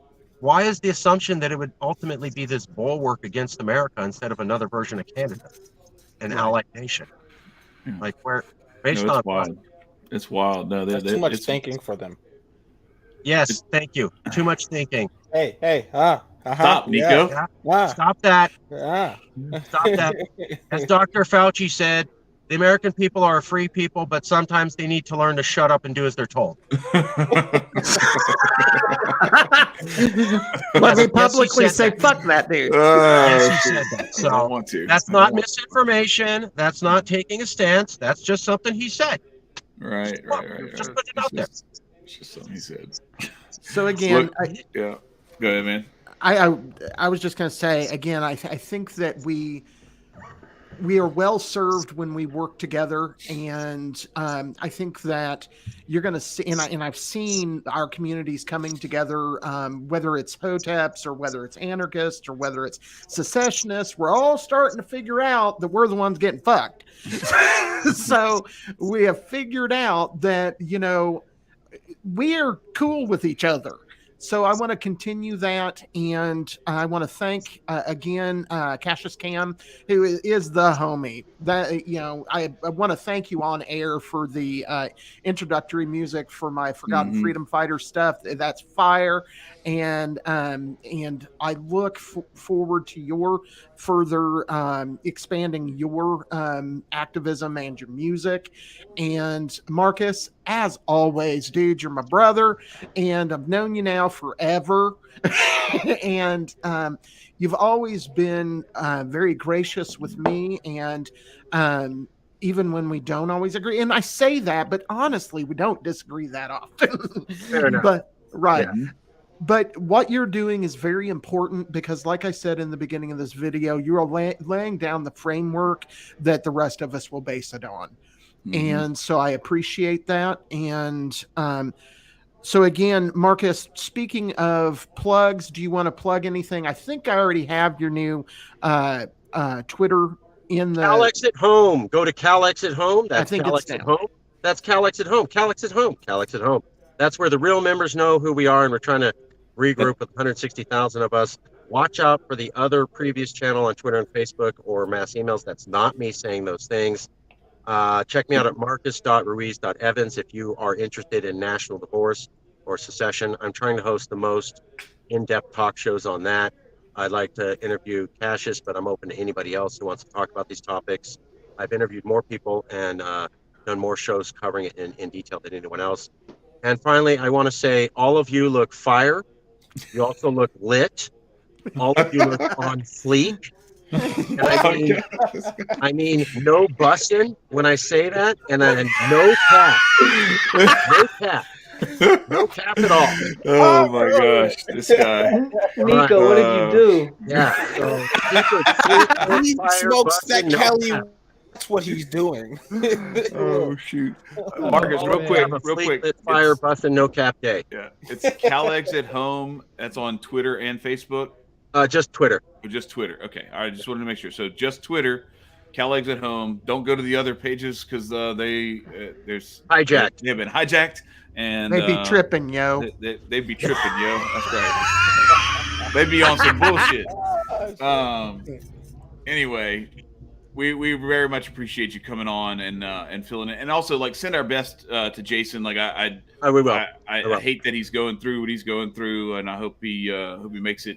why is the assumption that it would ultimately be this bulwark against America instead of another version of Canada, an allied nation? Like where, based on wild. It's wild. No, that's too much thinking for them. Yes, thank you. Too much thinking. Hey, stop, Nicco. Stop that. Stop that. As Dr. Fauci said, the American people are a free people, but sometimes they need to learn to shut up and do as they're told. Let me publicly say, fuck that dude. Yes, he said that. So that's not misinformation. That's not taking a stance. That's just something he said. Right. Just put it out there. It's just something he said. So again, go ahead, man. I was just going to say again, I think that we are well served when we work together, and I think that you're going to see, and I've seen our communities coming together, whether it's hoteps or whether it's anarchists or whether it's secessionists. We're all starting to figure out that we're the ones getting fucked. So we have figured out that, we are cool with each other. So I want to continue that, and I want to thank again Cassius Cam, who is the homie. That I want to thank you on air for the introductory music for my Forgotten Freedom Fighter stuff. That's fire, and I look forward to your further expanding your activism and your music. And Marcus, as always, dude, you're my brother, and I've known you now forever. And you've always been very gracious with me, and even when we don't always agree. And I say that, but honestly, we don't disagree that often. Fair enough. But right. Yeah. But what you're doing is very important because, like I said in the beginning of this video, you're laying down the framework that the rest of us will base it on. And so I appreciate that. And so again, Marcus, speaking of plugs, do you want to plug anything? I think I already have your new Twitter in the Calexit Home. Go to Calexit Home. That's Calexit Home. That's Calexit Home. Calexit Home. Calexit Home. That's where the real members know who we are, and we're trying to regroup with 160,000 of us. Watch out for the other previous channel on Twitter and Facebook or mass emails. That's not me saying those things. Check me out at marcus.ruiz.evans if you are interested in national divorce or secession. I'm trying to host the most in-depth talk shows on that. I'd like to interview Cassius, but I'm open to anybody else who wants to talk about these topics. I've interviewed more people and done more shows covering it in detail than anyone else. And finally, I want to say all of you look fire. You also look lit. All of you look on fleek. And I mean no busting when I say that, and then no cap. No cap. No cap at all. Oh my gosh, this guy. Nicco, what did you do? Yeah. So, He smokes that Kelly. That's what he's doing. Oh shoot, Marcus, real quick. Fire busting, no cap day. Yeah, it's Calexit Home. That's on Twitter and Facebook. Just Twitter. Just Twitter. Okay. All right. Just wanted to make sure. So just Twitter, Calexit Home. Don't go to the other pages because there's hijacked. They've been hijacked, and they be tripping, yo. They be tripping, yo. That's right. They be on some bullshit. Anyway, we very much appreciate you coming on and filling it, and also like send our best to Jason. Like I hate that he's going through what he's going through, and I hope he makes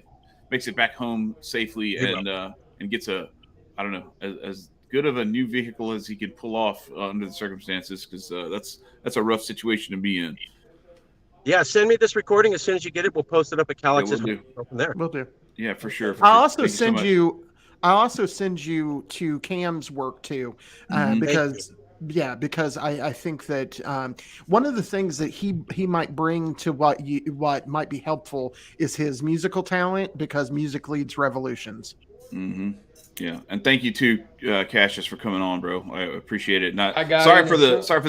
it back home safely and gets as good of a new vehicle as he can pull off under the circumstances, because that's a rough situation to be in. Yeah, send me this recording as soon as you get it. We'll post it up at Calexit. Yeah, from there. We'll do. Yeah, for sure. I'll also send you I also send you to Cam's work too, because I think that one of the things that he might bring to what might be helpful is his musical talent, because music leads revolutions. Mm-hmm. Yeah, and thank you too, Cassius, for coming on, bro. I appreciate it. I got sorry it. for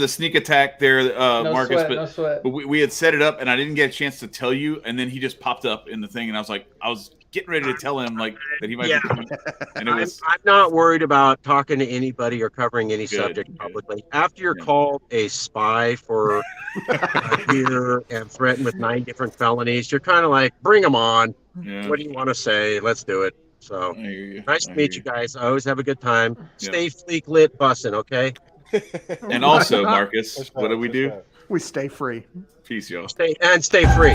the sneak attack there, No Marcus. sweat, no sweat. But we had set it up, and I didn't get a chance to tell you, and then he just popped up in the thing, and I was getting ready to tell him like that he might be coming, and it was. I'm not worried about talking to anybody or covering any Good, subject good. publicly. After you're called a spy for a year and threatened with 9 different felonies, you're kind of like, bring them on. Yeah. What do you want to say? Let's do it. So I hear you. nice to meet you guys. I always have a good time. Yeah. Stay fleek lit bussin', okay? And also, Marcus, what do we do? We stay free. Peace, y'all. Stay free.